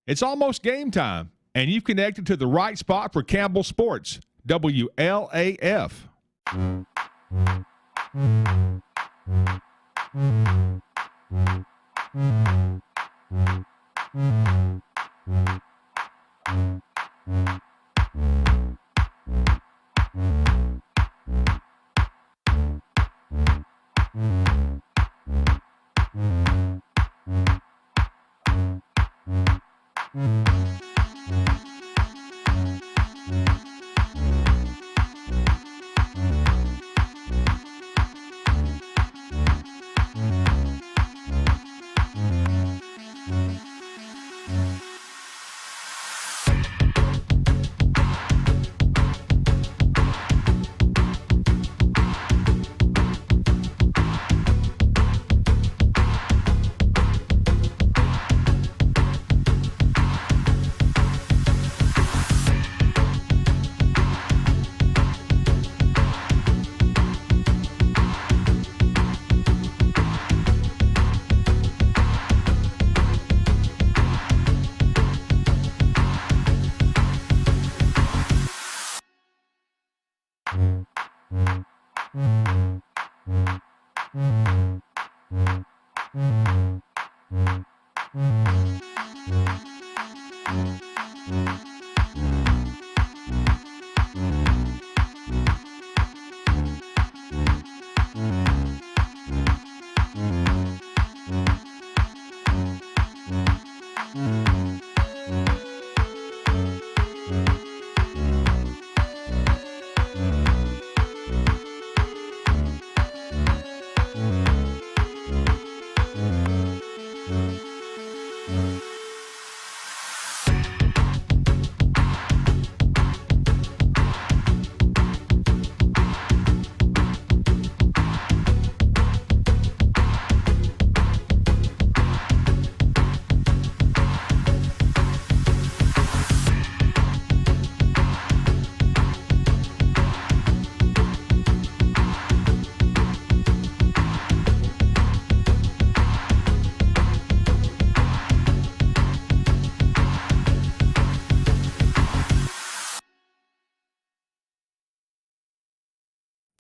It's almost game time, and you've connected to the right spot for Campbell Sports, WLAF.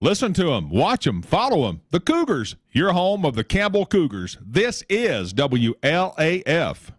Listen to them, watch them, follow them. The Cougars, your home of the Campbell Cougars. This is WLAF.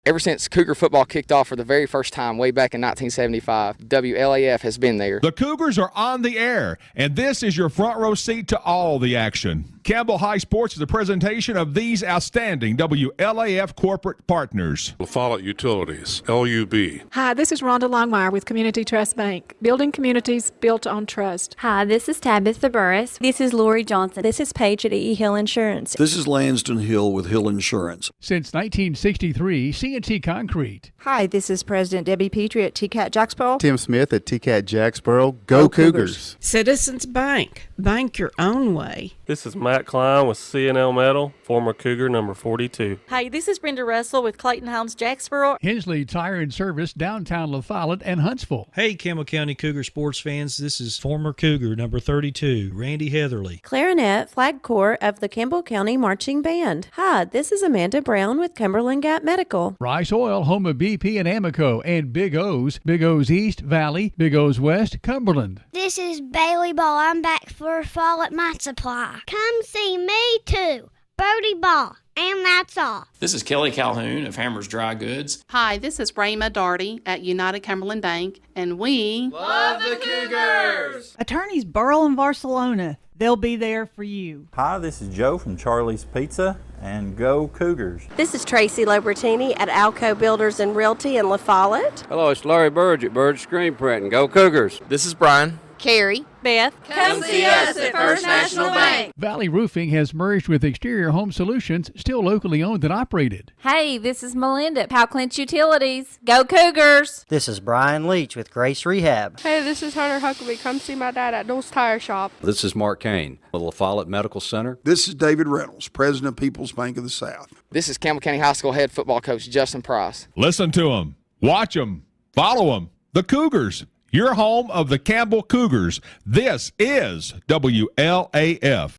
Ever since Cougar football kicked off for the very first time way back in 1975, WLAF has been there. The Cougars are on the air, and this is your front row seat to all the action. Campbell High Sports is a presentation of these outstanding WLAF corporate partners. La Follette Utilities, LUB. Hi, this is Rhonda Longmire with Community Trust Bank, building communities built on trust. Hi, this is Tabitha Burris. This is Lori Johnson. This is Paige at E. Hill Insurance. This is Lanston Hill with Hill Insurance. Since 1963, C&T Concrete. Hi, this is President Debbie Petrie at TCAT Jacksboro. Tim Smith at TCAT Jacksboro. Go Cougars. Citizens Bank. Bank your own way. This is Matt Klein with C&L Metal, former Cougar number 42. Hi, this is Brenda Russell with Clayton Homes Jacksboro. Hensley Tire and Service, downtown La Follette and Huntsville. Hey, Campbell County Cougar sports fans, this is former Cougar number 32, Randy Heatherly. Clarinet, Flag Corps of the Campbell County Marching Band. Hi, this is Amanda Brown with Cumberland Gap Medical. Rice Oil, home of BP and Amoco, and Big O's East Valley, Big O's West, Cumberland. This is Bailey Ball. I'm back for Fall at My Supply. Come see me too, Birdie Ball, and that's all. This is Kelly Calhoun of Hammers Dry Goods. Hi, this is Rayma Darty at United Cumberland Bank, and we love the Cougars. Attorneys Burrell and Barcelona, they'll be there for you. Hi, this is Joe from Charlie's Pizza, and go Cougars. This is Tracy Lobertini at Alco Builders and Realty in La Follette. Hello, it's Larry Burge at Burge Screen Print, and go Cougars. This is Brian. Carrie. Beth. Come see us at First National Bank. Valley Roofing has merged with Exterior Home Solutions, still locally owned and operated. Hey, this is Melinda, Clinching Utilities. Go Cougars! This is Brian Leach with Grace Rehab. Hey, this is Hunter Huckabee. Come see my dad at Dole's Tire Shop. This is Mark Kane with La Follette Medical Center. This is David Reynolds, President of People's Bank of the South. This is Campbell County High School head football coach Justin Price. Listen to them, watch them, follow them. The Cougars, your home of the Campbell Cougars. This is WLAF.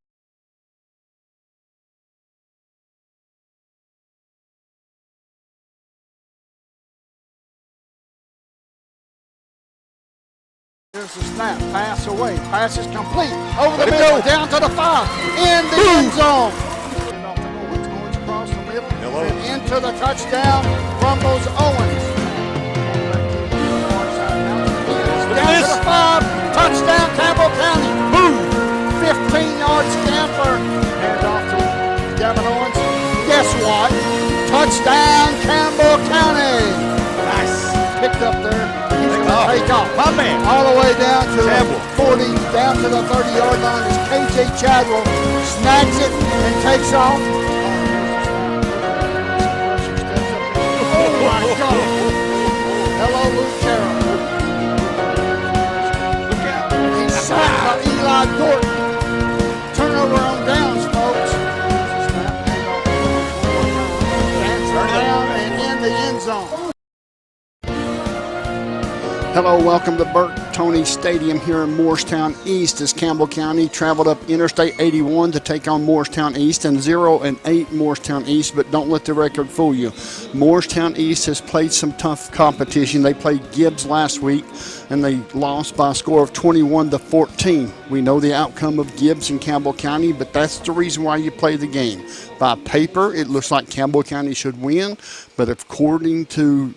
There's a snap, pass away, pass is complete, over the middle, down to the 5, in the end zone. Owens across the middle, and into the touchdown, rumbles Owens. Down to the 5, touchdown Campbell County. Boom! 15-yard scamper. Hand off to Gavin Owens. Guess what? Touchdown Campbell County. Nice. Picked up there. He's going to take off. My man. All the way down to Campbell. 40, down to the 30-yard line as KJ Chadwell snags it and takes off. Oh, my God. Hello, Luke Carroll. Sacked by Eli Gordon. Turnover on downs, folks. Turn around and in the end zone. Hello, welcome to Burt Toney Stadium here in Morristown East as Campbell County traveled up Interstate 81 to take on Morristown East, and 0-8 Morristown East, but don't let the record fool you. Morristown East has played some tough competition. They played Gibbs last week and they lost by a score of 21-14. We know the outcome of Gibbs and Campbell County, but that's the reason why you play the game. By paper, it looks like Campbell County should win, but according to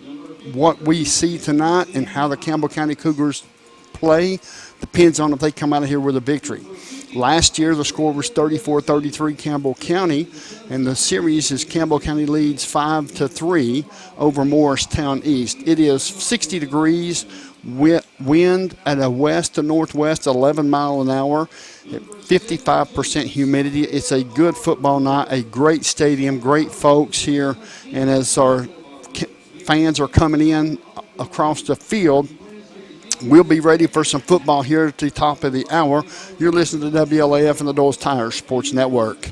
what we see tonight and how the Campbell County Cougars play depends on if they come out of here with a victory. Last year, the score was 34-33 Campbell County, and the series is Campbell County leads 5-3 over Morristown East. It is 60 degrees, wind at a west to northwest, 11 miles an hour, 55% humidity. It's a good football night, a great stadium, great folks here, and as our fans are coming in across the field, we'll be ready for some football here at the top of the hour. You're listening to WLAF and the Dole's Tire Sports Network.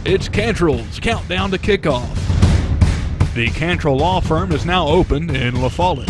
It's Cantrell's Countdown to Kickoff. The Cantrell Law Firm is now open in La Follette.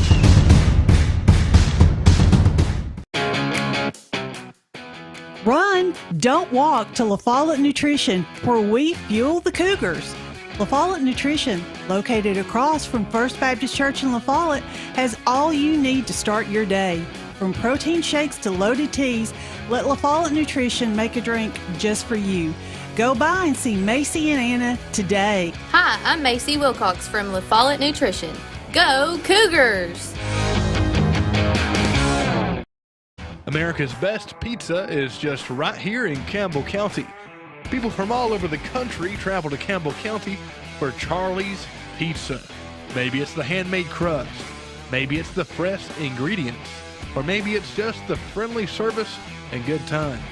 Run, don't walk to La Follette Nutrition, where we fuel the Cougars. La Follette Nutrition, located across from First Baptist Church in La Follette, has all you need to start your day. From protein shakes to loaded teas, let La Follette Nutrition make a drink just for you. Go by and see Macy and Anna today. Hi, Hi, I'm Macy Wilcox from La Follette Nutrition. Go Cougars! America's best pizza is just right here in Campbell County. People from all over the country travel to Campbell County for Charlie's Pizza. Maybe it's the handmade crust, maybe it's the fresh ingredients, or maybe it's just the friendly service and good times.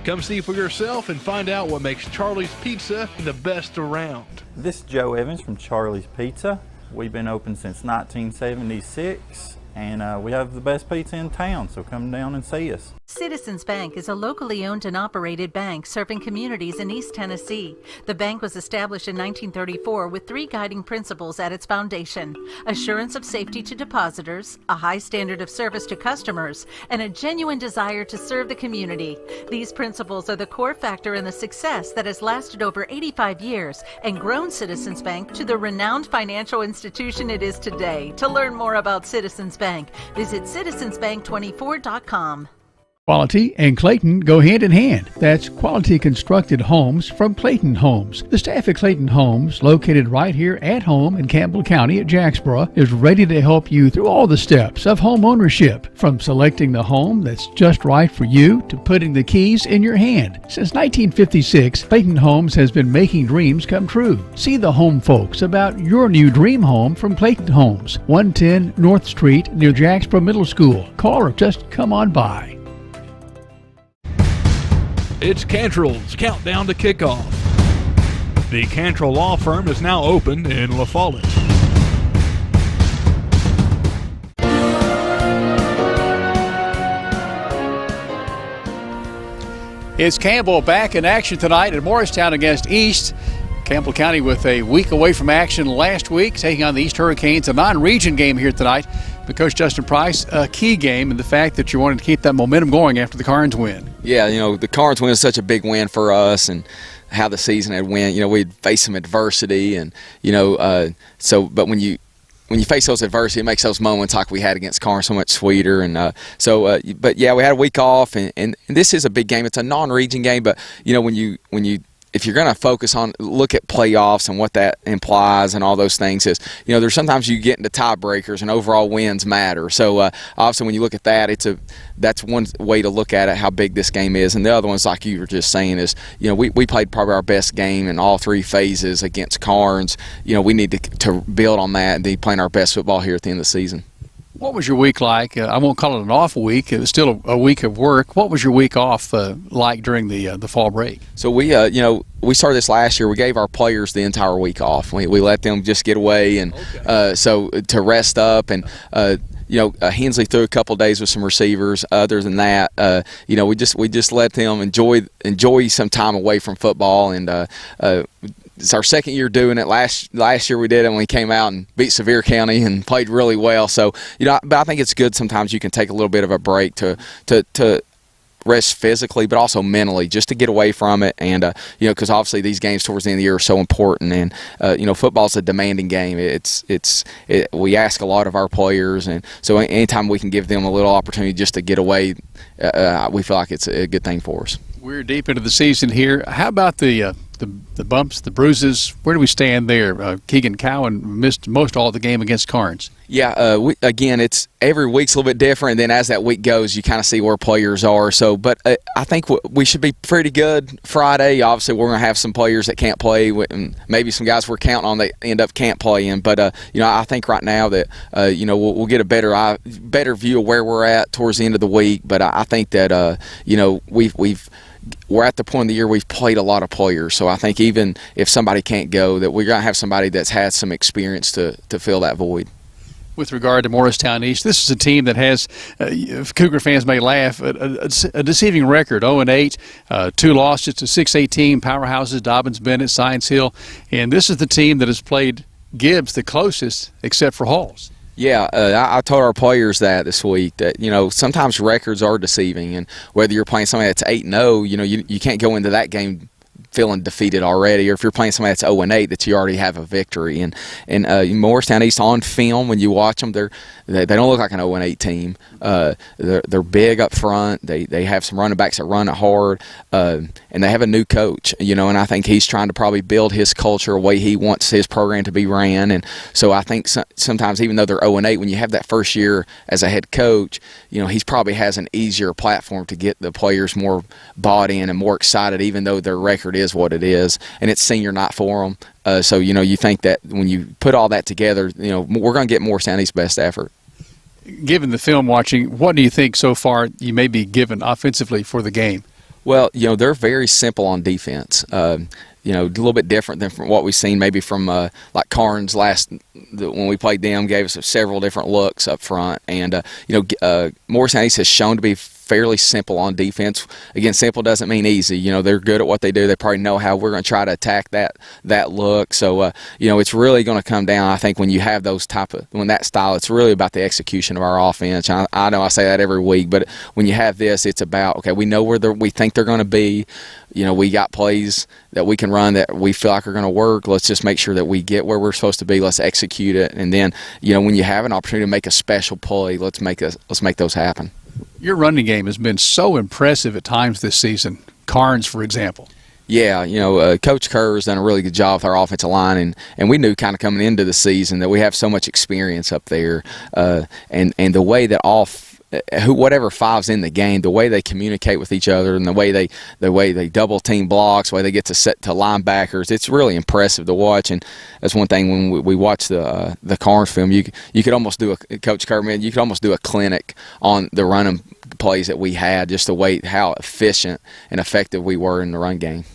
Come see for yourself and find out what makes Charlie's Pizza the best around. This is Joe Evans from Charlie's Pizza. We've been open since 1976. And we have the best pizza in town, so come down and see us. Citizens Bank is a locally owned and operated bank serving communities in East Tennessee. The bank was established in 1934 with 3 guiding principles at its foundation: assurance of safety to depositors, a high standard of service to customers, and a genuine desire to serve the community. These principles are the core factor in the success that has lasted over 85 years and grown Citizens Bank to the renowned financial institution it is today. To learn more about Citizens Bank, visit citizensbank24.com. Quality and Clayton go hand in hand. That's quality constructed homes from Clayton Homes. The staff at Clayton Homes, located right here at home in Campbell County at Jacksboro, is ready to help you through all the steps of home ownership, from selecting the home that's just right for you to putting the keys in your hand. Since 1956, Clayton Homes has been making dreams come true. See the home folks about your new dream home from Clayton Homes, 110 North Street near Jacksboro Middle School. Call or just come on by. It's Cantrell's Countdown to Kickoff. The Cantrell Law Firm is now open in La Follette. It's Campbell back in action tonight at Morristown against East. Campbell County with a week away from action last week, taking on the East Hurricanes, a non-region game here tonight. But Coach Justin Price, a key game in the fact that you wanted to keep that momentum going after the Carnes win. Yeah, the Carnes win is such a big win for us, and how the season had went. We'd faced some adversity, and but when you face those adversity, it makes those moments like we had against Carnes so much sweeter. And but yeah, we had a week off, and this is a big game. It's a non-region game, but if you're going to focus on, look at playoffs and what that implies and all those things, is, there's sometimes you get into tiebreakers and overall wins matter. So obviously when you look at that, that's one way to look at it, how big this game is. And the other one's, like you were just saying, is, we played probably our best game in all 3 phases against Carnes. We need to build on that and be playing our best football here at the end of the season. What was your week like? I won't call it an off week. It was still a week of work. What was your week off like during the fall break? So we started this last year. We gave our players the entire week off. We let them just get away and so to rest up. And Hensley threw a couple days with some receivers. Other than that, we just let them enjoy some time away from football. And it's our second year doing it. Last year we did it when we came out and beat Sevier County and played really well. So but I think it's good sometimes you can take a little bit of a break to rest physically, but also mentally, just to get away from it. And because obviously these games towards the end of the year are so important. And football's a demanding game. We ask a lot of our players, and so anytime we can give them a little opportunity just to get away, we feel like it's a good thing for us. We're deep into the season here. How about the bumps, the bruises? Where do we stand there? Keegan Cowan missed most all of the game against Carnes. Yeah, it's every week's a little bit different, and then as that week goes, you kind of see where players are. So, but I think we should be pretty good Friday. Obviously, we're going to have some players that can't play, and maybe some guys we're counting on that end up can't playing. But I think right now that we'll get a better view of where we're at towards the end of the week. But I think that we're at the point of the year we've played a lot of players, so I think even if somebody can't go, that we're going to have somebody that's had some experience to fill that void. With regard to Morristown East, this is a team that has, Cougar fans may laugh, a deceiving record, 0-8, 2 losses to 6A team, powerhouses, Dobbins, Bennett, Science Hill, and this is the team that has played Gibbs the closest except for Halls. Yeah, I told our players that this week, that sometimes records are deceiving, and whether you're playing somebody that's 8-0, you can't go into that game feeling defeated already, or if you're playing somebody that's 0-8, that you already have a victory. And Morristown East, on film, when you watch them, they don't look like an 0-8 team. They're big up front. They have some running backs that run it hard, and they have a new coach. And I think he's trying to probably build his culture a way he wants his program to be ran. And so I think sometimes, even though they're 0-8, when you have that first year as a head coach, he probably has an easier platform to get the players more bought in and more excited, even though their record is what it is, and it's senior night for them. So you think that when you put all that together, we're going to get Morristown East's best effort. Given the film watching, what do you think so far you may be given offensively for the game? Well, they're very simple on defense. A little bit different than from what we've seen maybe from like Carnes when we played them, gave us several different looks up front. And, Morristown East has shown to be fairly simple on defense. Again, simple doesn't mean easy. They're good at what they do. They probably know how we're going to try to attack that look. So, it's really going to come down, I think, when you have when that style, it's really about the execution of our offense. I know I say that every week, but when you have this, it's about, okay, we know where we think they're going to be. We got plays that we can run that we feel like are going to work. Let's just make sure that we get where we're supposed to be. Let's execute it. And then, when you have an opportunity to make a special play, let's make those happen. Your running game has been so impressive at times this season. Carnes, for example. Yeah, Coach Kerr has done a really good job with our offensive line, and we knew kind of coming into the season that we have so much experience up there, and the way that whatever five's in the game, the way they communicate with each other, and the way they double team blocks, the way they get to set to linebackers, it's really impressive to watch. And that's one thing when we watch the Carnes film, you could almost do Coach Kerman, you could almost do a clinic on the running plays that we had, just the way how efficient and effective we were in the run game.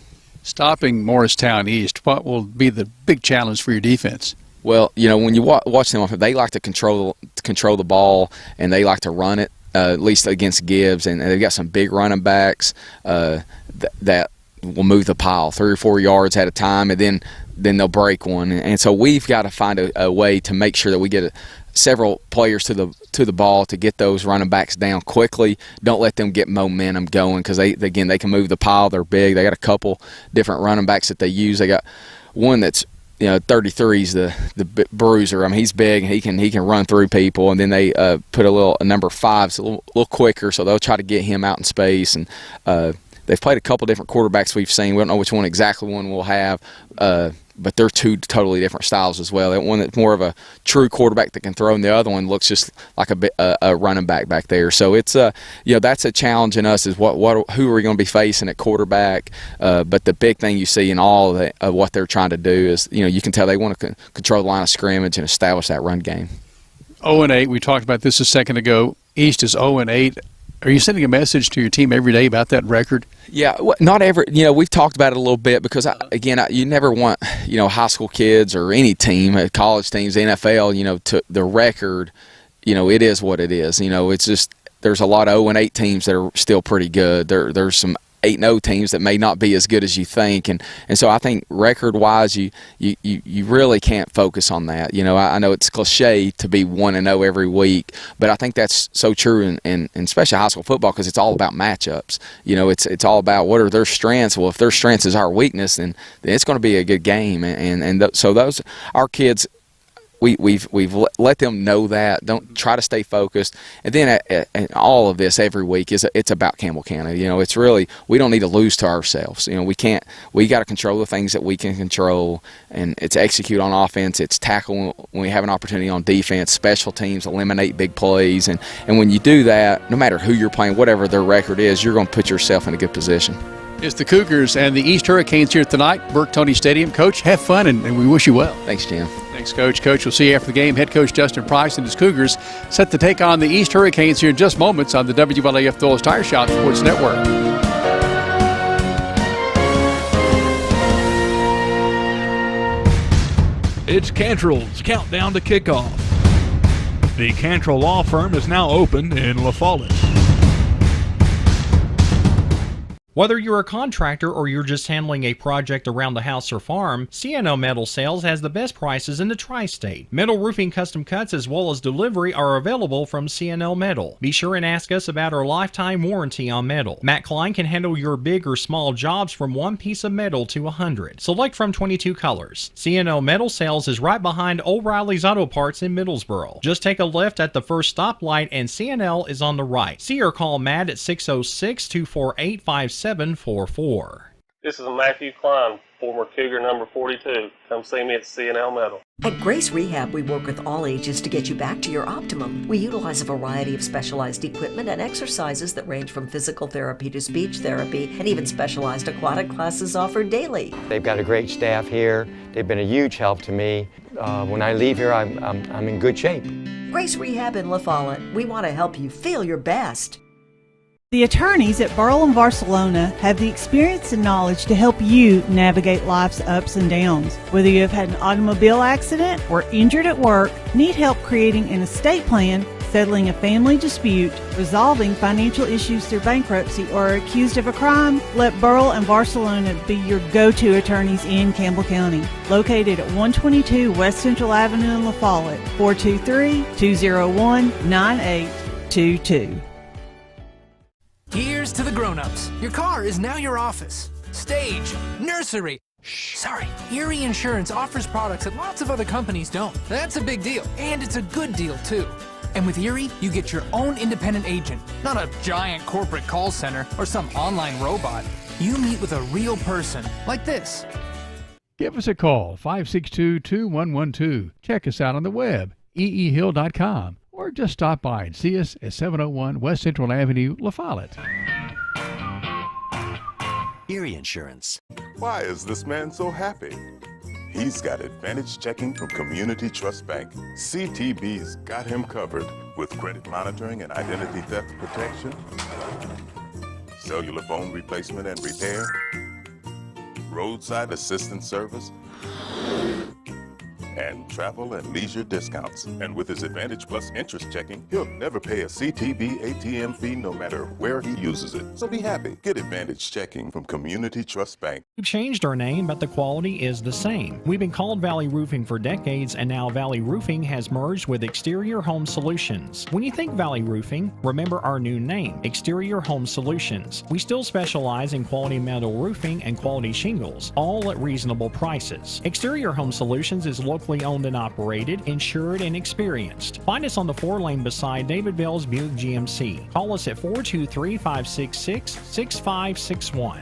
Stopping Morristown East, what will be the big challenge for your defense? Well, when you watch them, they like to control the ball, and they like to run it, at least against Gibbs. And they've got some big running backs that will move the pile 3 or 4 yards at a time, and then they'll break one. And so we've got to find a way to make sure that we get several players to the ball to get those running backs down quickly. Don't let them get momentum going, because they can move the pile. They're big. They got a couple different running backs that they use. They got one that's 33's the bruiser. I mean, he's big. He can run through people, and then they put a number 5's a little quicker, so they'll try to get him out in space. And they've played a couple different quarterbacks we've seen. We don't know which one we'll have, but they're two totally different styles as well. That one that's more of a true quarterback that can throw, and the other one looks just like a running back there. So it's that's a challenge in us, is who are we going to be facing at quarterback. But the big thing you see in all of what they're trying to do is you can tell they want to control the line of scrimmage and establish that run game. 0-8. We talked about this a second ago. East is 0-8. Are you sending a message to your team every day about that record? Yeah, not every. We've talked about it a little bit, because you never want high school kids or any team, college teams, NFL, to the record. It is what it is. It's just there's a lot of 0-8 teams that are still pretty good. There's some 8-0 teams that may not be as good as you think, and so I think record-wise, you really can't focus on that. I know it's cliche to be 1-0 every week, but I think that's so true in especially high school football, because it's all about matchups. It's all about what are their strengths. Well, if their strengths is our weakness, then it's going to be a good game, so those our kids. We've let them know that. Don't try to stay focused. And then all of this every week it's about Campbell County. It's really, we don't need to lose to ourselves. We got to control the things that we can control, and it's execute on offense. It's tackle when we have an opportunity on defense. Special teams, eliminate big plays, and when you do that, no matter who you're playing, whatever their record is, you're going to put yourself in a good position. It's the Cougars and the East Hurricanes here tonight, Burke-Toney Stadium. Coach, have fun, and we wish you well. Thanks, Jim. Thanks, Coach. Coach, we'll see you after the game. Head coach Justin Price and his Cougars set to take on the East Hurricanes here in just moments on the WLAF Dulles Tire Shop Sports Network. It's Cantrell's Countdown to Kickoff. The Cantrell Law Firm is now open in La Follette. Whether you're a contractor or you're just handling a project around the house or farm, C&L Metal Sales has the best prices in the tri-state. Metal roofing custom cuts as well as delivery are available from C&L Metal. Be sure and ask us about our lifetime warranty on metal. Matt Klein can handle your big or small jobs from 1 piece of metal to 100. Select from 22 colors. C&L Metal Sales is right behind O'Reilly's Auto Parts in Middlesboro. Just take a left at the first stoplight and C&L is on the right. See or call Matt at 606-248-5744. This is Matthew Klein, former Cougar number 42. Come see me at C&L Metal. At Grace Rehab, we work with all ages to get you back to your optimum. We utilize a variety of specialized equipment and exercises that range from physical therapy to speech therapy, and even specialized aquatic classes offered daily. They've got a great staff here. They've been a huge help to me. When I leave here, I'm in good shape. Grace Rehab in La Follette. We want to help you feel your best. The attorneys at Burl and Barcelona have the experience and knowledge to help you navigate life's ups and downs. Whether you have had an automobile accident or injured at work, need help creating an estate plan, settling a family dispute, resolving financial issues through bankruptcy, or are accused of a crime, let Burl and Barcelona be your go-to attorneys in Campbell County. Located at 122 West Central Avenue in La Follette, 423-201-9822. Here's to the grown-ups. Your car is now your office, stage, nursery. Sorry, Erie Insurance offers products that lots of other companies don't. That's a big deal, and it's a good deal, too. And with Erie, you get your own independent agent, not a giant corporate call center or some online robot. You meet with a real person, like this. Give us a call, 562-2112. Check us out on the web, eehill.com. Or just stop by and see us at 701 West Central Avenue, La Follette. Erie Insurance. Why is this man so happy? He's got Advantage Checking from Community Trust Bank. CTB's got him covered with credit monitoring and identity theft protection, cellular phone replacement and repair, roadside assistance service, and travel and leisure discounts. And with his Advantage Plus interest checking, he'll never pay a CTB ATM fee no matter where he uses it. So be happy. Get Advantage Checking from Community Trust Bank. We've changed our name, but the quality is the same. We've been called Valley Roofing for decades, and now Valley Roofing has merged with Exterior Home Solutions. When you think Valley Roofing, remember our new name, Exterior Home Solutions. We still specialize in quality metal roofing and quality shingles, all at reasonable prices. Exterior Home Solutions is locally owned and operated, insured, and experienced. Find us on the 4-lane beside David Bell's Buick GMC. Call us at 423-566-6561.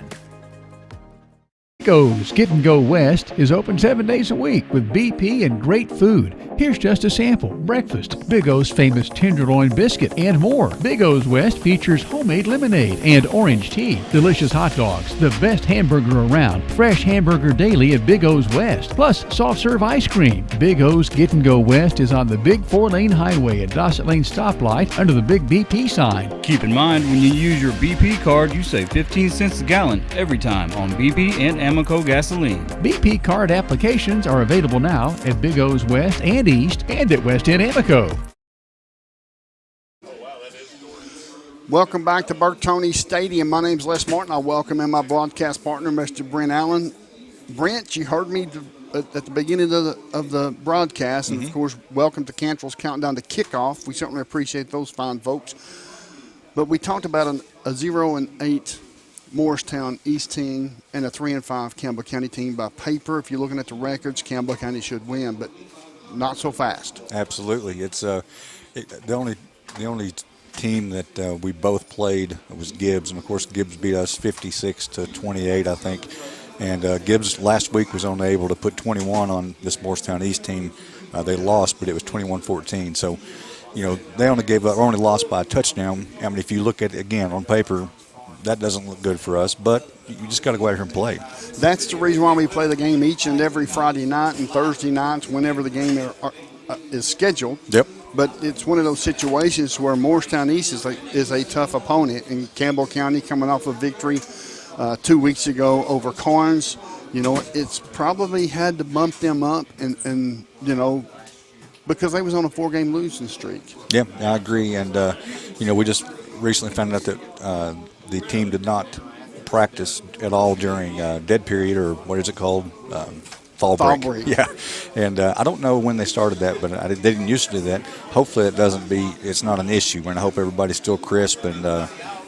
Go's Get and Go West is open 7 days a week with BP and great food. Here's just a sample. Breakfast, Big O's famous tenderloin biscuit, and more. Big O's West features homemade lemonade and orange tea, delicious hot dogs, the best hamburger around, fresh hamburger daily at Big O's West, plus soft serve ice cream. Big O's Get and Go West is on the big 4-lane highway at Dossett Lane stoplight under the big BP sign. Keep in mind, when you use your BP card, you save 15 cents a gallon every time on BP and Amoco gasoline. BP card applications are available now at Big O's West and East and at West End Amoco. Welcome back to Bertoni Stadium. My name's Les Martin. I welcome in my broadcast partner, Mr. Brent Allen. Brent, you heard me at the beginning of the broadcast, and of course, welcome to Cantrell's Countdown to Kickoff. We certainly appreciate those fine folks. But we talked about a 0-8 Morristown East team and a 3-5 Campbell County team. By paper, if you're looking at the records, Campbell County should win, but not so fast. Absolutely. It's the only team that we both played was Gibbs, and of course Gibbs beat us 56-28, I think. And Gibbs last week was only able to put 21 on this Morristown East team. They lost, but it was 21-14. So, you know, they only only lost by a touchdown. I mean, if you look at it again on paper, that doesn't look good for us, but you just got to go out here and play. That's the reason why we play the game each and every Friday night and Thursday nights whenever the game is scheduled. Yep. But it's one of those situations where Morristown East is a tough opponent, and Campbell County coming off a victory 2 weeks ago over Carnes. You know, it's probably had to bump them up and you know, because they was on a 4-game losing streak. Yeah, I agree. And, you know, we just recently found out that the team did not practice at all during dead period, or what is it called? Fall break. Yeah, and I don't know when they started that, but they didn't used to do that. Hopefully it's not an issue, and I hope everybody's still crisp and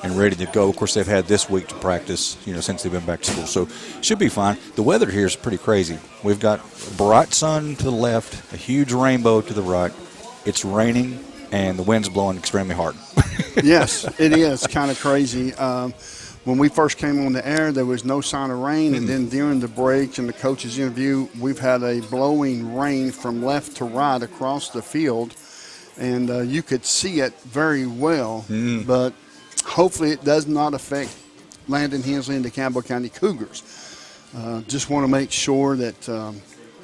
ready to go. Of course, they've had this week to practice, since they've been back to school, so should be fine. The weather here is pretty crazy. We've got bright sun to the left, a huge rainbow to the right. It's raining, and the wind's blowing extremely hard. Yes, it is kind of crazy. When we first came on the air, there was no sign of rain, and then during the break and the coach's interview, we've had a blowing rain from left to right across the field, and you could see it very well, but hopefully it does not affect Landon Hensley and the Campbell County Cougars. Just want to make sure that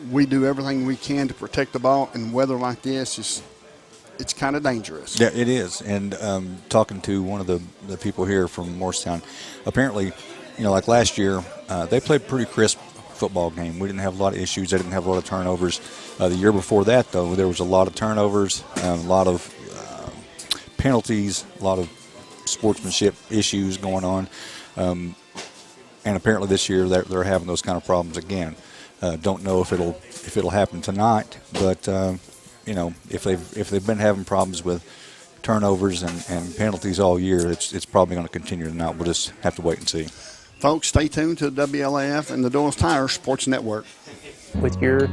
we do everything we can to protect the ball, and weather like this it's kind of dangerous. Yeah, it is. And talking to one of the people here from Morristown, apparently, like last year, they played a pretty crisp football game. We didn't have a lot of issues. They didn't have a lot of turnovers. The year before that, though, there was a lot of turnovers, a lot of penalties, a lot of sportsmanship issues going on. And apparently this year they're having those kind of problems again. Don't know if it'll happen tonight, but if they've been having problems with turnovers and penalties all year, it's probably going to continue tonight. We'll just have to wait and see. Folks, stay tuned to WLAF and the Doyle's Tire Sports Network. With your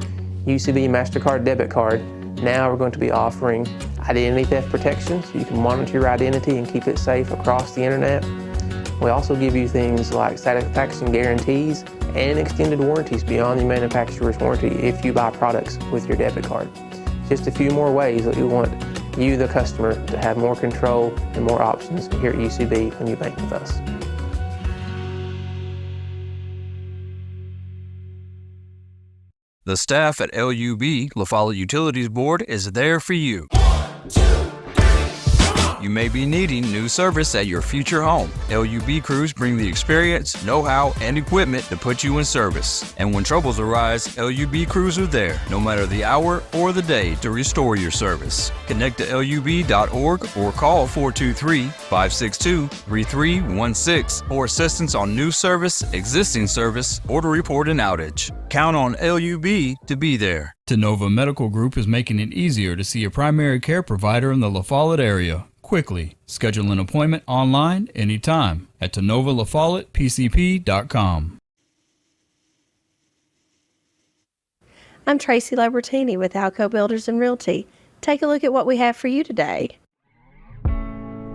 UCB MasterCard debit card, now we're going to be offering identity theft protection, so you can monitor your identity and keep it safe across the internet. We also give you things like satisfaction guarantees and extended warranties beyond the manufacturer's warranty if you buy products with your debit card. Just a few more ways that we want you, the customer, to have more control and more options here at UCB when you bank with us. The staff at LUB, La Follette Utilities Board, is there for you. You may be needing new service at your future home. LUB crews bring the experience, know-how, and equipment to put you in service. And when troubles arise, LUB crews are there, no matter the hour or the day, to restore your service. Connect to LUB.org or call 423-562-3316 for assistance on new service, existing service, or to report an outage. Count on LUB to be there. Tenova Medical Group is making it easier to see a primary care provider in the La Follette area. Quickly. Schedule an appointment online anytime at TenovaLaFollettePCP.com. I'm Tracy Lobertini with Alco Builders and Realty. Take a look at what we have for you today.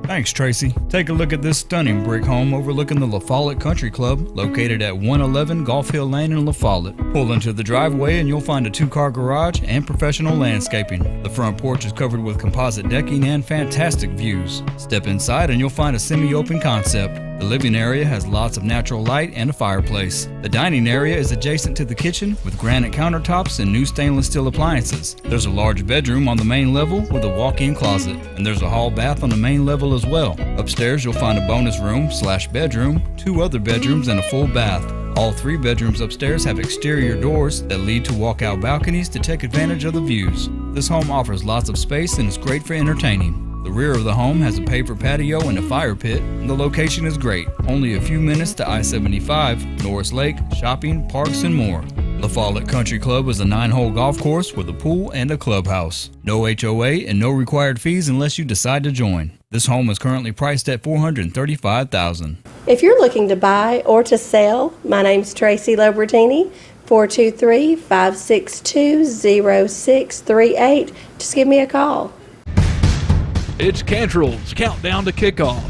Thanks, Tracy. Take a look at this stunning brick home overlooking the La Follette Country Club, located at 111 Golf Hill Lane in La Follette. Pull into the driveway and you'll find a 2-car garage and professional landscaping. The front porch is covered with composite decking and fantastic views. Step inside and you'll find a semi-open concept. The living area has lots of natural light and a fireplace. The dining area is adjacent to the kitchen with granite countertops and new stainless steel appliances. There's a large bedroom on the main level with a walk-in closet, and there's a hall bath on the main level as well. Upstairs you'll find a bonus room/bedroom, 2 other bedrooms, and a full bath. All 3 bedrooms upstairs have exterior doors that lead to walkout balconies to take advantage of the views. This home offers lots of space and is great for entertaining. The rear of the home has a paver patio and a fire pit, and the location is great. Only a few minutes to I-75, Norris Lake, shopping, parks, and more. La Follette Country Club is a 9-hole golf course with a pool and a clubhouse. No HOA and no required fees unless you decide to join. This home is currently priced at $435,000. If you're looking to buy or to sell, my name's Tracy Lobertini, 423-562-0638. Just give me a call. It's Cantrell's Countdown to Kickoff.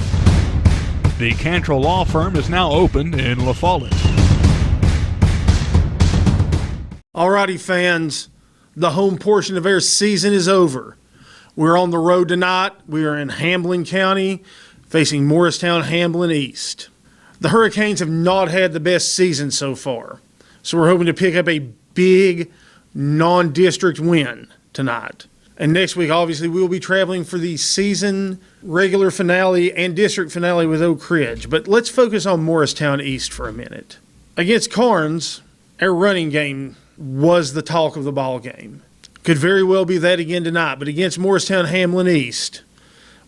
The Cantrell Law Firm is now open in La Follette. Alrighty, fans, the home portion of our season is over. We're on the road tonight. We are in Hamblin County, facing Morristown, Hamblin East. The Hurricanes have not had the best season so far, so we're hoping to pick up a big non-district win tonight. And next week, obviously, we'll be traveling for the season regular finale and district finale with Oak Ridge. But let's focus on Morristown East for a minute. Against Carnes, our running game was the talk of the ball game. Could very well be that again tonight. But against Morristown Hamblin East,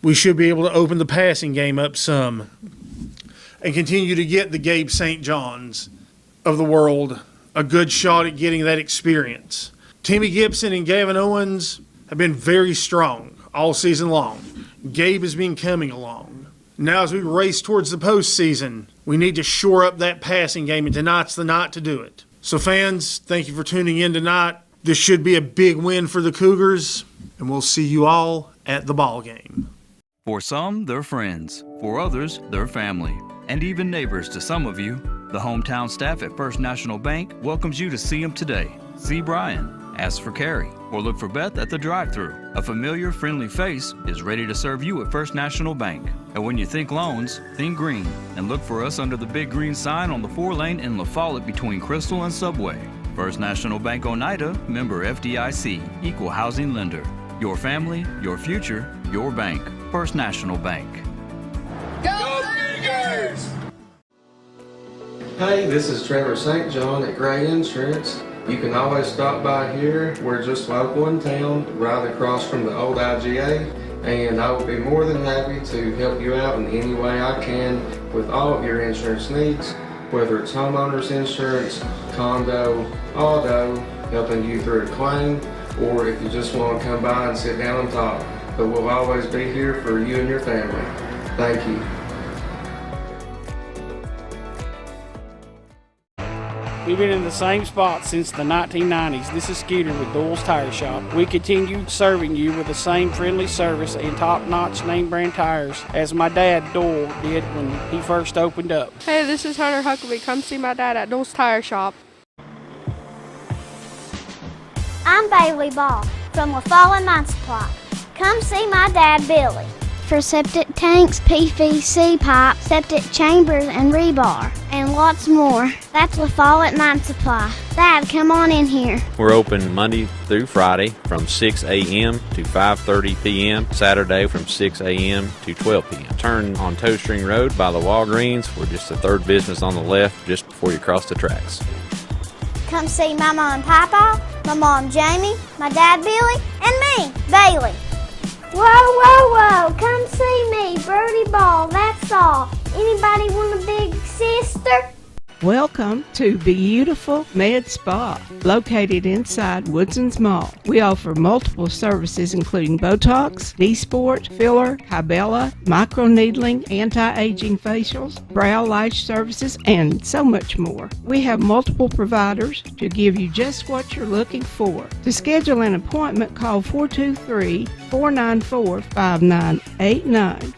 we should be able to open the passing game up some. and continue to get the Gabe St. John's of the world a good shot at getting that experience. Timmy Gibson and Gavin Owens have been very strong all season long. Gabe has been coming along. Now as we race towards the postseason, we need to shore up that passing game, and tonight's the night to do it. So fans, thank you for tuning in tonight. This should be a big win for the Cougars, and we'll see you all at the ball game. For some, they're friends. For others, they're family. And even neighbors to some of you. The hometown staff at First National Bank welcomes you to see them today. See Brian, ask for Carrie, or look for Beth at the drive-thru. A familiar, friendly face is ready to serve you at First National Bank. And when you think loans, think green, and look for us under the big green sign on the 4-lane in La Follette between Crystal and Subway. First National Bank Oneida, member FDIC, equal housing lender. Your family, your future, your bank. First National Bank. Go Cougars! Hey, this is Trevor St. John at Gray Insurance. You can always stop by here. We're just local in town, right across from the old IGA, and I will be more than happy to help you out in any way I can with all of your insurance needs, whether it's homeowners insurance, condo, auto, helping you through a claim, or if you just want to come by and sit down and talk. But we'll always be here for you and your family. Thank you. We've been in the same spot since the 1990s. This is Skeeter with Doyle's Tire Shop. We continue serving you with the same friendly service and top-notch name brand tires as my dad Doyle did when he first opened up. Hey, this is Hunter Huckabee. Come see my dad at Doyle's Tire Shop. I'm Bailey Ball from La Follette Mine Supply. Come see my dad Billy for septic tanks, PVC pipe, septic chambers, and rebar, and lots more. That's La Follette Mine Supply. Dad, come on in here. We're open Monday through Friday from 6 a.m. to 5:30 p.m., Saturday from 6 a.m. to 12 p.m. Turn on Toe String Road by the Walgreens. We're just the third business on the left just before you cross the tracks. Come see my mom Papa, my mom Jamie, my dad Billy, and me, Bailey. Whoa, whoa, whoa, come see me, Birdie Ball, that's all. Anybody want a big sister? Welcome to Beautiful Med Spa, located inside Woodson's Mall. We offer multiple services including Botox, D-Sport, filler, Hybella, microneedling, anti-aging facials, brow lash services, and so much more. We have multiple providers to give you just what you're looking for. To schedule an appointment, call 423-494-5989.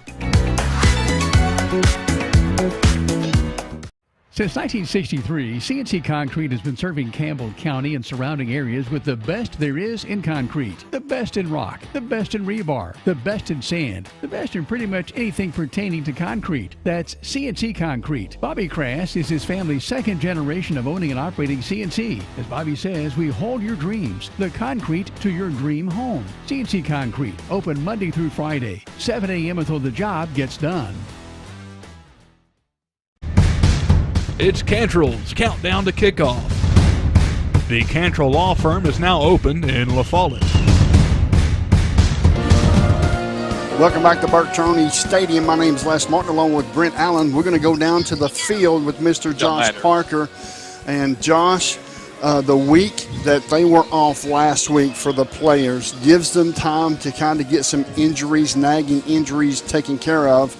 Since 1963, CNC Concrete has been serving Campbell County and surrounding areas with the best there is in concrete. The best in rock, the best in rebar, the best in sand, the best in pretty much anything pertaining to concrete. That's CNC Concrete. Bobby Crass is his family's second generation of owning and operating CNC. As Bobby says, we hold your dreams, the concrete to your dream home. CNC Concrete, open Monday through Friday, 7 a.m. until the job gets done. It's Cantrell's Countdown to Kickoff. The Cantrell Law Firm is now open in La Follette. Welcome back to Burt Troney Stadium. My name is Les Martin along with Brent Allen. We're going to go down to the field with Mr. Josh Parker. And Josh, the week that they were off last week for the players gives them time to kind of get some injuries, nagging injuries taken care of.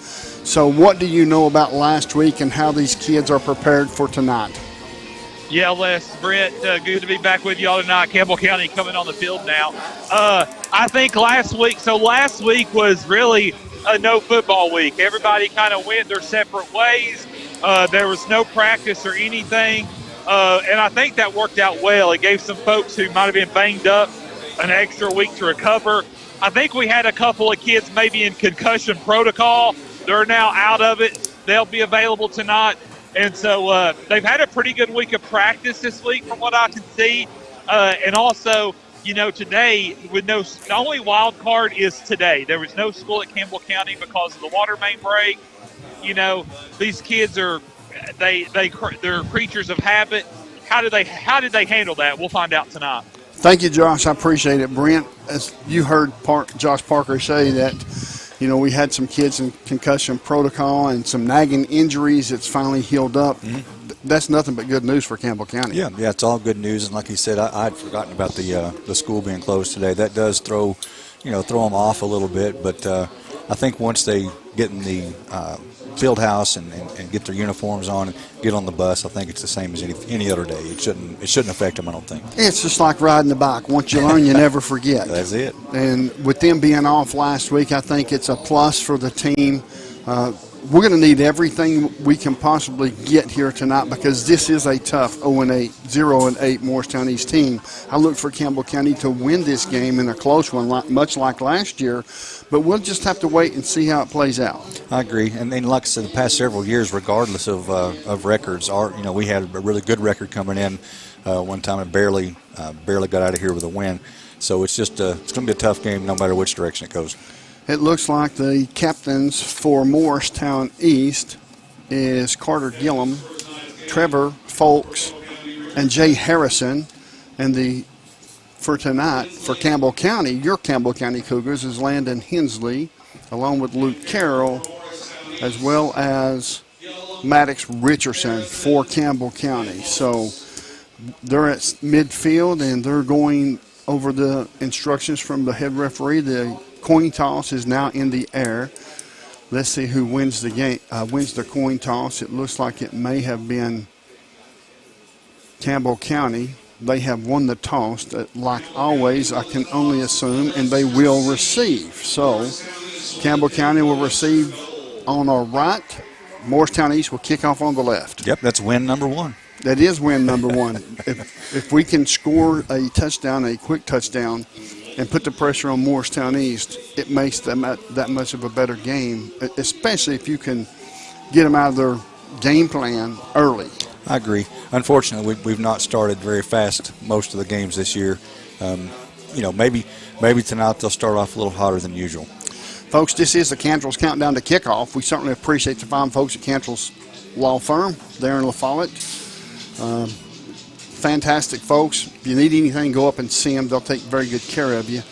So what do you know about last week and how these kids are prepared for tonight? Yeah, Les, Brent, good to be back with you all tonight. Campbell County coming on the field now. I think last week was really a no football week. Everybody kind of went their separate ways. There was no practice or anything. And I think that worked out well. It gave some folks who might have been banged up an extra week to recover. I think we had a couple of kids maybe in concussion protocol. They're now out of it. They'll be available tonight. And so they've had a pretty good week of practice this week from what I can see. And also, you know, today, the only wild card is today. There was no school at Campbell County because of the water main break. You know, these kids they're creatures of habit. How did they handle that? We'll find out tonight. Thank you, Josh. I appreciate it. Brent, as you heard Josh Parker say that You know, we had some kids in concussion protocol and some nagging injuries. It's finally healed up. That's nothing but good news for Campbell County. Yeah, it's all good news. And like you said, I'd forgotten about the school being closed today. That does throw them off a little bit. But I think once they get in the field house and get their uniforms on and get on the bus, I think it's the same as any other day. It shouldn't affect them, I don't think. It's just like riding the bike. Once you learn, you never forget. That's it. And with them being off last week, I think it's a plus for the team. We're going to need everything we can possibly get here tonight because this is a tough 0-8 Morristown East team. I look for Campbell County to win this game in a close one, much like last year, but we'll just have to wait and see how it plays out. I agree. And then, like I said, the past several years, regardless of records, we had a really good record coming in one time and barely got out of here with a win. So it's just it's going to be a tough game no matter which direction it goes. It looks like the captains for Morristown East is Carter Gillum, Trevor Folks, and Jay Harrison. And for tonight, for Campbell County, your Campbell County Cougars, is Landon Hensley, along with Luke Carroll, as well as Maddox Richardson for Campbell County. So they're at midfield, and they're going over the instructions from the head referee. The coin toss is now in the air. Let's see who wins the game. Wins the coin toss. It looks like it may have been Campbell County. They have won the toss. Like always, I can only assume, and they will receive. So Campbell County will receive on our right. Morristown East will kick off on the left. Yep, that's win number one. That is win number one. If we can score a touchdown, a quick touchdown, and put the pressure on Morristown East, it makes them that much of a better game, especially if you can get them out of their game plan early. I agree. Unfortunately, we've not started very fast most of the games this year. Maybe tonight they'll start off a little hotter than usual. Folks, this is the Cantrell's Countdown to Kickoff. We certainly appreciate the fine folks at Cantrell's Law Firm there in La Follette. Fantastic folks. If you need anything, go up and see them. They'll take very good care of you.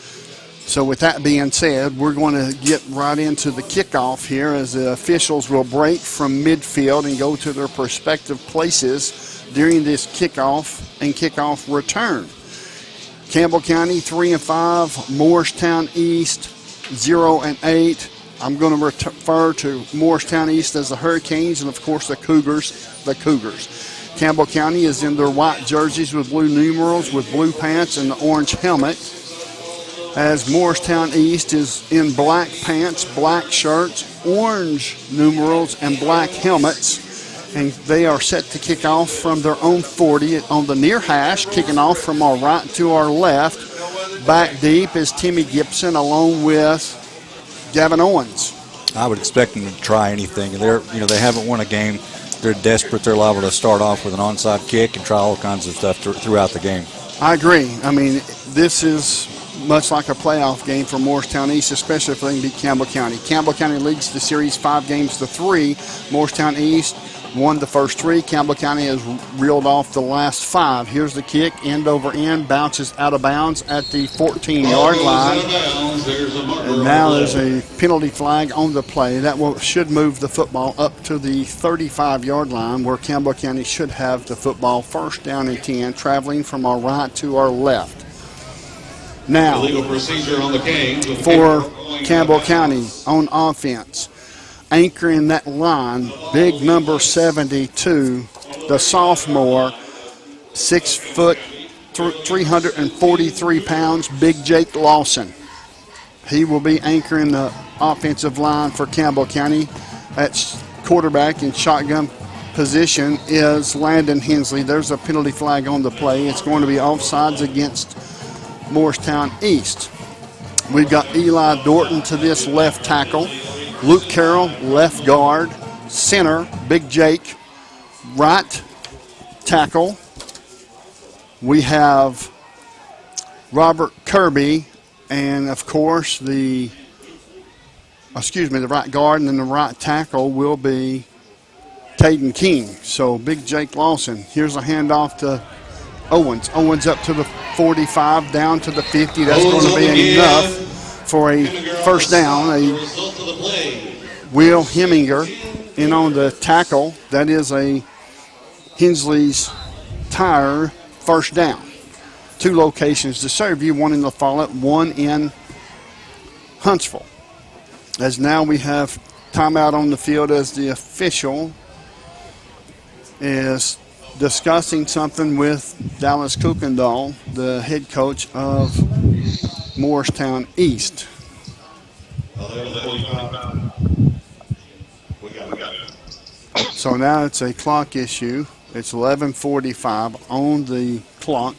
So with that being said, we're going to get right into the kickoff here as the officials will break from midfield and go to their respective places during this kickoff and kickoff return. Campbell County 3-5, Morristown East 0-8. I'm going to refer to Morristown East as the Hurricanes and, of course, the Cougars, the Cougars. Campbell County is in their white jerseys with blue numerals, with blue pants and the orange helmet, as Morristown East is in black pants, black shirts, orange numerals, and black helmets. And they are set to kick off from their own 40 on the near hash, kicking off from our right to our left. Back deep is Timmy Gibson along with Gavin Owens. I would expect them to try anything. They haven't won a game. They're desperate. They're liable to start off with an onside kick and try all kinds of stuff throughout the game. I agree. I mean, this is much like a playoff game for Morristown East, especially if they can beat Campbell County. Campbell County leads the series 5-3. Morristown East won the first 3. Campbell County has reeled off the last 5. Here's the kick, end over end, bounces out of bounds at the 14-yard line. And now there's a penalty flag on the play. That should move the football up to the 35-yard line where Campbell County should have the football first down and 10, traveling from our right to our left. Now, for Campbell County on offense, anchoring that line, big number 72, the sophomore, 6 foot, 343 pounds, Big Jake Lawson. He will be anchoring the offensive line for Campbell County. At quarterback in shotgun position is Landon Hensley. There's a penalty flag on the play. It's going to be offsides against Morristown East. We've got Eli Dorton to this left tackle. Luke Carroll, left guard. Center, Big Jake, right tackle. We have Robert Kirby, and of course the right guard, and then the right tackle will be Caden King. So Big Jake Lawson. Here's a handoff to Owens. Owens up to the 45, down to the 50. That's going to be enough for a first down, a Will Heminger in on the tackle. That is a Hensley's Tire first down. 2 locations to serve you, one in La Follette, one in Huntsville. As now we have timeout on the field as the official is discussing something with Dallas Kuykendall, the head coach of Morristown East. So now it's a clock issue. It's 11:45 on the clock,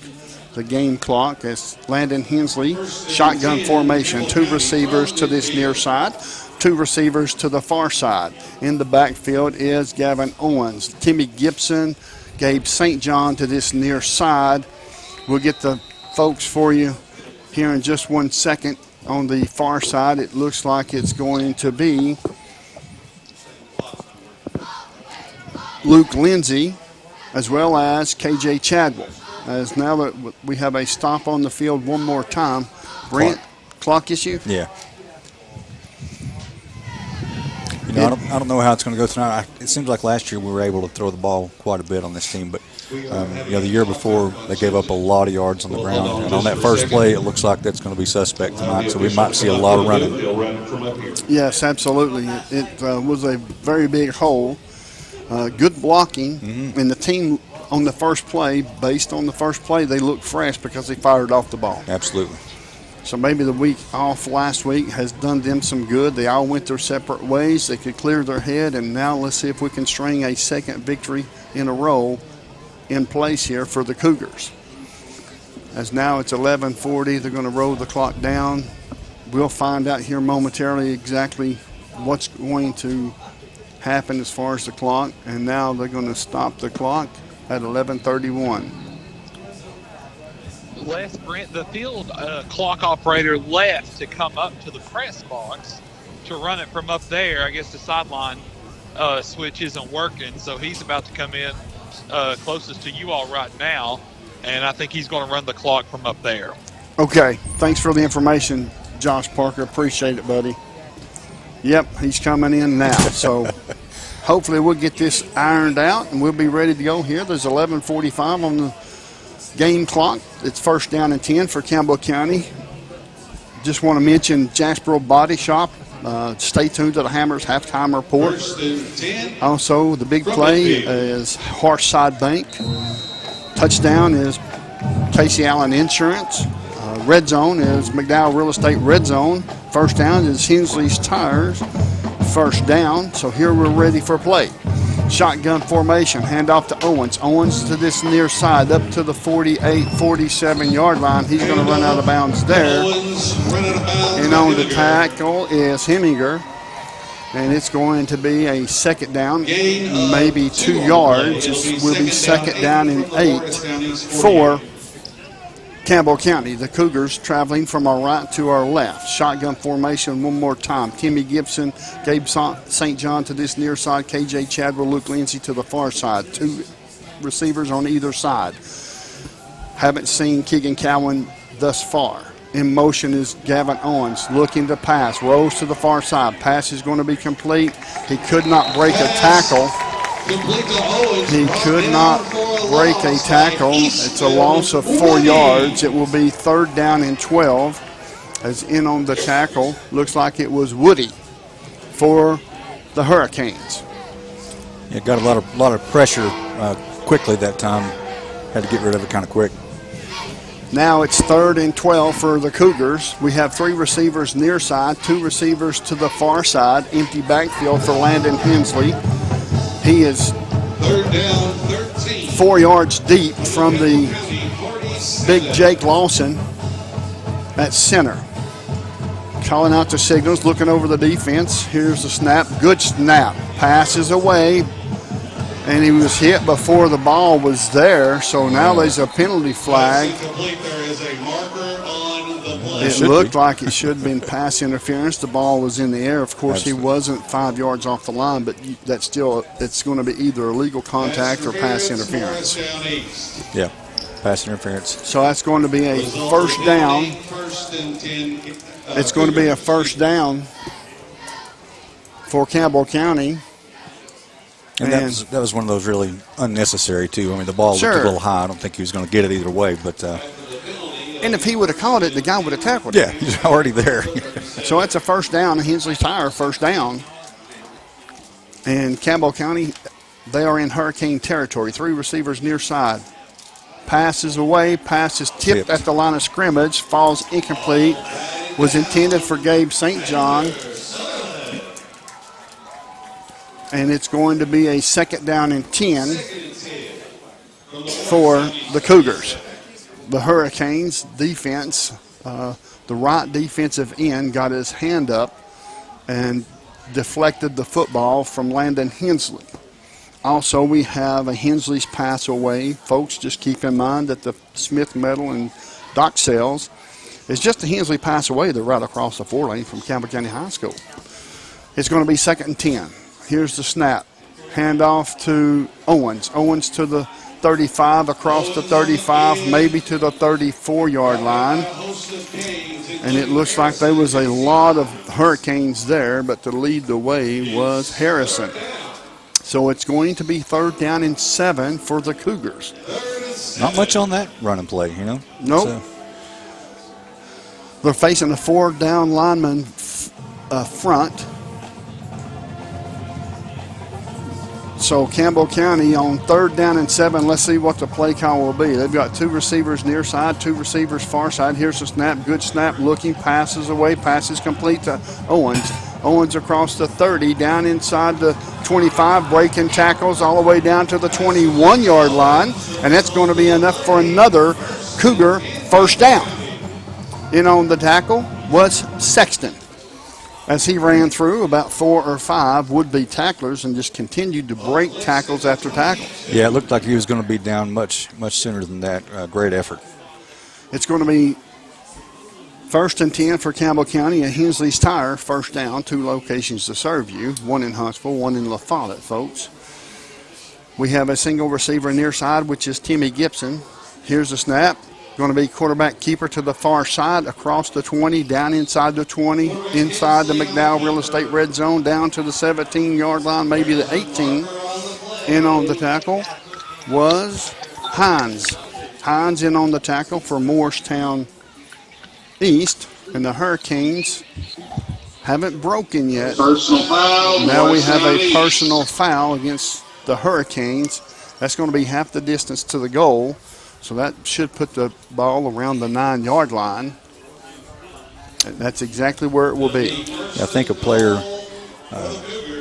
the game clock, as Landon Hensley, shotgun formation, 2 receivers to this near side, 2 receivers to the far side. In the backfield is Gavin Owens, Timmy Gibson, Gabe St. John to this near side. We'll get the folks for you here in just 1 second. On the far side, it looks like it's going to be Luke Lindsay as well as KJ Chadwell. As now that we have a stop on the field one more time. Brent, clock issue? Yeah. You know, I don't know how it's going to go tonight. It seems like last year we were able to throw the ball quite a bit on this team, but you know, the year before they gave up a lot of yards on the ground. And on that first play, it looks like that's going to be suspect tonight, so we might see a lot of running. Yes, absolutely. It was a very big hole. Good blocking, and the team on the first play, based on the first play, they looked fresh because they fired off the ball. Absolutely. So maybe the week off last week has done them some good. They all went their separate ways. They could clear their head, and now let's see if we can string a second victory in a row in place here for the Cougars. As now it's 11:40, they're going to roll the clock down. We'll find out here momentarily exactly what's going to happen as far as the clock, and now they're going to stop the clock at 11:31. Les, Brent, the field clock operator left to come up to the press box to run it from up there. I guess the sideline switch isn't working, so he's about to come in closest to you all right now, and I think he's going to run the clock from up there. Okay, thanks for the information, Josh Parker. Appreciate it, buddy. Yep, he's coming in now, so hopefully we'll get this ironed out and we'll be ready to go here. There's 11:45 on the game clock. It's first down and 10 for Campbell County. Just want to mention Jasper Body Shop. Stay tuned to the Hammers halftime report. Also, the big play is Harshside Bank. Touchdown is Casey Allen Insurance. Red zone is McDowell Real Estate Red Zone. First down is Hensley's Tires. First down, so here we're ready for play. Shotgun formation, handoff to Owens. Owens to this near side, up to the 48, 47-yard line. He's going to run out of bounds there. And on the tackle is Heminger. And it's going to be a second down, maybe 2 yards. It will be second down and 8 for Campbell County. The Cougars traveling from our right to our left. Shotgun formation one more time. Timmy Gibson, Gabe St. John to this near side. KJ Chadwell, Luke Lindsay to the far side. 2 receivers on either side. Haven't seen Keegan Cowan thus far. In motion is Gavin Owens looking to pass. Rolls to the far side. Pass is going to be complete. He could not break a tackle. He could not break a tackle. It's a loss of 4 yards. It will be third down and 12. As in on the tackle, looks like it was Woody for the Hurricanes. Yeah, got a lot of pressure quickly that time. Had to get rid of it kind of quick. Now it's third and 12 for the Cougars. We have 3 receivers near side, 2 receivers to the far side. Empty backfield for Landon Hensley. He is 4 yards deep from the big Jake Lawson at center. Calling out the signals, looking over the defense. Here's the snap. Good snap. Passes away. And he was hit before the ball was there, so now there's a penalty flag. It looked like it should have been pass interference. The ball was in the air. Of course, he wasn't 5 yards off the line, but that's still, it's going to be either illegal contact or pass interference. Yeah, pass interference. So that's going to be a first down. It's going to be a first down for Campbell County. And that was one of those really unnecessary, too. I mean, the ball looked a little high. I don't think he was going to get it either way. But and if he would have caught it, the guy would have tackled it. Yeah, he's already there. So that's a first down, Hensley Tire first down. And Campbell County, they are in Hurricane territory. 3 receivers near side. Pass is away. Pass is tipped at the line of scrimmage. Falls incomplete. Was intended for Gabe St. John. And it's going to be a second down and 10 for the Cougars. The Hurricanes defense, the right defensive end got his hand up and deflected the football from Landon Hensley. Also, we have a Hensley's pass away. Folks, just keep in mind that the Smith Metal and Dock Sales is just a Hensley pass away. They're right across the 4-lane from Campbell County High School. It's going to be second and 10. Here's the snap. Handoff to Owens. Owens to the 35, across the 35, maybe to the 34-yard line. And it looks like there was a lot of Hurricanes there, but to lead the way was Harrison. So it's going to be third down and 7 for the Cougars. Not much on that running play, you know? Nope. They're facing a 4-down lineman front. So Campbell County on third down and 7. Let's see what the play call will be. They've got 2 receivers near side, 2 receivers far side. Here's the snap. Good snap. Looking. Passes away. Passes complete to Owens. Owens across the 30, down inside the 25, breaking tackles all the way down to the 21-yard line. And that's going to be enough for another Cougar first down. In on the tackle was Sexton, as he ran through about 4 or 5 would-be tacklers and just continued to break tackles after tackles. Yeah, it looked like he was going to be down much sooner than that. Great effort. It's going to be first and 10 for Campbell County, a Hensley's Tire first down, 2 locations to serve you, 1 in Huntsville, 1 in La Follette, folks. We have a single receiver near side, which is Timmy Gibson. Here's the snap. Going to be quarterback keeper to the far side, across the 20, down inside the 20, inside the McDowell Real Estate red zone, down to the 17-yard line, maybe the 18. In on the tackle was Hines. Hines in on the tackle for Morristown East, and the Hurricanes haven't broken yet. Now we have a personal foul against the Hurricanes. That's going to be half the distance to the goal. So that should put the ball around the 9-yard line. And that's exactly where it will be. I think a player,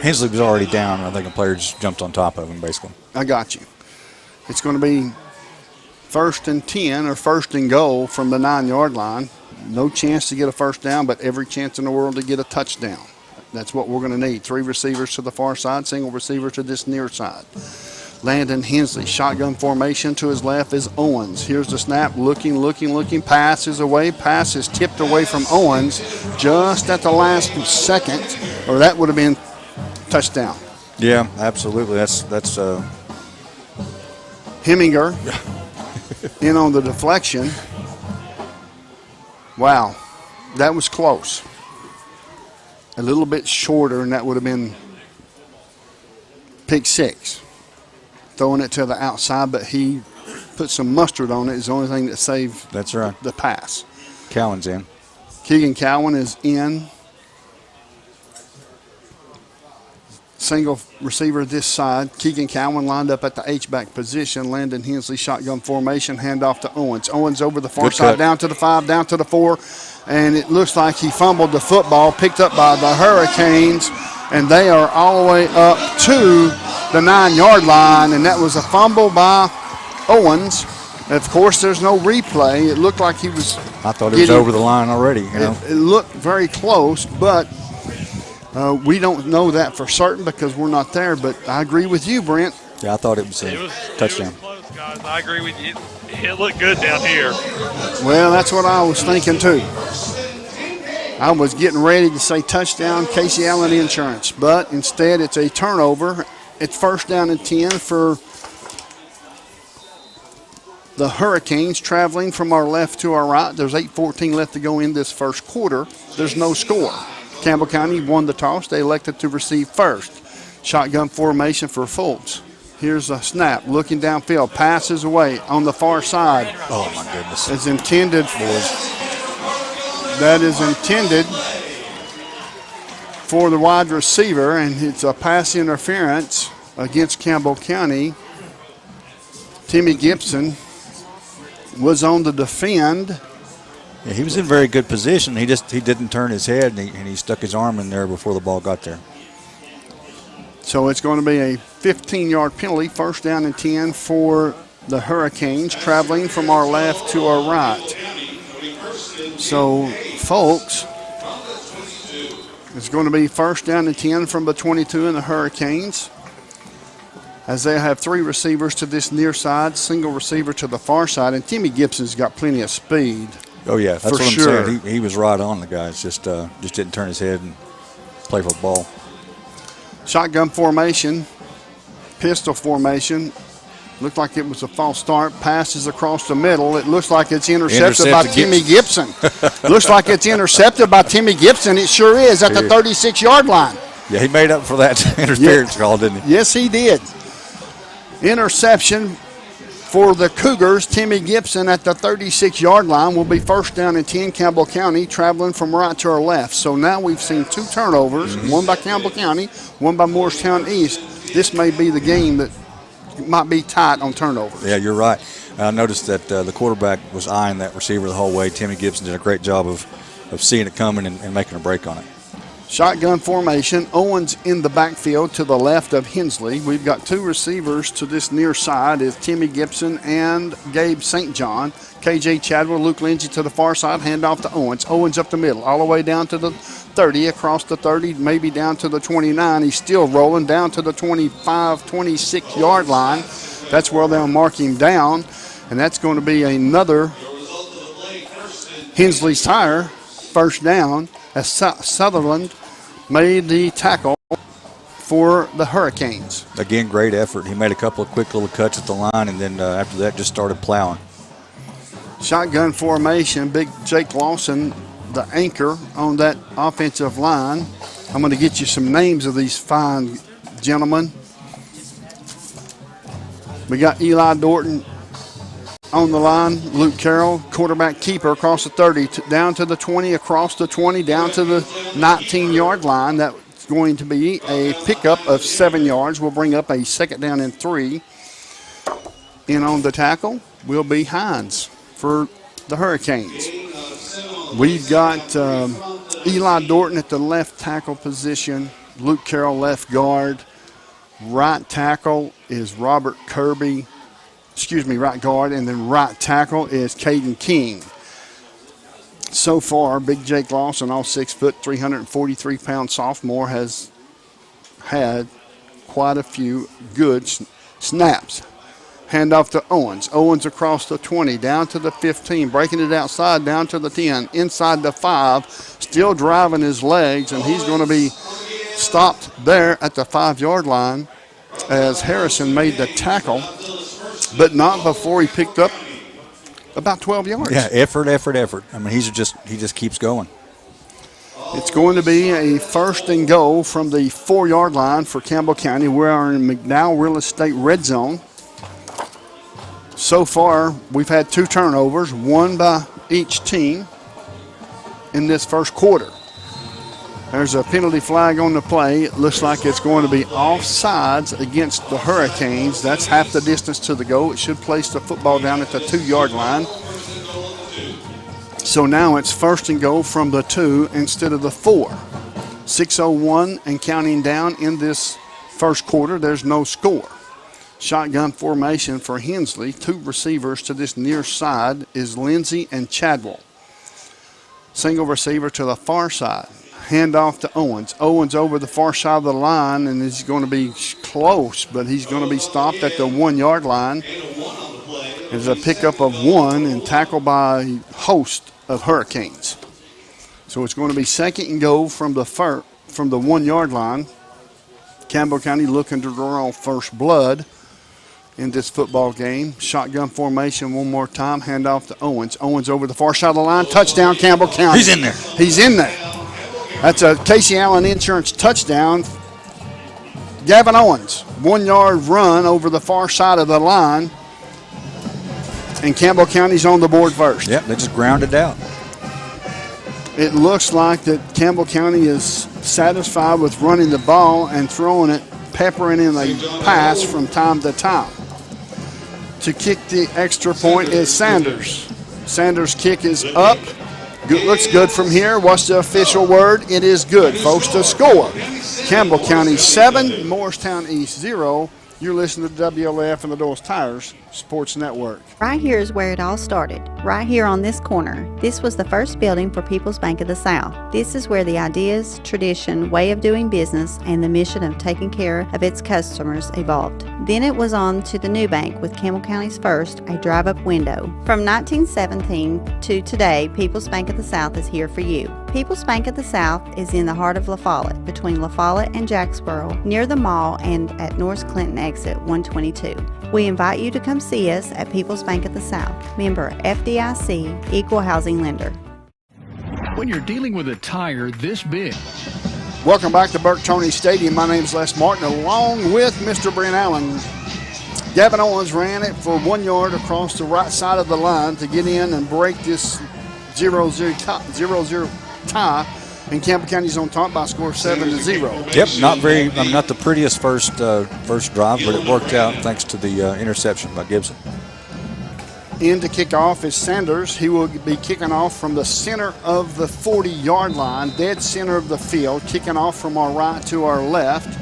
Hensley was already down, and I think a player just jumped on top of him, basically. I got you. It's going to be first and 10 or first and goal from the 9-yard line. No chance to get a first down, but every chance in the world to get a touchdown. That's what we're going to need. 3 receivers to the far side, single receiver to this near side. Landon Hensley, shotgun formation. To his left is Owens. Here's the snap, looking. Pass is away. Pass is tipped away from Owens just at the last second, or that would have been touchdown. Yeah, absolutely. That's Heminger in on the deflection. Wow, that was close. A little bit shorter, and that would have been pick 6. Throwing it to the outside, but he put some mustard on it. Is the only thing that saved the pass. Cowan's in. Keegan Cowan is in. Single receiver this side. Keegan Cowan lined up at the H-back position. Landon Hensley, shotgun formation, handoff to Owens. Owens over the far side, down to the 5, down to the 4. And it looks like he fumbled the football, picked up by the Hurricanes. And they are all the way up to the 9-yard line. And that was a fumble by Owens. Of course, there's no replay. It looked like he was I thought it was over the line already. You know? It looked very close, but we don't know that for certain because we're not there. But I agree with you, Brent. Yeah, I thought it was a touchdown. It was close, guys. I agree with you. It looked good down here. Well, that's what I was thinking, too. I was getting ready to say touchdown, Casey Allen Insurance, but instead it's a turnover. It's first down and 10 for the Hurricanes, traveling from our left to our right. There's 8:14 left to go in this first quarter. There's no score. Campbell County won the toss. They elected to receive first. Shotgun formation for Fultz. Here's a snap, looking downfield, passes away on the far side. Oh, my goodness. It's intended, that is intended for the wide receiver, and it's a pass interference against Campbell County. Timmy Gibson was on the defend. Yeah, he was in very good position. He didn't turn his head, and he stuck his arm in there before the ball got there. So it's going to be a 15-yard penalty, first down and 10 for the Hurricanes, traveling from our left to our right. So, folks, it's going to be first down and 10 from the 22 in the Hurricanes, as they have three receivers to this near side, single receiver to the far side, and Timmy Gibson's got plenty of speed. Oh, yeah, that's for what I'm sure. saying. He was right on the guys, just didn't turn his head and play for the ball. Shotgun formation, pistol formation. Looked like it was a false start. Passes across the middle. It looks like it's intercepted by Timmy Gibson. Looks like it's intercepted by Timmy Gibson. It sure is at the 36-yard line. Yeah, he made up for that interference call, didn't he? Yes, he did. Interception for the Cougars. Timmy Gibson at the 36-yard line will be first down and 10, Campbell County, traveling from right to our left. So now we've seen two turnovers, one by Campbell County, one by Morristown East. This may be the game that might be tight on turnovers. Yeah, you're right. I noticed that the quarterback was eyeing that receiver the whole way. Timmy Gibson did a great job of seeing it coming and making a break on it. Shotgun formation. Owens in the backfield to the left of Hensley. We've got two receivers to this near side is Timmy Gibson and Gabe St. John. KJ Chadwell, Luke Lindsay to the far side, handoff to Owens. Owens up the middle, all the way down to the 30, across the 30, maybe down to the 29. He's still rolling down to the 25, 26-yard line. That's where they'll mark him down, and that's going to be another Hensley's tire, first down, as Sutherland made the tackle for the Hurricanes. Again, great effort. He made a couple of quick little cuts at the line, and then after that just started plowing. Shotgun formation, big Jake Lawson, the anchor on that offensive line. I'm going to get you some names of these fine gentlemen. We got Eli Dorton on the line, Luke Carroll, quarterback keeper across the 30, down to the 20, across the 20, down to the 19-yard line. That's going to be a pickup of 7 yards. We'll bring up a second down and 3. In on the tackle will be Hines for the Hurricanes. We've got Eli Dorton at the left tackle position, Luke Carroll left guard. Right tackle is Robert Kirby. Right guard, and then right tackle is Caden King. So far, Big Jake Lawson, all 6 foot, 343-pound sophomore, has had quite a few good snaps. Handoff to Owens. Owens across the 20, down to the 15, breaking it outside, down to the 10, inside the 5, still driving his legs, and he's going to be stopped there at the 5-yard line as Harrison made the tackle, but not before he picked up about 12 yards. Yeah, effort. I mean, he just keeps going. It's going to be a first and goal from the 4-yard line for Campbell County. We are in McDowell Real Estate red zone. So far, we've had 2 turnovers, one by each team in this first quarter. There's a penalty flag on the play. It looks like it's going to be offsides against the Hurricanes. That's half the distance to the goal. It should place the football down at the 2-yard line. So now it's first and goal from the 2 instead of the 4. 6:01 and counting down in this first quarter. There's no score. Shotgun formation for Hensley. 2 receivers to this near side is Lindsay and Chadwell. Single receiver to the far side. Handoff to Owens. Owens over the far side of the line, and he's going to be close, but he's going to be stopped at the 1-yard line. There's a pickup of 1 and tackled by a host of Hurricanes. So it's going to be second and goal from the 1-yard line. Campbell County looking to draw first blood in this football game. Shotgun formation one more time. Handoff to Owens. Owens over the far side of the line. Touchdown, Campbell County. He's in there. He's in there. That's a Casey Allen Insurance touchdown. Gavin Owens, 1 yard run over the far side of the line. And Campbell County's on the board first. Yep, they just grounded out. It looks like that Campbell County is satisfied with running the ball and throwing it, peppering in a pass from time to time. To kick the extra point is Sanders. Sanders' kick is up. Good, looks good from here. What's the official word? It is good, folks. The score, Campbell County 7, Morristown East 0. You're listening to WLAF and the Doyle's Tires Sports Network. Right here is where it all started. Right here on this corner. This was the first building for People's Bank of the South. This is where the ideas, tradition, way of doing business, and the mission of taking care of its customers evolved. Then it was on to the new bank with Campbell County's first, a drive-up window. From 1917 to today, People's Bank of the South is here for you. People's Bank of the South is in the heart of La Follette, between La Follette and Jacksboro, near the mall and at North Clinton exit 122. We invite you to come see us at People's Bank of the South, member FDIC, equal housing lender. When you're dealing with a tire this big. Welcome back to Burke Toney Stadium. My name is Les Martin, along with Mr. Brent Allen. Gavin Owens ran it for 1 yard across the right side of the line to get in and break this 0-0 tie. And Campbell County's on top by a score of 7-0. Yep, not the prettiest first drive, but it worked out thanks to the interception by Gibson. In to kick off is Sanders. He will be kicking off from the center of the 40-yard line, dead center of the field, kicking off from our right to our left.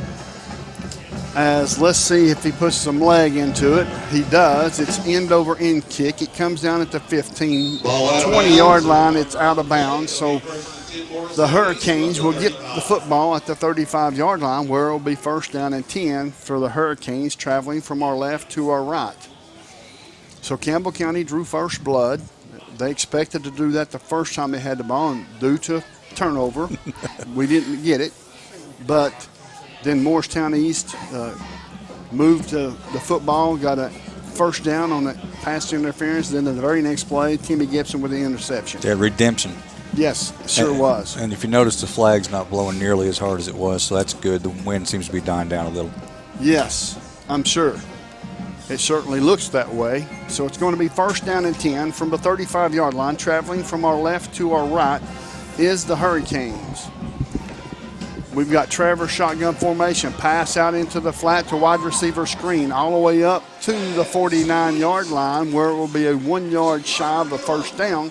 As let's see if he puts some leg into it. He does. It's end over end kick. It comes down at the 15, 20-yard line. It's out of bounds. So the Hurricanes will get the football at the 35-yard line, where it will be first down and 10 for the Hurricanes, traveling from our left to our right. So Campbell County drew first blood. They expected to do that the first time they had the ball, and due to turnover, we didn't get it. But then Morristown East moved to the football, got a first down on the pass interference. Then in the very next play, Timmy Gibson with the interception. Yeah, redemption. Yes, it sure was. And if you notice, the flag's not blowing nearly as hard as it was, so that's good. The wind seems to be dying down a little. Yes, I'm sure. It certainly looks that way. So it's going to be first down and 10 from the 35-yard line. Traveling from our left to our right is the Hurricanes. We've got Trevor shotgun formation. Pass out into the flat to wide receiver screen all the way up to the 49-yard line, where it will be a 1 yard shy of the first down.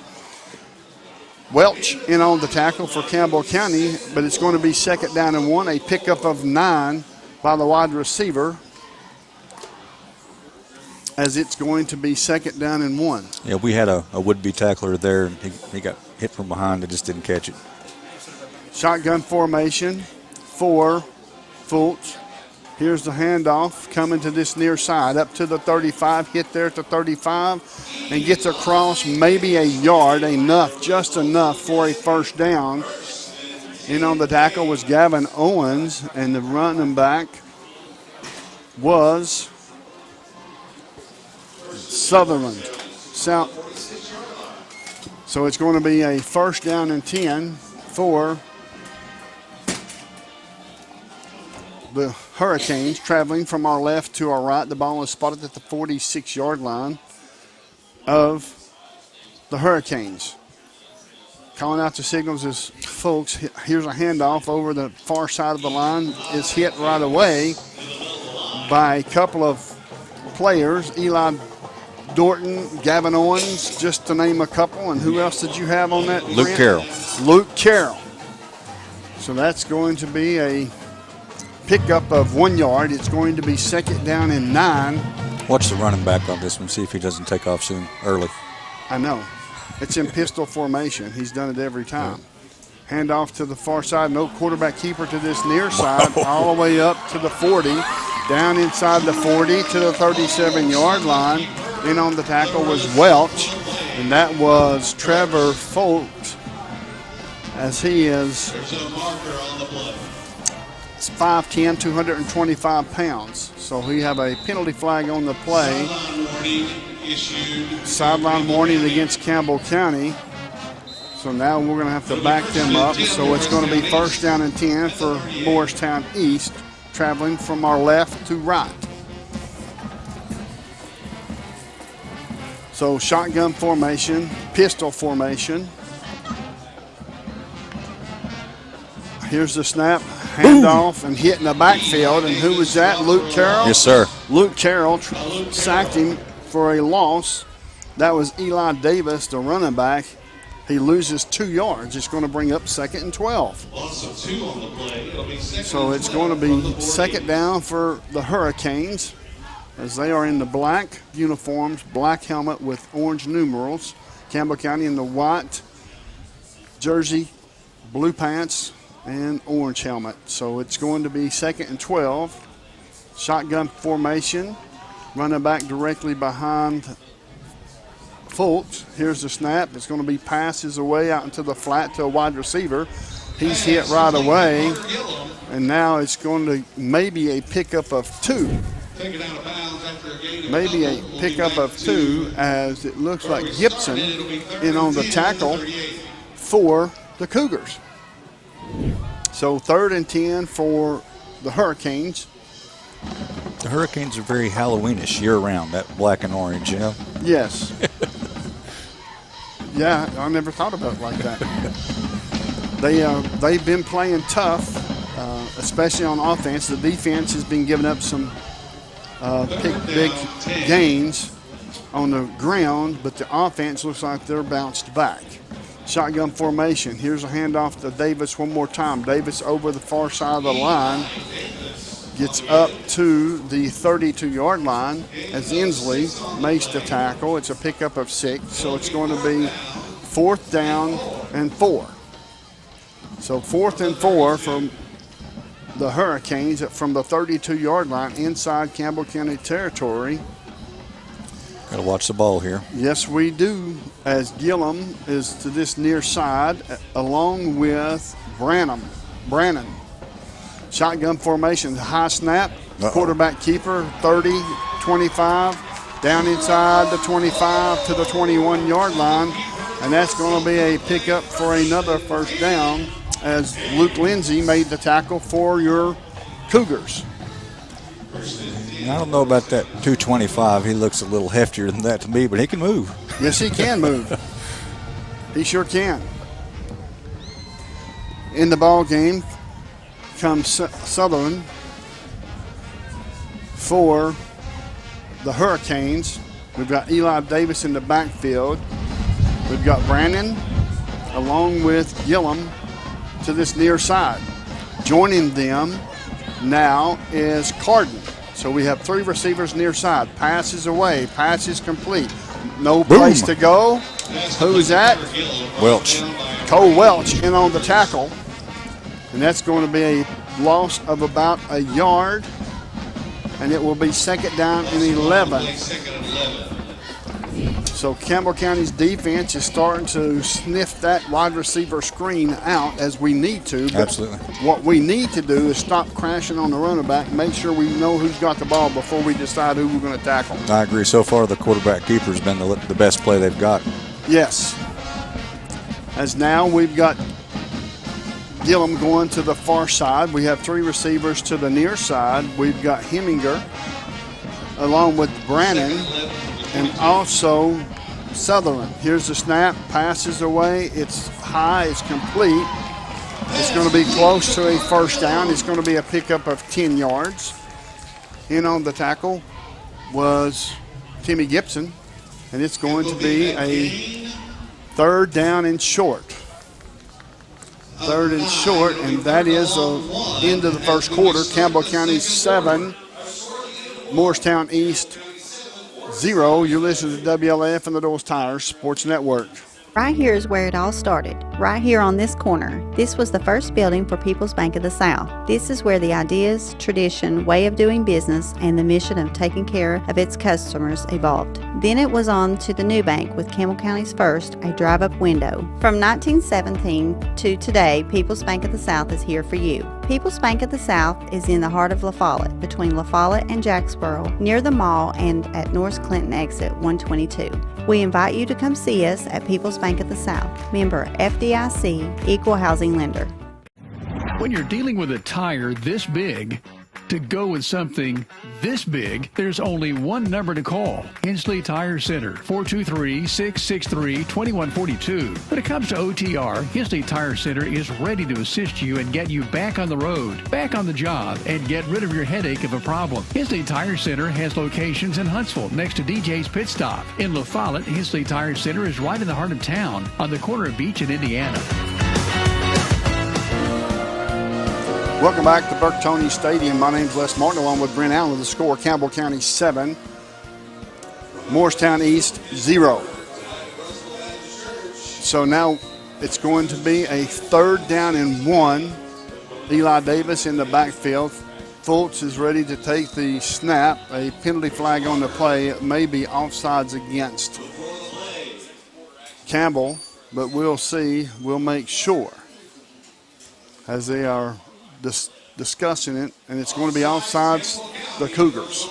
Welch in on the tackle for Campbell County, but it's going to be second down and 1, a pickup of 9 by the wide receiver, as it's going to be second down and 1. Yeah, we had a would-be tackler there, and he got hit from behind and just didn't catch it. Shotgun formation for Fultz. Here's the handoff coming to this near side, up to the 35, hit there at the 35, and gets across maybe a yard, just enough for a first down. In on the tackle was Gavin Owens, and the running back was Sutherland. So it's going to be a first down and 10 for the Hurricanes, traveling from our left to our right. The ball is spotted at the 46-yard line of the Hurricanes. Calling out the signals is folks. Here's a handoff over the far side of the line. Is hit right away by a couple of players. Eli Dorton, Gavin Owens, just to name a couple. And who else did you have on that? Luke Carroll. Luke Carroll. So that's going to be a pickup of 1 yard. It's going to be second down and 9. Watch the running back on this one. See if he doesn't take off soon, early. I know. It's in pistol formation. He's done it every time. Handoff to the far side. No quarterback keeper to this near side. All the way up to the 40. Down inside the 40 to the 37-yard line. In on the tackle was Welch. And that was Trevor Folks, as he is 5'10", 225 pounds. So we have a penalty flag on the play. Sideline warning against Campbell County. So now we're going to have to back them up. So it's going to be 1st down and 10 for Morristown East, traveling from our left to right. So shotgun formation, pistol formation. Here's the snap, handoff, and hit in the backfield. And who was that? Luke Carroll? Yes, sir. Luke Carroll sacked him for a loss. That was Eli Davis, the running back. He loses 2 yards. It's going to bring up 2nd and 12. So it's going to be 2nd down for the Hurricanes, as they are in the black uniforms, black helmet with orange numerals. Campbell County in the white jersey, blue pants, and orange helmet. So it's going to be 2nd and 12. Shotgun formation, running back directly behind Fultz. Here's the snap. It's going to be passes away out into the flat to a wide receiver. He's hit right away, and now it's going to maybe a pickup of 2. Maybe a pickup of 2, as it looks like Gibson in on the tackle for the Cougars. So 3rd and 10 for the Hurricanes. The Hurricanes are very Halloweenish year-round, that black and orange, you know? Yes. Yeah, I never thought about it like that. They've been playing tough, especially on offense. The defense has been giving up some big gains on the ground, but the offense looks like they're bounced back. Shotgun formation. Here's a handoff to Davis one more time. Davis over the far side of the line. Gets up to the 32-yard line as Inslee makes the tackle. It's a pickup of 6, so it's going to be 4th down and 4. So 4th and 4 from the Hurricanes from the 32-yard line inside Campbell County territory. Got to watch the ball here. Yes, we do, as Gillum is to this near side, along with Brannon. Shotgun formation, high snap, quarterback keeper, 30, 25, down inside the 25 to the 21-yard line, and that's going to be a pickup for another 1st down, as Luke Lindsay made the tackle for your Cougars. I don't know about that 225. He looks a little heftier than that to me, but he can move. Yes, he can move. He sure can. In the ball game comes Sutherland for the Hurricanes. We've got Eli Davis in the backfield. We've got Brandon along with Gillum to this near side. Joining them now is Carden. So we have 3 receivers near side. Passes away. Passes complete. No place to go. Who is that? Welch. Cole Welch in on the tackle. And that's going to be a loss of about a yard. And it will be 2nd down and 11. So Campbell County's defense is starting to sniff that wide receiver screen out as we need to. But absolutely. What we need to do is stop crashing on the running back, make sure we know who's got the ball before we decide who we're going to tackle. I agree. So far, the quarterback keeper has been the best play they've got. Yes. As now we've got Gillum going to the far side. We have 3 receivers to the near side. We've got Heminger along with Brannon and also Sutherland. Here's the snap, passes away, it's high, it's complete. It's going to be close to a 1st down. It's going to be a pickup of 10 yards. In on the tackle was Timmy Gibson, and it's going to be a 3rd down and short. 3rd and short, and that is the end of the 1st quarter. Campbell County 7, Morristown East 0. You're listening to WLAF and the Doles Tires Sports Network. Right here is where it all started, right here on this corner. This was the first building for People's Bank of the South. This is where the ideas, tradition, way of doing business, and the mission of taking care of its customers evolved. Then it was on to the new bank with Campbell County's first, a drive-up window. From 1917 to today, People's Bank of the South is here for you. People's Bank of the South is in the heart of La Follette, between La Follette and Jacksboro, near the mall and at North Clinton exit 122. We invite you to come see us at People's Bank of the South, member FDIC, equal housing lender. When you're dealing with a tire this big, to go with something this big, there's only one number to call. Hensley Tire Center, 423-663-2142. When it comes to OTR, Hensley Tire Center is ready to assist you and get you back on the road, back on the job, and get rid of your headache of a problem. Hensley Tire Center has locations in Huntsville next to DJ's Pit Stop. In La Follette, Hensley Tire Center is right in the heart of town on the corner of Beach and Indiana. Welcome back to Burke-Toney Stadium. My name's Les Martin, along with Brent Allen. The score, Campbell County 7, Morristown East 0. So now it's going to be a 3rd down and 1. Eli Davis in the backfield. Fultz is ready to take the snap. A penalty flag on the play. It may be offsides against Campbell, but we'll see. We'll make sure as they are discussing it, and it's going to be offsides the Cougars.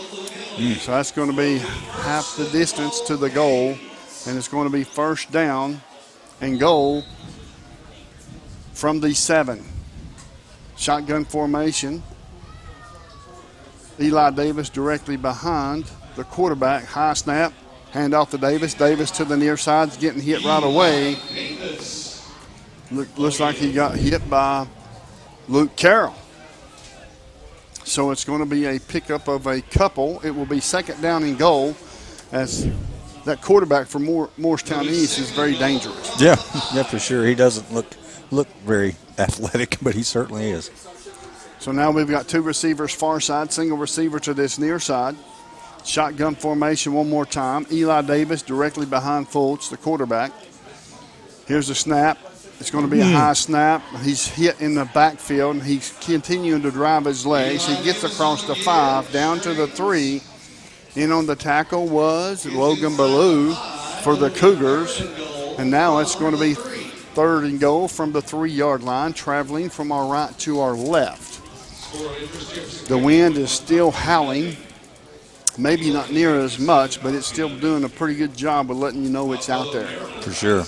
So that's going to be half the distance to the goal, and it's going to be 1st down and goal from the 7. Shotgun formation. Eli Davis directly behind the quarterback. High snap, hand off to Davis. Davis to the near side, getting hit right away. Looks like he got hit by Luke Carroll. So it's going to be a pickup of a couple. It will be 2nd down and goal, as that quarterback for Morristown East is very dangerous. Yeah, for sure. He doesn't look very athletic, but he certainly is. So now we've got 2 receivers far side, single receiver to this near side. Shotgun formation one more time. Eli Davis directly behind Fultz, the quarterback. Here's the snap. It's going to be a high snap. He's hit in the backfield, and he's continuing to drive his legs. He gets across the 5, down to the 3. In on the tackle was Logan Ballou for the Cougars. And now it's going to be 3rd and goal from the 3-yard line, traveling from our right to our left. The wind is still howling. Maybe not near as much, but it's still doing a pretty good job of letting you know it's out there. For sure.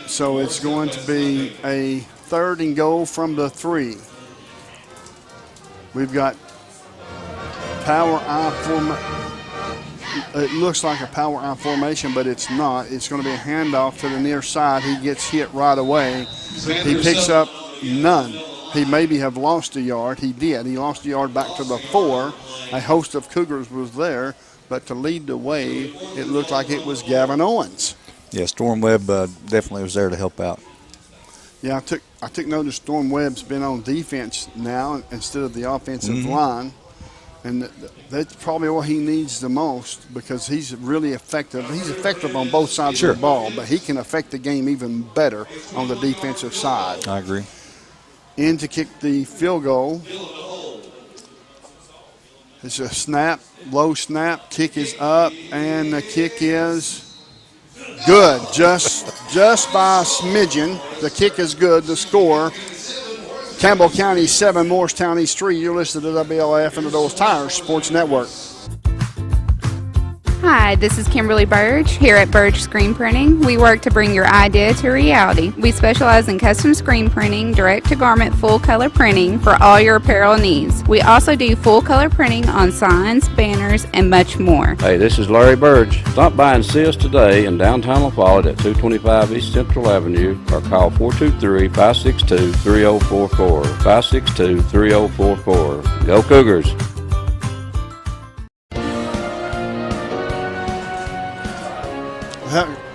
So it's going to be a 3rd and goal from the 3. We've got power I formation. It looks like a power I formation, but it's not. It's going to be a handoff to the near side. He gets hit right away. He picks up none. He maybe have lost a yard. He did. He lost a yard back to the 4. A host of Cougars was there, but to lead the way, it looked like it was Gavin Owens. Yeah, Storm Webb definitely was there to help out. Yeah, I took notice Storm Webb's been on defense now instead of the offensive line, and that's probably what he needs the most, because he's really effective. He's effective on both sides of the ball, but he can affect the game even better on the defensive side. I agree. In to kick the field goal. It's a snap, low snap. Kick is up, and the kick is good, just by a smidgen. The kick is good. The score, Campbell County 7, Morristown East 3. You're listening to WLAF and the Doles Tires Sports Network. Hi, this is Kimberly Burge here at Burge Screen Printing. We work to bring your idea to reality. We specialize in custom screen printing, direct-to-garment full-color printing for all your apparel needs. We also do full-color printing on signs, banners, and much more. Hey, this is Larry Burge. Stop by and see us today in downtown La Follette at 225 East Central Avenue, or call 423-562-3044. 562-3044. Go Cougars!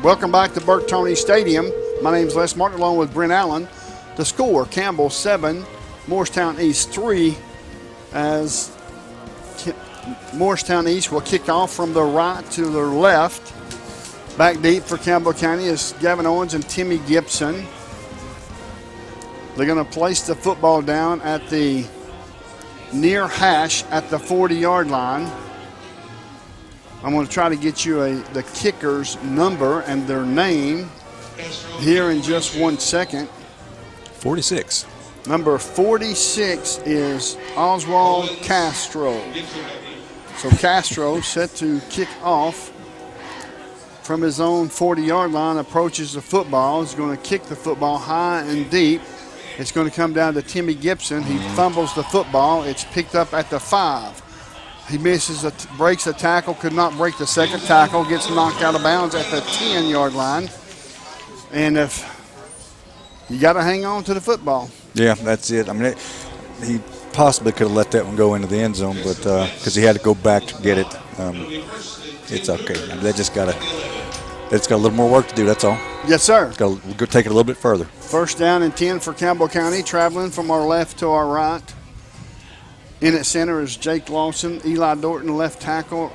Welcome back to Burke-Toney Stadium. My name is Les Martin, along with Brent Allen. The score, Campbell 7, Morristown East 3, as Morristown East will kick off from the right to the left. Back deep for Campbell County is Gavin Owens and Timmy Gibson. They're going to place the football down at the near hash at the 40-yard line. I'm going to try to get you the kicker's number and their name here in just 1 second. 46. Number 46 is Oswald Castro. So Castro set to kick off from his own 40-yard line, approaches the football. He's going to kick the football high and deep. It's going to come down to Timmy Gibson. He fumbles the football. It's picked up at the 5. He breaks a tackle, could not break the second tackle, gets knocked out of bounds at the 10-yard line. And if you got to hang on to the football. Yeah, that's it. I mean, he possibly could have let that one go into the end zone, but because he had to go back to get it, it's okay. I mean, it's got a little more work to do. That's all. Yes, sir. It's got to go take it a little bit further. First down and 10 for Campbell County, traveling from our left to our right. In at center is Jake Lawson, Eli Dorton, left tackle,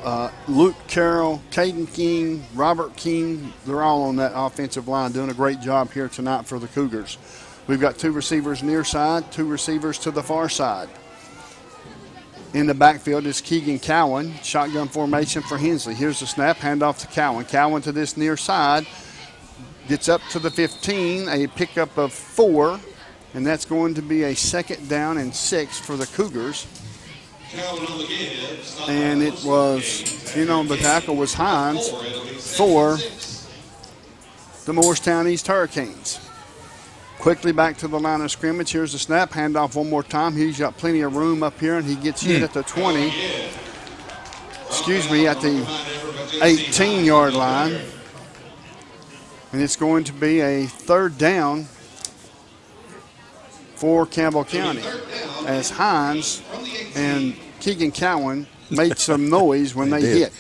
Luke Carroll, Caden King, Robert King. They're all on that offensive line doing a great job here tonight for the Cougars. We've got 2 receivers near side, 2 receivers to the far side. In the backfield is Keegan Cowan, shotgun formation for Hensley. Here's the snap, handoff to Cowan. Cowan to this near side, gets up to the 15, a pickup of 4, and that's going to be a 2nd down and 6 for the Cougars. And it was, on the tackle was Hines for the Morristown East Hurricanes. Quickly back to the line of scrimmage. Here's the snap, handoff one more time. He's got plenty of room up here, and he gets hit at the 20. At the 18-yard line. And it's going to be a 3rd down for Campbell County as Hines and Keegan Cowan made some noise when they hit.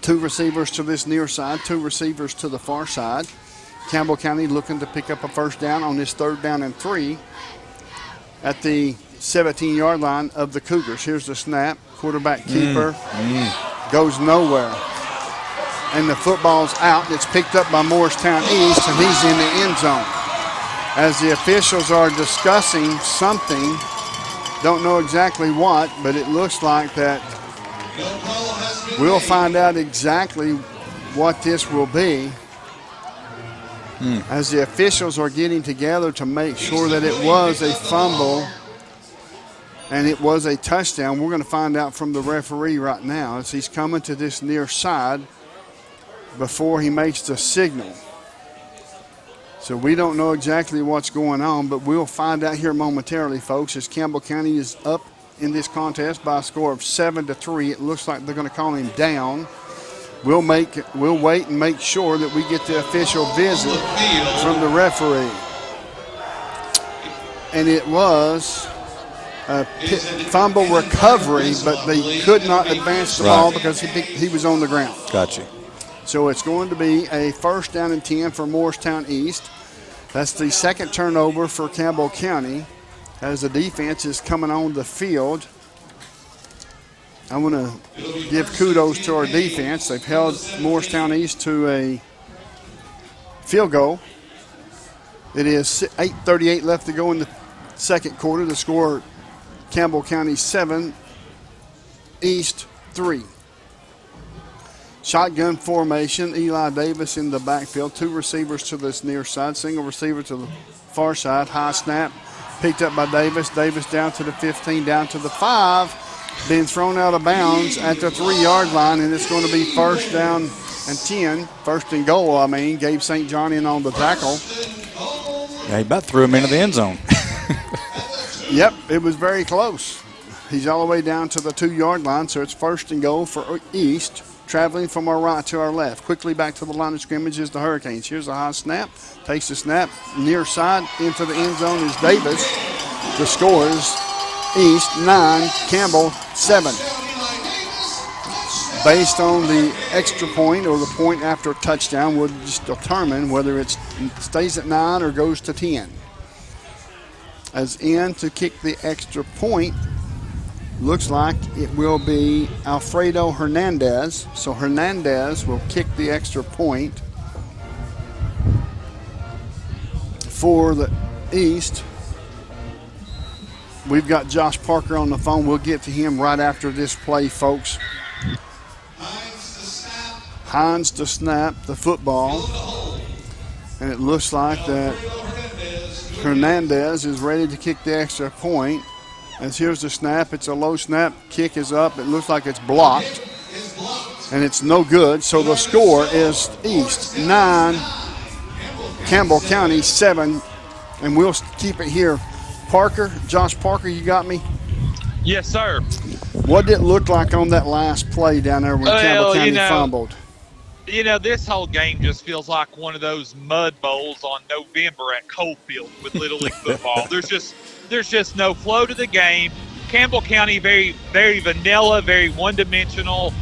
2 receivers to this near side, 2 receivers to the far side. Campbell County looking to pick up a 1st down on this 3rd down and 3 at the 17-yard line of the Cougars. Here's the snap. Quarterback keeper goes nowhere. And the football's out. It's picked up by Morristown East, and he's in the end zone. As the officials are discussing something, don't know exactly what, but it looks like that we'll find out exactly what this will be. As the officials are getting together to make sure that it was a fumble and it was a touchdown. We're going to find out from the referee right now as he's coming to this near side before he makes the signal. So we don't know exactly what's going on, but we'll find out here momentarily, folks, as Campbell County is up in this contest by a score of 7-3. It looks like they're going to call him down. We'll wait and make sure that we get the official visit from the referee. And it was a fumble recovery, but they could not advance the ball because he was on the ground. Gotcha. So it's going to be a 1st down and 10 for Morristown East. That's the 2nd turnover for Campbell County as the defense is coming on the field. I want to give kudos to our defense. They've held Morristown East to a field goal. It is 8:38 left to go in the 2nd quarter. The score, Campbell County 7, East 3. Shotgun formation, Eli Davis in the backfield. 2 receivers to this near side, single receiver to the far side. High snap, picked up by Davis. Davis down to the 15, down to the 5. Being thrown out of bounds at the 3-yard line, and it's going to be 1st down and 10. 1st and goal, Gabe St. John in on the tackle. Yeah, he about threw him into the end zone. Yep, it was very close. He's all the way down to the 2-yard line, so it's 1st and goal for East, traveling from our right to our left. Quickly back to the line of scrimmage is the Hurricanes. Here's a high snap. Takes the snap. Near side into the end zone is Davis. The score is East 9, Campbell 7. Based on the extra point or the point after touchdown, we'll just determine whether it stays at 9 or goes to 10. As in to kick the extra point Looks like it will be Alfredo Hernandez. So Hernandez will kick the extra point for the East. We've got Josh Parker on the phone. We'll get to him right after this play, folks. Hines to snap the football. And it looks like that Hernandez is ready to kick the extra point. As here's the snap. It's a low snap. Kick is up. It looks like it's blocked. And it's no good. So the score is East 9, Campbell County 7. And we'll keep it here. Parker, Josh Parker, you got me? Yes, sir. What did it look like on that last play down there when Campbell County fumbled? You know, this whole game just feels like one of those mud bowls on November at Coalfield with Little League football. There's just no flow to the game. Campbell County, very, very vanilla, very one-dimensional.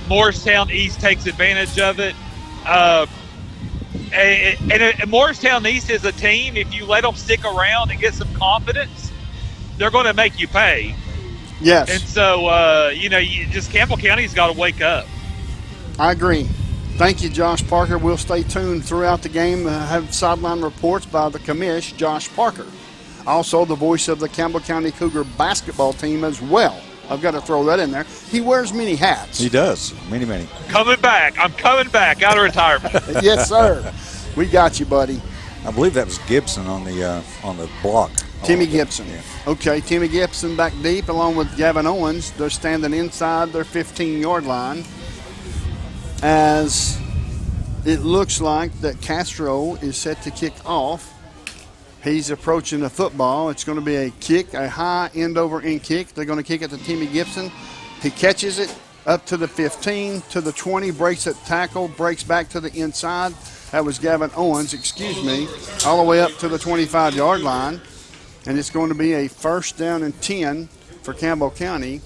Morristown East takes advantage of it. And Morristown East is a team, if you let them stick around and get some confidence, they're going to make you pay. Yes. And so, Campbell County's got to wake up. I agree. Thank you, Josh Parker. We'll stay tuned throughout the game. Have sideline reports by the commish, Josh Parker. Also, the voice of the Campbell County Cougar basketball team as well. I've got to throw that in there. He wears many hats. He does. Many. Coming back. I'm coming back out of retirement. Yes, sir. We got you, buddy. I believe that was Gibson on the block. Timmy Gibson. Yeah. Okay, Timmy Gibson back deep along with Gavin Owens. They're standing inside their 15-yard line. As it looks like that Castro is set to kick off. He's approaching the football. It's going to be a kick, a high end-over-end kick. They're going to kick it to Timmy Gibson. He catches it up to the 15, to the 20, breaks at tackle, breaks back to the inside. That was Gavin Owens, all the way up to the 25-yard line. And it's going to be a 1st down and 10 for Campbell County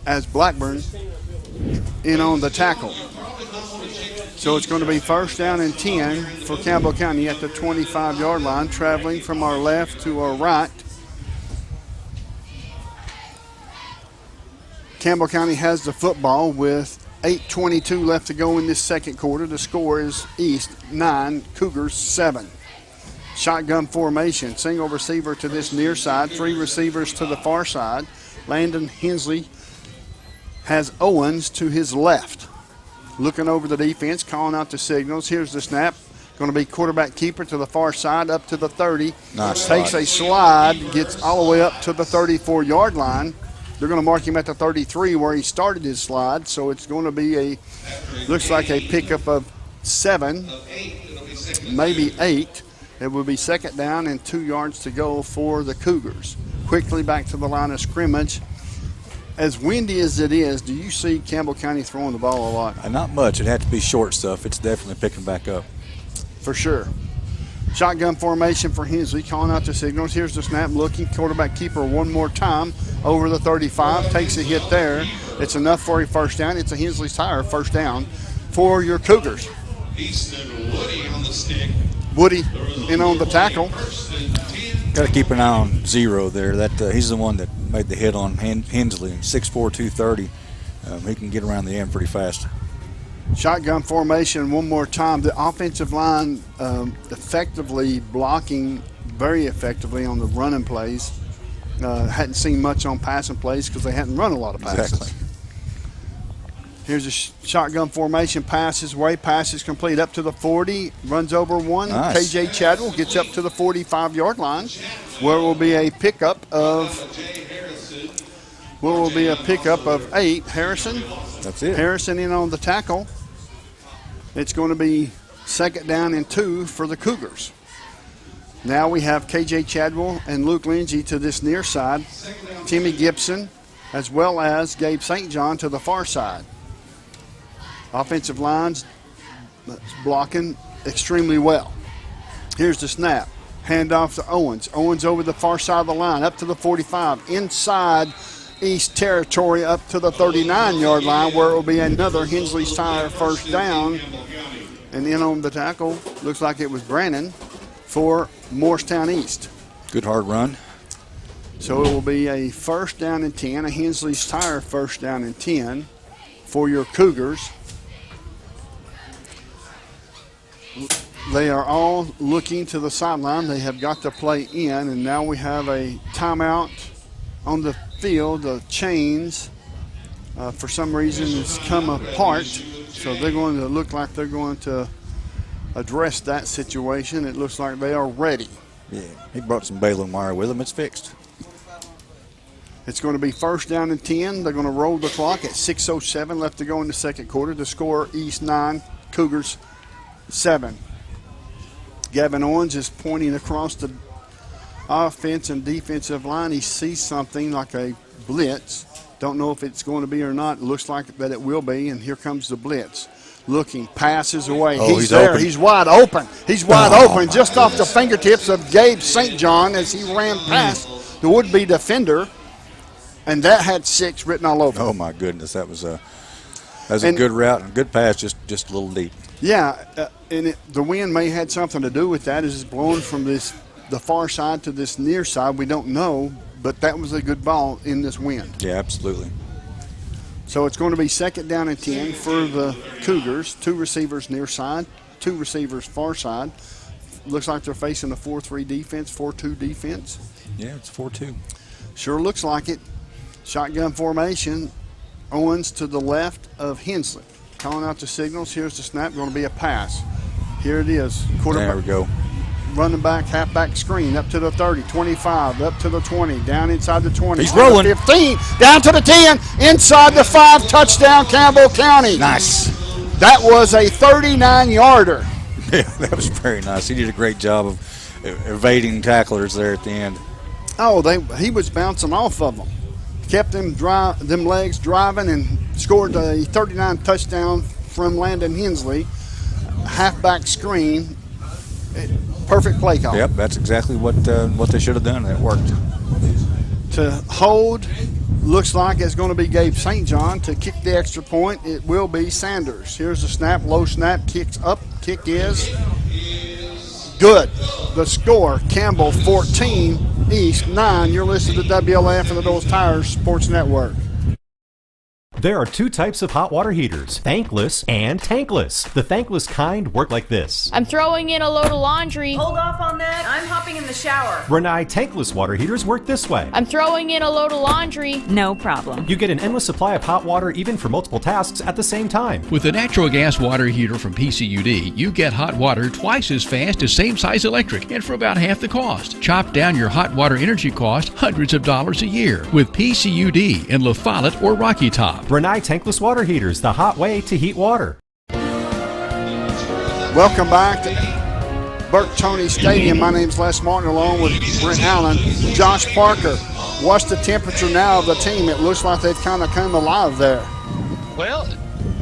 as Blackburn in on the tackle. So it's going to be 1st down and 10 for Campbell County at the 25-yard line, traveling from our left to our right. Campbell County has the football with 8:22 left to go in this second quarter. The score is East 9, Cougars 7. Shotgun formation, single receiver to this near side, 3 receivers to the far side. Landon Hensley has Owens to his left. Looking over the defense, calling out the signals. Here's the snap. Going to be quarterback keeper to the far side, up to the 30. Nice Takes a slide, gets all the way up to the 34-yard line. They're going to mark him at the 33 where he started his slide. So it's going to be looks like a pickup of 7, maybe 8. It will be 2nd down and 2 yards to go for the Cougars. Quickly back to the line of scrimmage. As windy as it is, do you see Campbell County throwing the ball a lot? Not much. It had to be short stuff. It's definitely picking back up. For sure. Shotgun formation for Hensley, calling out the signals. Here's the snap, looking, quarterback keeper one more time over the 35. Takes a hit there. It's enough for a 1st down. It's a Hensley's tire 1st down for your Cougars. Woody in on the tackle. Got to keep an eye on Zero there. He's the one that made the hit on Hensley. 6'4", 230. He can get around the end pretty fast. Shotgun formation one more time. The offensive line effectively blocking very effectively on the running plays. Hadn't seen much on passing plays because they hadn't run a lot of passes. Exactly. Here's a shotgun formation, passes away, passes complete up to the 40, runs over one. Nice. KJ Chadwell gets up to the 45-yard line, where will be a pickup of 8. Harrison. That's it. Harrison in on the tackle. It's going to be 2nd down and 2 for the Cougars. Now we have KJ Chadwell and Luke Lindsay to this near side, Timmy Gibson, as well as Gabe St. John to the far side. Offensive lines blocking extremely well. Here's the snap. Handoff to Owens. Owens over the far side of the line, up to the 45, inside East territory, up to the 39-yard line, where it will be another Hensley's tire 1st down. And in on the tackle, looks like it was Brannon for Morristown East. Good hard run. So it will be a first down and 10, a Hensley's Tire first down and 10 for your Cougars. They are all looking to the sideline. They have got to play in, and now we have a timeout on the field. The chains, for some reason, has come apart. So they're going to look like they're going to address that situation. It looks like they are ready. Yeah, he brought some baling wire with him. It's fixed. It's going to be first down and 10. They're going to roll the clock at 6:07 left to go in the second quarter. The score, East 9, Cougars 7. Gavin Owens is pointing across the offense and defensive line. He sees something like a blitz. Don't know if it's going to be or not. It looks like that it will be, and here comes the blitz. Looking, passes away. Oh, he's there. open. He's wide open. He's wide open just off the fingertips of Gabe St. John as he ran past the would-be defender, and that had 6 written all over. Oh, my goodness. That was a good route and a good pass, just a little deep. Yeah, and the wind may have had something to do with that as it's blowing from the far side to this near side. We don't know, but that was a good ball in this wind. Yeah, absolutely. So it's going to be second down and 10 for the Cougars. 2 receivers near side, 2 receivers far side. Looks like they're facing a 4-3 defense, 4-2 defense. Yeah, it's 4-2. Sure looks like it. Shotgun formation. Owens to the left of Hensley. Calling out the signals. Here's the snap. Going to be a pass. Here it is. Quarterback. There we go. Running back, halfback screen, up to the 30, 25, up to the 20, down inside the 20. He's rolling. 15, down to the 10, inside the 5, touchdown Campbell County. Nice. That was a 39-yarder. Yeah, that was very nice. He did a great job of evading tacklers there at the end. Oh, he was bouncing off of them. Kept them legs driving and scored a 39 touchdown from Landon Hensley. Halfback screen. Perfect play call. Yep, that's exactly what they should have done. It worked. To hold, looks like it's going to be Gabe St. John. To kick the extra point, it will be Sanders. Here's the snap, low snap, kicks up. Kick is good. The score, Campbell 14, East 9. You're listening to WLF and the Doles Tires Sports Network. There are 2 types of hot water heaters, thankless and tankless. The thankless kind work like this. I'm throwing in a load of laundry. Hold off on that. I'm hopping in the shower. Renai tankless water heaters work this way. I'm throwing in a load of laundry. No problem. You get an endless supply of hot water even for multiple tasks at the same time. With a natural gas water heater from PCUD, you get hot water twice as fast as same-size electric and for about half the cost. Chop down your hot water energy cost hundreds of dollars a year with PCUD in La Follette or Rocky Top. Renai tankless water heaters, the hot way to heat water. Welcome back to Burke Toney Stadium. My name's Les Martin along with Brent Allen. Josh Parker, what's the temperature now of the team? It looks like they've kind of come alive there. Well,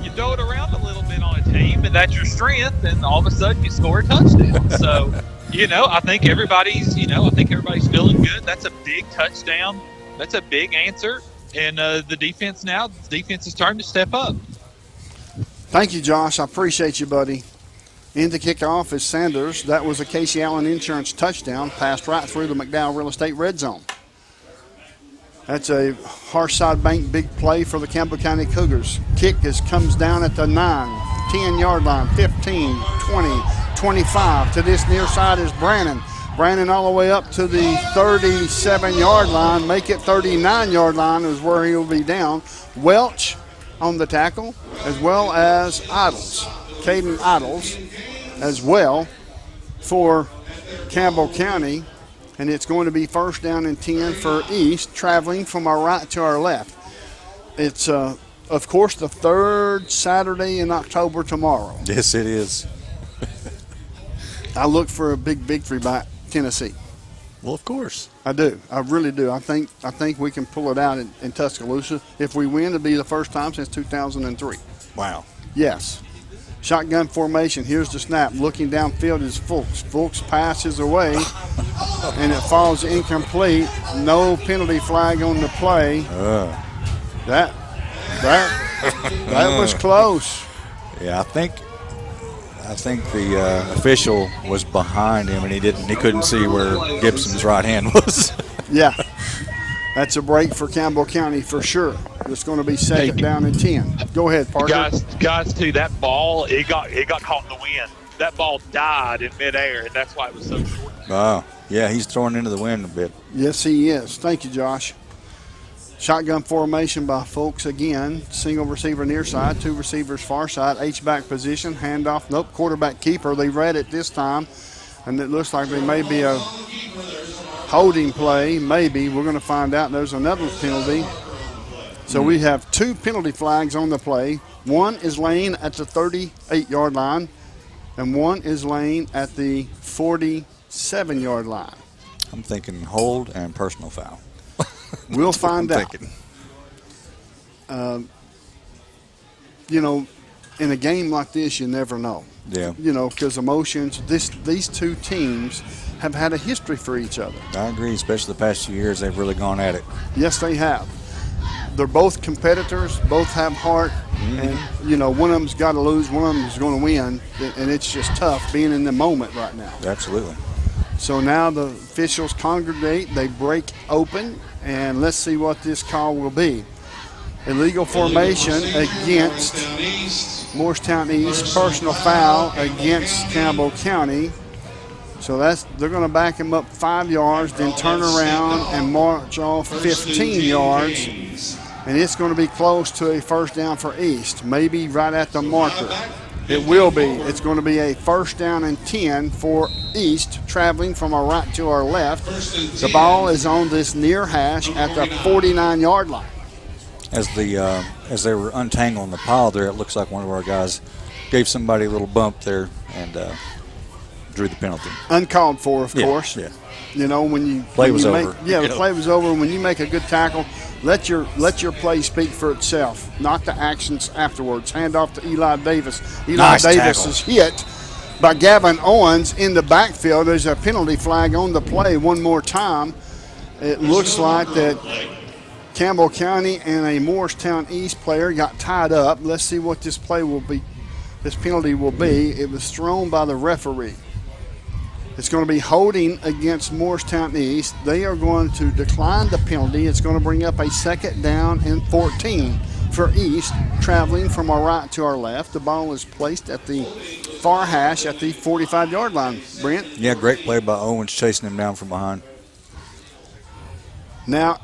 you throw it around a little bit on a team, and that's your strength, and all of a sudden you score a touchdown. So, I think everybody's feeling good. That's a big touchdown. That's a big answer. And the defense is starting to step up. Thank you, Josh. I appreciate you, buddy. In the kickoff is Sanders. That was a Casey Allen Insurance touchdown, passed right through the McDowell Real Estate red zone. That's a Harshside Bank big play for the Campbell County Cougars. Kick comes down at the 9, 10-yard line, 15, 20, 25. To this near side is Brannon. Brandon all the way up to the 37-yard line, make it 39-yard line is where he'll be down. Welch on the tackle, as well as Idles, Caden Idles, as well for Campbell County. And it's going to be first down and 10 for East, traveling from our right to our left. It's, of course, the 3rd Saturday in October tomorrow. Yes, it is. I look for a big victory by Tennessee. Well, of course. I do. I really do. I think we can pull it out in Tuscaloosa. If we win, it'll be the first time since 2003. Wow. Yes. Shotgun formation. Here's the snap. Looking downfield is Fulks. Fulks passes away, and it falls incomplete. No penalty flag on the play. That was close. Yeah, I think the official was behind him, and he couldn't see where Gibson's right hand was. Yeah, That's a break for Campbell County for sure. It's going to be second down and 10. Go ahead, Parker. Guys, too, that ball, it got caught in the wind. That ball died in midair, and that's why it was so short. Oh, yeah, he's throwing into the wind a bit. Yes, he is. Thank you, Josh. Shotgun formation by Folks again. Single receiver near side, 2 receivers far side, H-back position, handoff. Nope, quarterback keeper. They read it this time, and it looks like there may be a holding play. Maybe. We're going to find out. There's another penalty. So we have 2 penalty flags on the play. One is laying at the 38-yard line, and one is laying at the 47-yard line. I'm thinking hold and personal foul. We'll find out. In a game like this, you never know. Yeah. Because emotions, these two teams have had a history for each other. I agree, especially the past few years, they've really gone at it. Yes, they have. They're both competitors, both have heart, and, one of them's got to lose, one of them's going to win, and it's just tough being in the moment right now. Absolutely. So now the officials congregate, they break open, and let's see what this call will be. Illegal formation against Morristown East, personal foul against Campbell County. So they're going to back him up 5 yards, then turn around and march off 15 yards. And it's going to be close to a first down for East, maybe right at the marker. It will be. It's going to be a first down and 10 for East, traveling from our right to our left. The ball is on this near hash at the 49-yard line. As they were untangling the pile there, it looks like one of our guys gave somebody a little bump there and drew the penalty. Uncalled for, of course. Yeah. When you play was over. The play was over. When you make a good tackle, let your play speak for itself, not the actions afterwards. Hand off to Eli Davis. Nice Davis tackle. is hit by Gavin Owens in the backfield. There's a penalty flag on the play one more time. It looks like that Campbell County and a Morristown East player got tied up. Let's see what this penalty will be. It was thrown by the referee. It's going to be holding against Morristown East. They are going to decline the penalty. It's going to bring up a second down and 14 for East, traveling from our right to our left. The ball is placed at the far hash at the 45-yard line. Brent? Yeah, great play by Owens, chasing him down from behind. Now,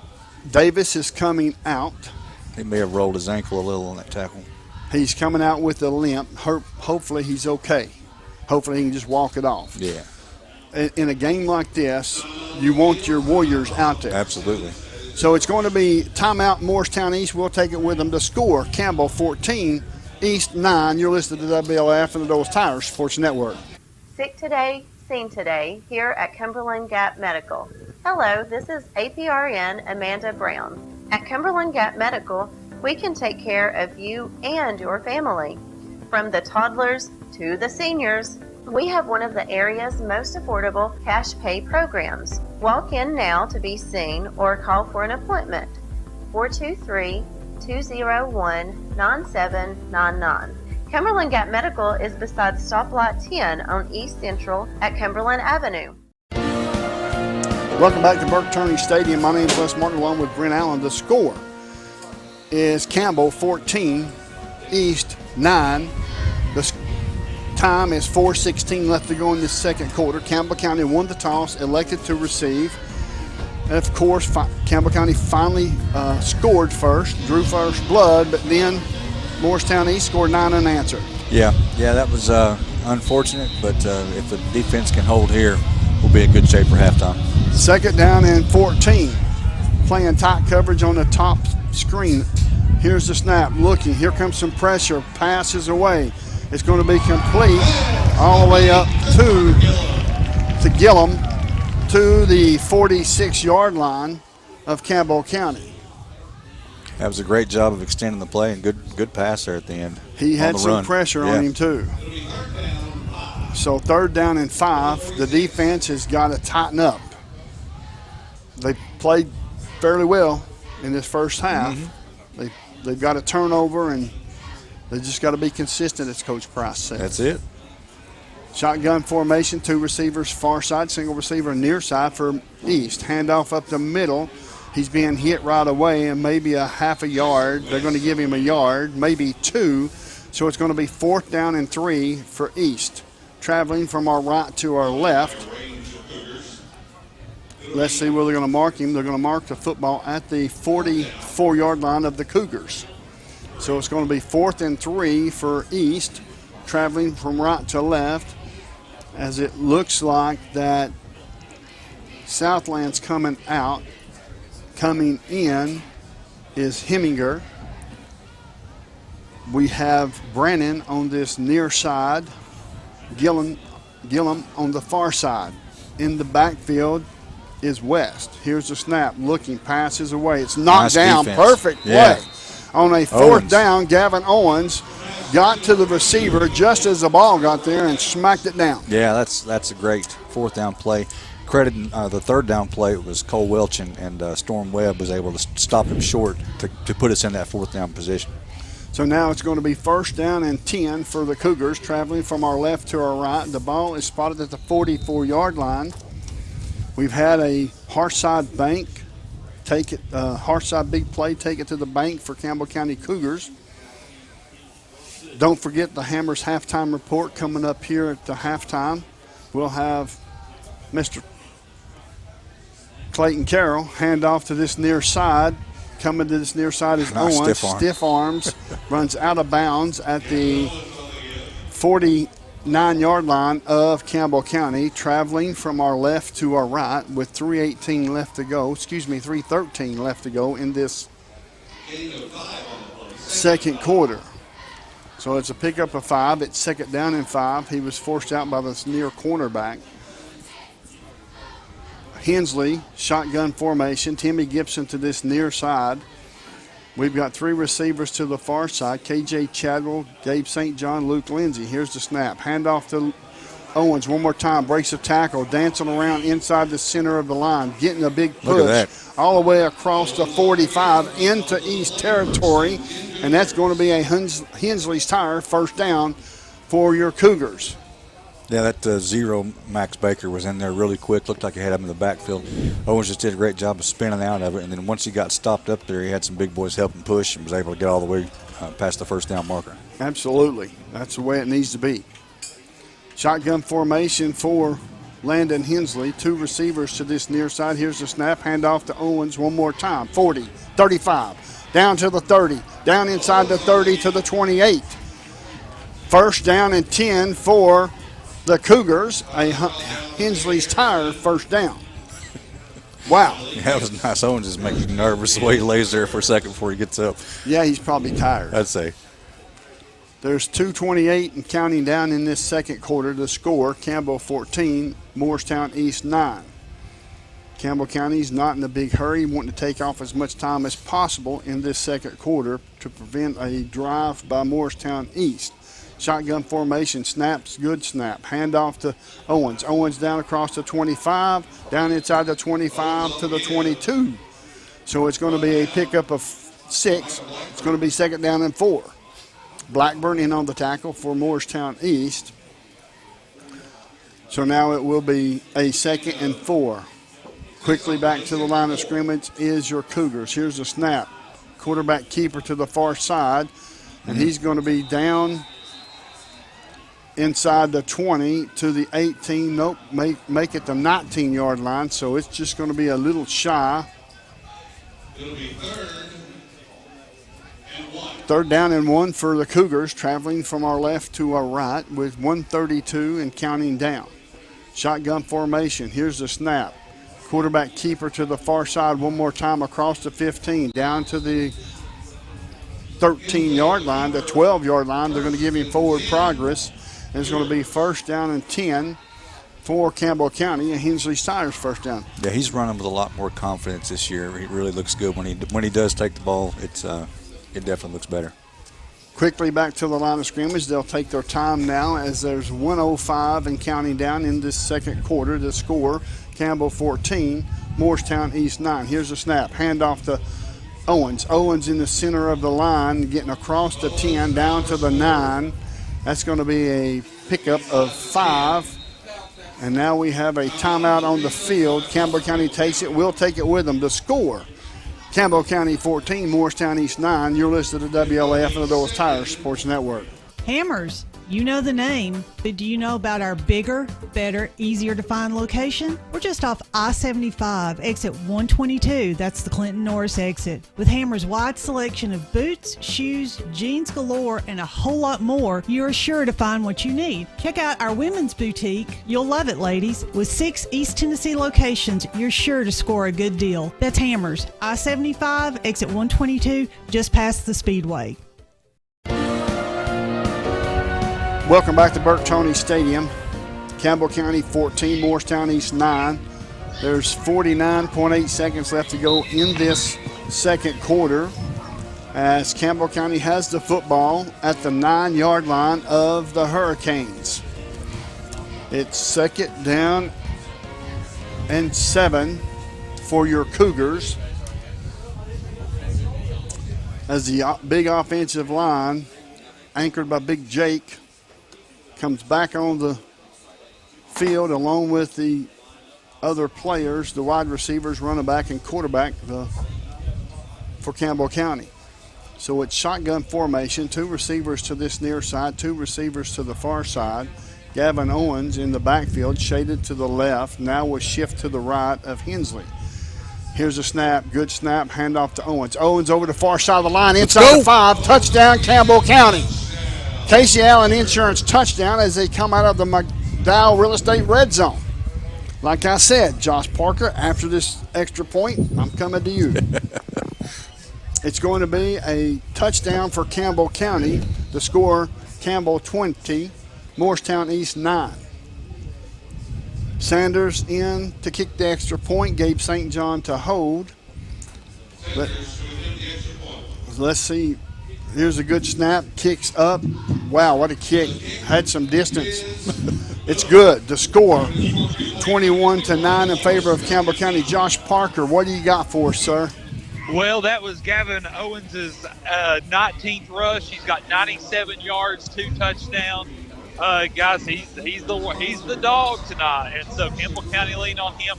Davis is coming out. He may have rolled his ankle a little on that tackle. He's coming out with a limp. Hopefully he's okay. Hopefully he can just walk it off. Yeah. In a game like this, you want your Warriors out there. Absolutely. So it's going to be timeout Morristown East. We'll take it with them to score. Campbell 14, East 9. You're listening to WLF and the Doles Tire Sports Network. Sick today, seen today, here at Cumberland Gap Medical. Hello, this is APRN Amanda Brown. At Cumberland Gap Medical, we can take care of you and your family. From the toddlers to the seniors, we have one of the area's most affordable cash pay programs. Walk in now to be seen or call for an appointment. 423-201-9799. Cumberland Gap Medical is beside Stoplight 10 on East Central at Cumberland Avenue. Welcome back to Burke Turney Stadium. My name is Les Martin along with Brent Allen. The score is Campbell 14, East 9. The time is 4:16 left to go in this second quarter. Campbell County won the toss, elected to receive. And of course, Campbell County finally scored first, drew first blood, but then Morristown East scored 9 unanswered. Yeah, that was unfortunate, but if the defense can hold here, we'll be in good shape for halftime. Second down and 14. Playing tight coverage on the top screen. Here's the snap, looking. Here comes some pressure. Passes away. It's going to be complete all the way up to Gillum to the 46-yard line of Campbell County. That was a great job of extending the play and good pass there at the end. He had some pressure on him too. So third down and 5. The defense has got to tighten up. They played fairly well in this first half. Mm-hmm. They've got a turnover, and they just got to be consistent, as Coach Price said. That's it. Shotgun formation, 2 receivers far side, single receiver near side for East. Handoff up the middle. He's being hit right away, and maybe a half a yard. They're going to give him a yard, maybe 2. So it's going to be 4th down and 3 for East. Traveling from our right to our left. Let's see where they're going to mark him. They're going to mark the football at the 44-yard line of the Cougars. So it's going to be 4th and 3 for East, traveling from right to left, as it looks like that Southland's coming out. Coming in is Heminger. We have Brannon on this near side, Gillum on the far side. In the backfield is West. Here's the snap, looking, passes away. It's knocked down, defense. perfect play. On a 4th down, Gavin Owens got to the receiver just as the ball got there and smacked it down. Yeah, that's a great 4th down play. Credit the 3rd down play was Cole Welch, and Storm Webb was able to stop him short to put us in that 4th down position. So now it's going to be 1st down and 10 for the Cougars, traveling from our left to our right. The ball is spotted at the 44-yard line. We've had a Hearthside bank take it, Hearthside big play, take it to the bank for Campbell County Cougars. Don't forget the Hammers halftime report coming up here at the halftime. We'll have Mr. Clayton Carroll hand off to this near side. Coming to this near side is Owens. Stiff arms. Runs out of bounds at the 49-yard line of Campbell County, traveling from our left to our right with 3:13 left to go in this second quarter. So it's a pickup of 5. It's 2nd down and 5. He was forced out by this near cornerback. Hensley, shotgun formation. Timmy Gibson to this near side. We've got 3 receivers to the far side. KJ Chadwell, Gabe St. John, Luke Lindsay. Here's the snap. Handoff to Owens one more time. Breaks a tackle. Dancing around inside the center of the line. Getting a big push all the way across the 45 into East territory. And that's going to be a Hensley's Tire 1st down for your Cougars. Yeah, that 0 Max Baker was in there really quick. Looked like he had him in the backfield. Owens just did a great job of spinning out of it. And then once he got stopped up there, he had some big boys helping push and was able to get all the way past the 1st down marker. Absolutely. That's the way it needs to be. Shotgun formation for Landon Hensley. 2 receivers to this near side. Here's the snap. Handoff to Owens one more time. 40, 35, down to the 30, down inside the 30 to the 28. 1st down and 10 for the Cougars. A Hensley's Tire 1st down. Wow. That was nice. Owens is making you nervous the way he lays there for a second before he gets up. Yeah, he's probably tired. I'd say. There's 2:28 and counting down in this second quarter. The score, Campbell 14, Morristown East 9. Campbell County's not in a big hurry, wanting to take off as much time as possible in this second quarter to prevent a drive by Morristown East. Shotgun formation, snaps, good snap. Handoff to Owens. Owens down across the 25, down inside the 25 to the 22. So it's going to be a pickup of 6. It's going to be 2nd down and 4. Blackburn in on the tackle for Morristown East. So now it will be a 2nd and 4. Quickly back to the line of scrimmage is your Cougars. Here's the snap. Quarterback keeper to the far side, and he's going to be down inside the 20 to the 18. Nope, make it the 19-yard line, so it's just going to be a little shy. It'll be 3rd down and 1 for the Cougars, traveling from our left to our right with 1:32 and counting down. Shotgun formation. Here's the snap. Quarterback keeper to the far side one more time across the 15, down to the 13-yard line, the 12-yard line. They're going to give him forward progress. And it's going to be 1st down and 10 for Campbell County, and Hensley's Tire's 1st down. Yeah, he's running with a lot more confidence this year. He really looks good when he does take the ball. It definitely looks better. Quickly back to the line of scrimmage. They'll take their time now as there's 1:05 and counting down in this second quarter. The score, Campbell 14, Morristown East 9. Here's the snap. Handoff to Owens. Owens in the center of the line, getting across the 10, down to the 9. That's going to be a pickup of 5. And now we have a timeout on the field. Campbell County takes it. We'll take it with them. The score, Campbell County 14, Morristown East 9. You're listening to WLAF and the Doors Tires Sports Network. Hammers, you know the name, but do you know about our bigger, better, easier to find location? We're just off I-75, exit 122. That's the Clinton Norris exit. With Hammer's wide selection of boots, shoes, jeans galore, and a whole lot more, you're sure to find what you need. Check out our women's boutique. You'll love it, ladies. With 6 East Tennessee locations, you're sure to score a good deal. That's Hammers, I-75, exit 122, just past the Speedway. Welcome back to Burke-Toney Stadium. Campbell County 14, Morristown East 9. There's 49.8 seconds left to go in this second quarter as Campbell County has the football at the 9-yard line of the Hurricanes. It's second down and 7 for your Cougars as the big offensive line, anchored by Big Jake, comes back on the field along with the other players, the wide receivers, running back, and quarterback for Campbell County. So it's shotgun formation, 2 receivers to this near side, 2 receivers to the far side. Gavin Owens in the backfield, shaded to the left. Now will shift to the right of Hensley. Here's a snap, good snap, handoff to Owens. Owens over the far side of the line, inside the 5, touchdown Campbell County. Casey Allen Insurance touchdown as they come out of the McDowell Real Estate red zone. Like I said, Josh Parker, after this extra point, I'm coming to you. It's going to be a touchdown for Campbell County. The score, Campbell 20, Morristown East 9. Sanders in to kick the extra point. Gabe St. John to hold. Let's see. Here's a good snap. Kicks up. Wow, what a kick. Had some distance. It's good. The score, 21-9 in favor of Campbell County. Josh Parker, what do you got for us, sir? Well, that was Gavin Owens' 19th rush. He's got 97 yards, 2 touchdowns. Guys, he's the dog tonight, and so Campbell County leaned on him.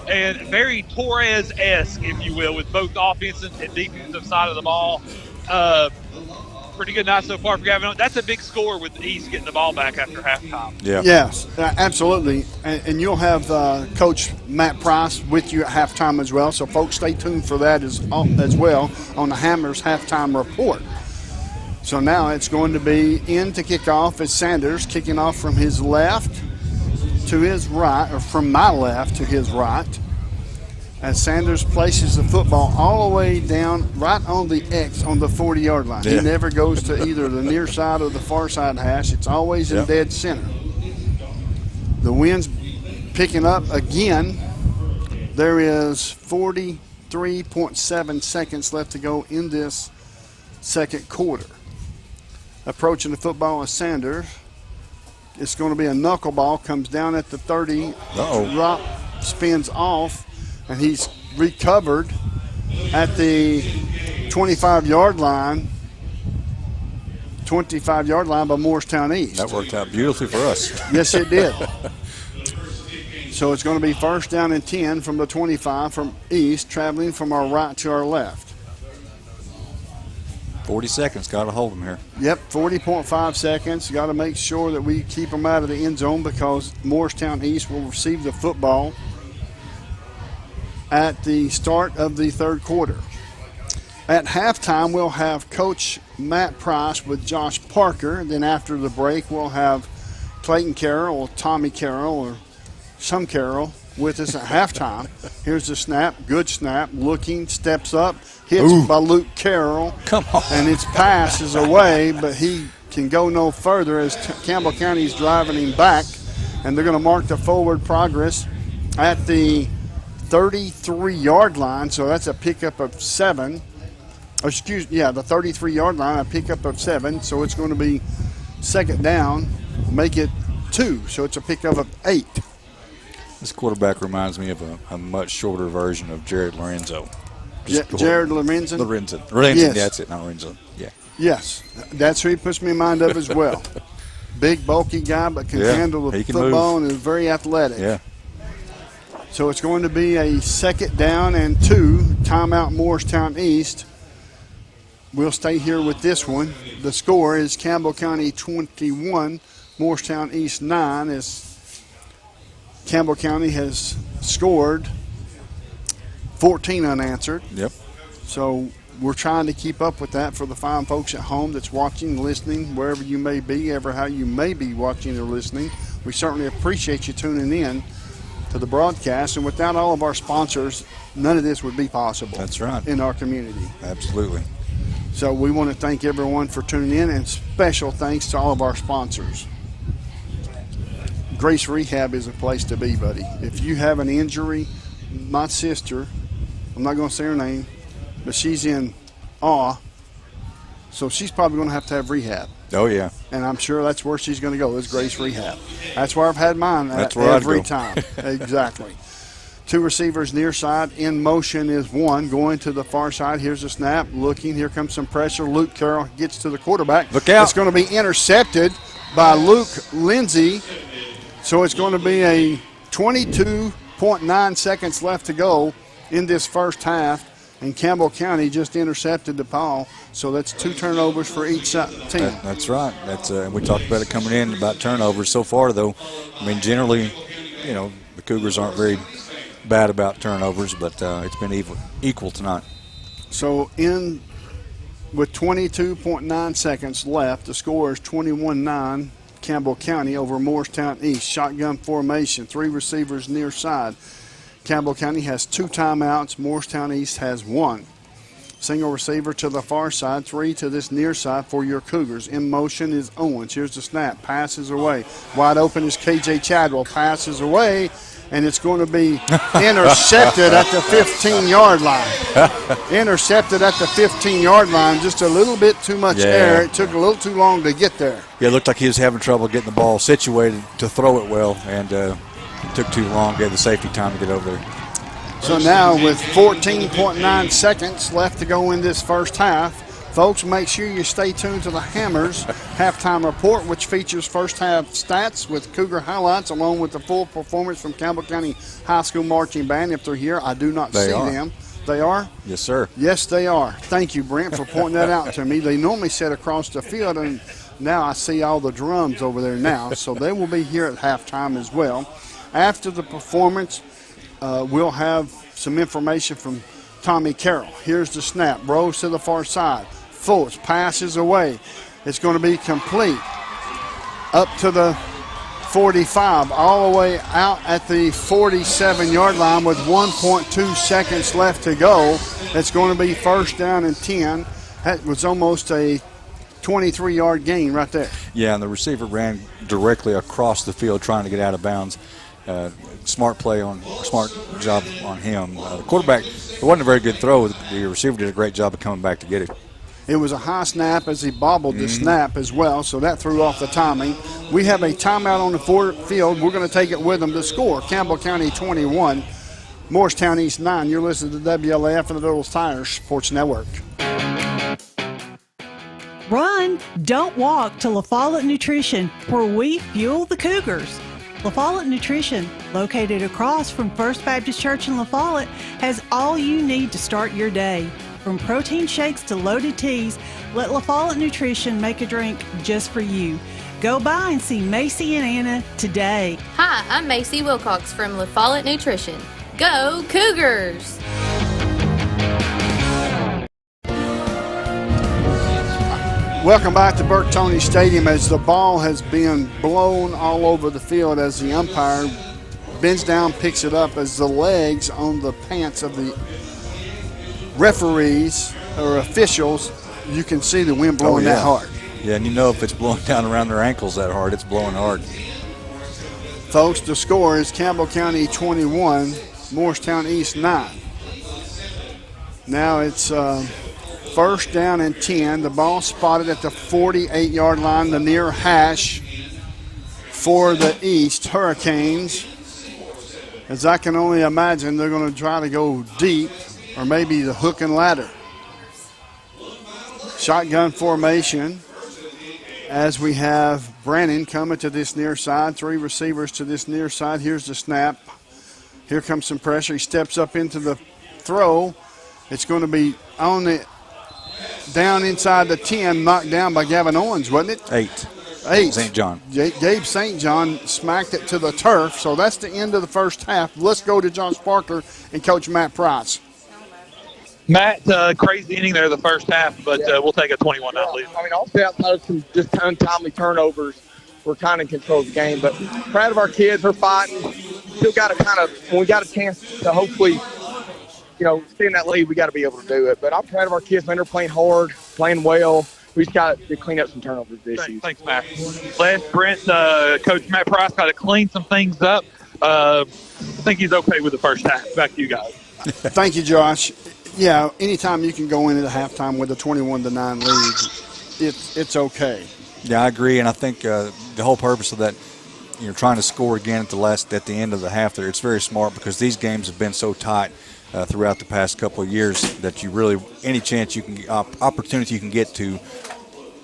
And very Torres-esque, if you will, with both offensive and defensive side of the ball. Pretty good night so far for Gavin Owens. That's a big score with the East getting the ball back after halftime. Yeah. Yes, absolutely. And you'll have Coach Matt Price with you at halftime as well. So, folks, stay tuned for that as well on the Hammers halftime report. So now it's going to be in to kick off as Sanders kicking off from his left to his right, or from my left to his right, as Sanders places the football all the way down right on the X on the 40-yard line. Yeah. He never goes to either the near side or the far side hash. It's always in dead center. The wind's picking up again. There is 43.7 seconds left to go in this second quarter. Approaching the football is Sanders. It's going to be a knuckleball. Comes down at the 30. Rock spins off. And he's recovered at the 25-yard line. 25-yard line by Morristown East. That worked out beautifully for us. Yes, it did. So it's going to be first down and 10 from the 25 from East, traveling from our right to our left. 40 seconds, got to hold them here. Yep, 40.5 seconds. Got to make sure that we keep them out of the end zone because Morristown East will receive the football at the start of the third quarter. At halftime, we'll have Coach Matt Price with Josh Parker. And then after the break, we'll have Clayton Carroll or Tommy Carroll or some Carroll with us at halftime. Here's the snap. Good snap. Looking, steps up, hits by Luke Carroll. Come on. And its pass is away, but he can go no further as Campbell County is driving him back. And they're going to mark the forward progress at the 33-yard line, so that's a pickup of 7. The 33-yard line, a pickup of 7. So it's going to be second down, make it 2. So it's a pickup of 8. This quarterback reminds me of a much shorter version of Jared Lorenzo. Jared Lorenzen? Lorenzen, yes. That's it, not Lorenzo. Yeah. Yes, that's who he puts me in mind of as well. Big, bulky guy, but can handle the football and is very athletic. Yeah. So it's going to be a 2nd down and 2, timeout Morristown East. We'll stay here with this one. The score is Campbell County 21, Morristown East 9, as Campbell County has scored 14 unanswered. Yep. So we're trying to keep up with that for the fine folks at home that's watching, listening, wherever you may be, ever how you may be watching or listening. We certainly appreciate you tuning in to the broadcast. And without all of our sponsors, none of this would be possible. That's right. In our community. Absolutely. So we want to thank everyone for tuning in, and special thanks to all of our sponsors. Grace Rehab is a place to be, buddy. If you have an injury, my sister, I'm not going to say her name, but she's in awe, so she's probably going to have rehab. Oh, yeah. And I'm sure that's where she's going to go, is Grace Rehab. That's where I've had mine that's where every I'd go. time. Exactly. 2 receivers near side. In motion is 1. Going to the far side. Here's a snap. Looking. Here comes some pressure. Luke Carroll gets to the quarterback. Look out. It's going to be intercepted by Luke Lindsay. So it's going to be a 22.9 seconds left to go in this first half. And Campbell County just intercepted the ball. So that's 2 turnovers for each team. That's right. We talked about it coming in, about turnovers. So far, though, I mean, generally, the Cougars aren't very bad about turnovers, but it's been equal tonight. So with 22.9 seconds left, the score is 21-9 Campbell County over Morristown East. Shotgun formation, 3 receivers near side. Campbell County has 2 timeouts. Morristown East has 1. Single receiver to the far side, 3 to this near side for your Cougars. In motion is Owens. Here's the snap. Passes away. Wide open is KJ Chadwell. Passes away, and it's going to be intercepted at the 15-yard line. Intercepted at the 15-yard line. Just a little bit too much air. It took a little too long to get there. Yeah, it looked like he was having trouble getting the ball situated to throw it well, and it took too long. Gave the safety time to get over there. So now with 14.9 seconds left to go in this first half, folks, make sure you stay tuned to the Hammers halftime report, which features first half stats with Cougar highlights, along with the full performance from Campbell County High School Marching Band. If they're here, I do not see them. They are? Yes, sir. Yes, they are. Thank you, Brent, for pointing that out to me. They normally sit across the field, and now I see all the drums over there now. So they will be here at halftime as well. After the performance, we'll have some information from Tommy Carroll. Here's the snap. Rose to the far side. Fultz passes away. It's going to be complete. Up to the 45, all the way out at the 47-yard line with 1.2 seconds left to go. It's going to be first down and 10. That was almost a 23-yard gain right there. Yeah, and the receiver ran directly across the field trying to get out of bounds. Smart job on him. The quarterback, it wasn't a very good throw. The receiver did a great job of coming back to get it. It was a high snap as he bobbled the snap as well, so that threw off the timing. We have a timeout on the field. We're going to take it with them. The score, Campbell County 21, Morristown East 9. You're listening to WLAF and the Doodles Tires Sports Network. Run, don't walk to La Follette Nutrition, where we fuel the Cougars. La Follette Nutrition, located across from First Baptist Church in La Follette, has all you need to start your day. From protein shakes to loaded teas, let La Follette Nutrition make a drink just for you. Go by and see Macy and Anna today. Hi, I'm Macy Wilcox from La Follette Nutrition. Go Cougars! Welcome back to Burke Toney Stadium as the ball has been blown all over the field as the umpire bends down, picks it up as the legs on the pants of the referees or officials, you can see the wind blowing that hard. Yeah, and if it's blowing down around their ankles that hard, it's blowing hard. Folks, the score is Campbell County 21, Morristown East 9. Now it's first down and 10. The ball spotted at the 48-yard line, the near hash for the East Hurricanes. As I can only imagine, they're going to try to go deep, or maybe the hook and ladder. Shotgun formation as we have Brannon coming to this near side. 3 receivers to this near side. Here's the snap. Here comes some pressure. He steps up into the throw. It's going to be on the down inside the 10, knocked down by Gavin Owens, wasn't it? 8. St. John. Gabe St. John smacked it to the turf. So that's the end of the first half. Let's go to Josh Parker and Coach Matt Price. Matt, crazy inning there the first half, but we'll take a 21-9 lead. I mean, also outside of some just untimely turnovers, we're kind of in control of the game. But proud of our kids. They're fighting. Still got to when we got a chance to hopefully, stay in that lead, we got to be able to do it. But I'm proud of our kids, man. They're playing hard, playing well. We just got to clean up some turnovers issues. Thanks, Matt. Les, Brent, Coach Matt Price got to clean some things up. I think he's okay with the first half. Back to you guys. Thank you, Josh. Yeah, anytime you can go into the halftime with a 21-9 lead, it's okay. Yeah, I agree, and I think the whole purpose of that, trying to score again at the end of the half there, it's very smart because these games have been so tight throughout the past couple of years that you really, any chance you can, opportunity you can get to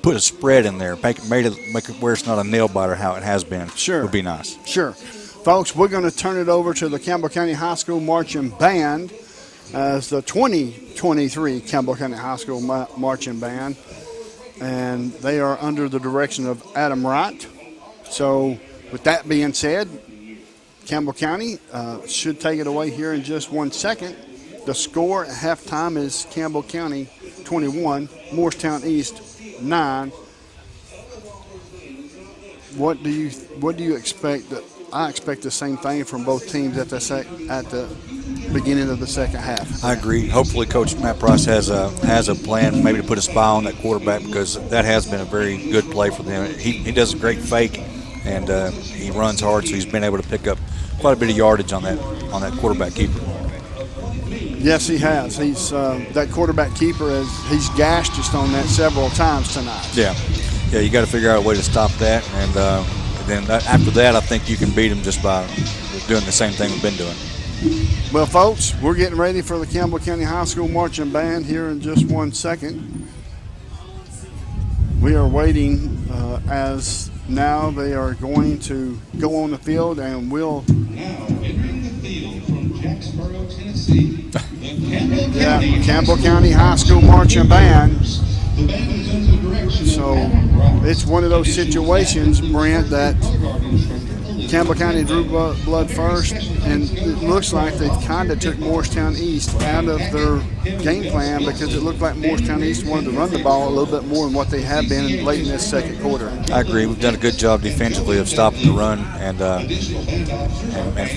put a spread in there, make it where it's not a nail biter how it has been. Sure, would be nice. Sure, folks, we're going to turn it over to the Campbell County High School Marching Band as the 2023 Campbell County High School Marching Band, and they are under the direction of Adam Wright. So with that being said, Campbell County should take it away here in just 1 second. The score at halftime is Campbell County 21, Morristown East 9. What do you expect? I expect the same thing from both teams at the beginning of the second half. I agree. Hopefully, Coach Matt Price has a plan, maybe to put a spy on that quarterback, because that has been a very good play for them. He does a great fake, and he runs hard, so he's been able to pick up quite a bit of yardage on that quarterback keeper. Yes, he has. He's that quarterback keeper. He's gashed us on that several times tonight. Yeah. You got to figure out a way to stop that, and then after that, I think you can beat him just by doing the same thing we've been doing. Well, folks, we're getting ready for the Campbell County High School Marching Band here in just 1 second. We are waiting as now they are going to go on the field, and we'll. Now entering the field from Jacksboro, Tennessee, the Campbell County High School Marching Band. So it's one of those situations, Brent, that Campbell County drew blood first, and it looks like they kind of took Morristown East out of their game plan because it looked like Morristown East wanted to run the ball a little bit more than what they have been late in this second quarter. I agree. We've done a good job defensively of stopping the run and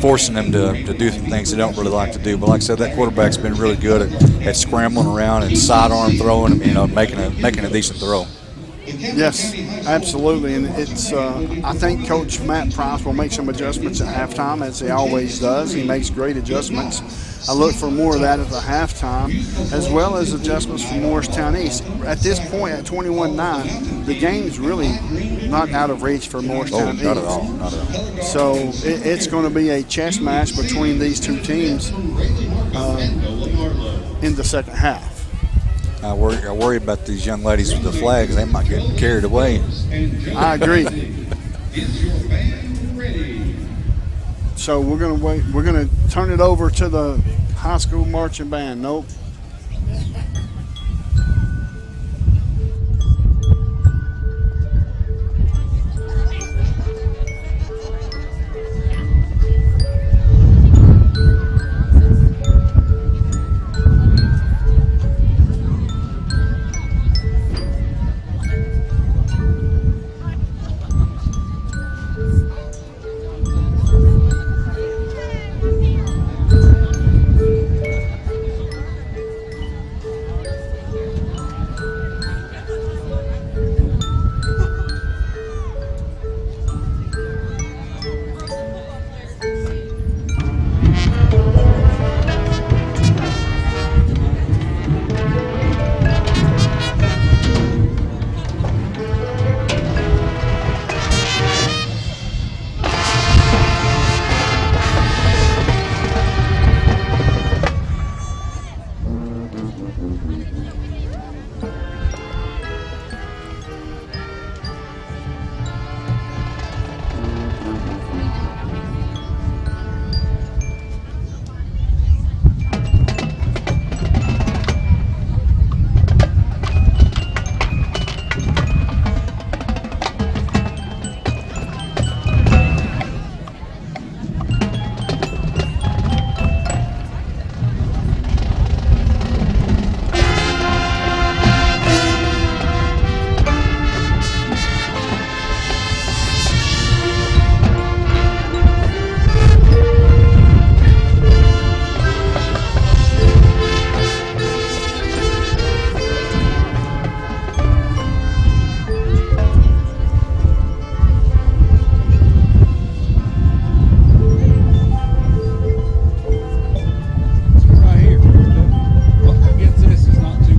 forcing them to do some things they don't really like to do. But like I said, that quarterback's been really good at scrambling around and sidearm throwing, making a decent throw. Yes, absolutely, and it's. I think Coach Matt Price will make some adjustments at halftime, as he always does. He makes great adjustments. I look for more of that at the halftime, as well as adjustments for Morristown East. At this point, at 21-9, the game's really not out of reach for Morristown East. Not at all. Not at all. So it's going to be a chess match between these two teams in the second half. I worry about these young ladies with the flags. They might get carried away. I agree. So we're going to wait. We're going to turn it over to the high school marching band. Nope.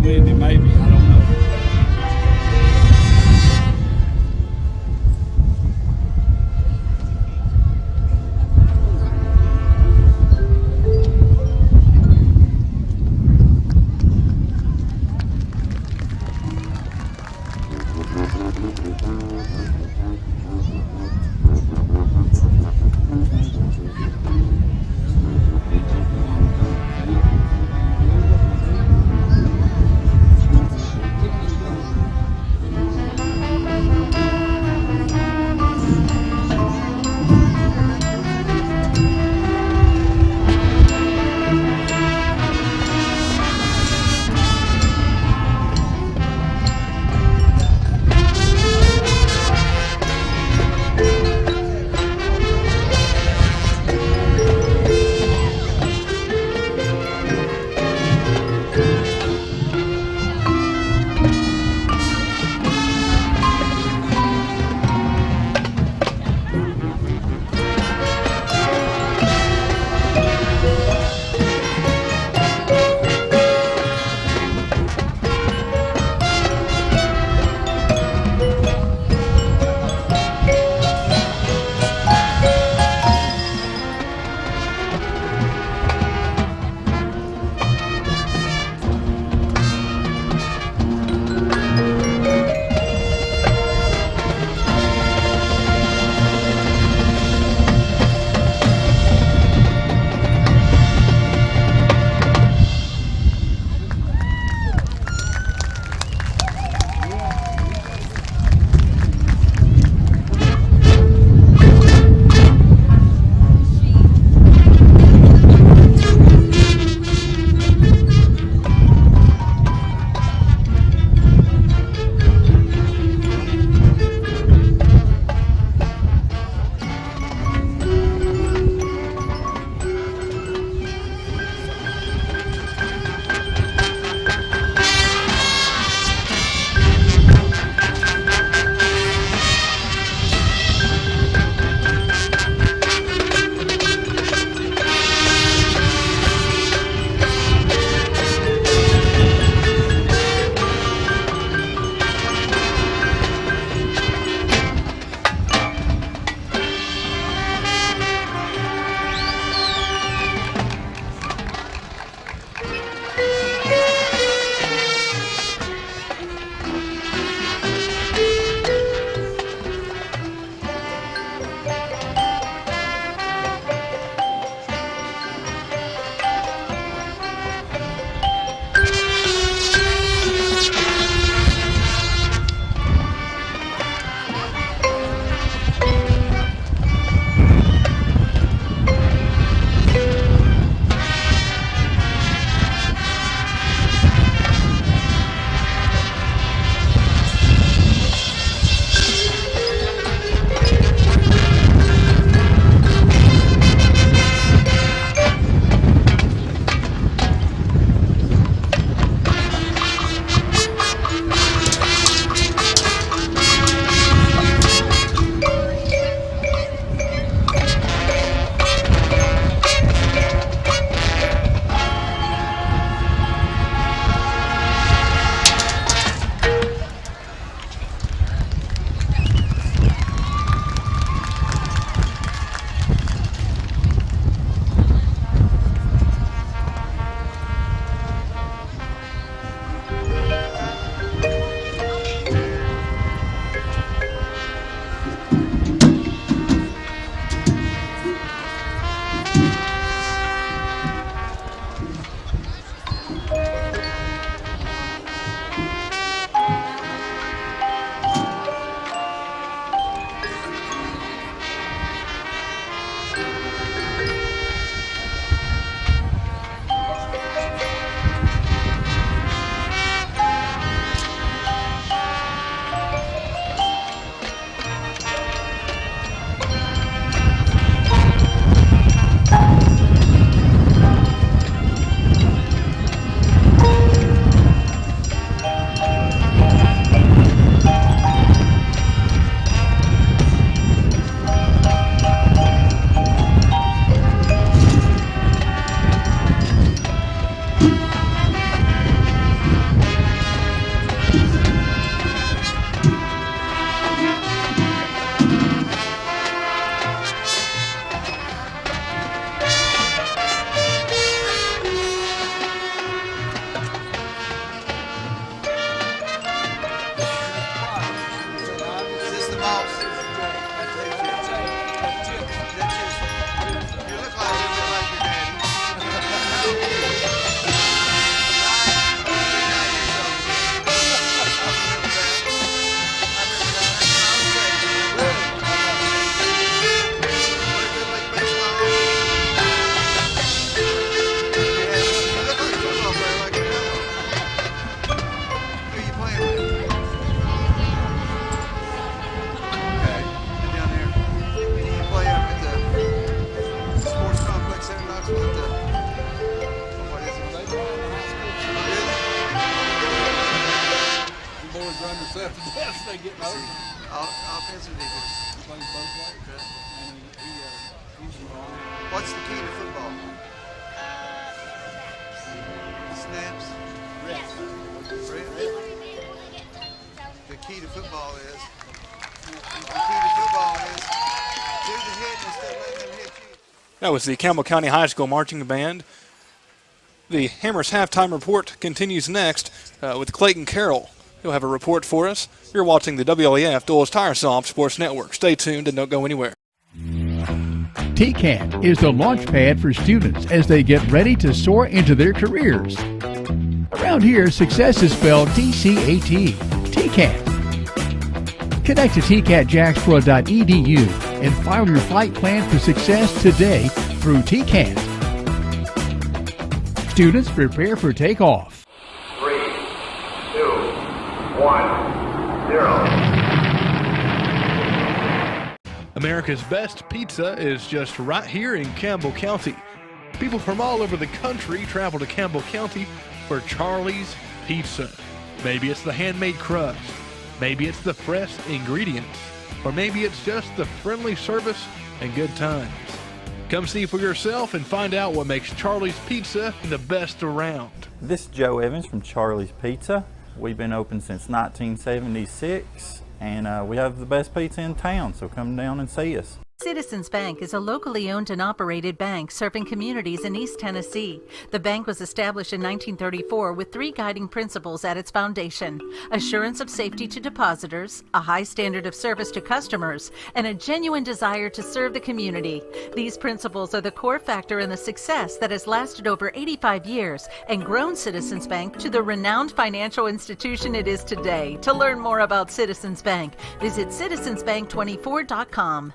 Wednesday, maybe. I don't know. that the best they get over? Offensive defense. He plays both ways. And he's wrong. What's the key to football? Snaps? Reps. The key to football is do the hit instead of letting them hit you. That was the Campbell County High School Marching Band. The Hammers halftime report continues next with Clayton Carroll. He'll have a report for us. You're watching the WLEF Doyle's Tire Soft Sports Network. Stay tuned and don't go anywhere. TCAT is the launch pad for students as they get ready to soar into their careers. Around here, success is spelled TCAT. TCAT. Connect to tcatjacksboro.edu and file your flight plan for success today through TCAT. Students prepare for takeoff. 3, 2, 1, 0. America's best pizza is just right here in Campbell County. People from all over the country travel to Campbell County for Charlie's Pizza. Maybe it's the handmade crust, maybe it's the fresh ingredients, or maybe it's just the friendly service and good times. Come see for yourself and find out what makes Charlie's Pizza the best around. This is Joe Evans from Charlie's Pizza. We've been open since 1976, and we have the best pizza in town, so come down and see us. Citizens Bank is a locally owned and operated bank serving communities in East Tennessee. The bank was established in 1934 with 3 guiding principles at its foundation: assurance of safety to depositors, a high standard of service to customers, and a genuine desire to serve the community. These principles are the core factor in the success that has lasted over 85 years and grown Citizens Bank to the renowned financial institution it is today. To learn more about Citizens Bank, visit citizensbank24.com.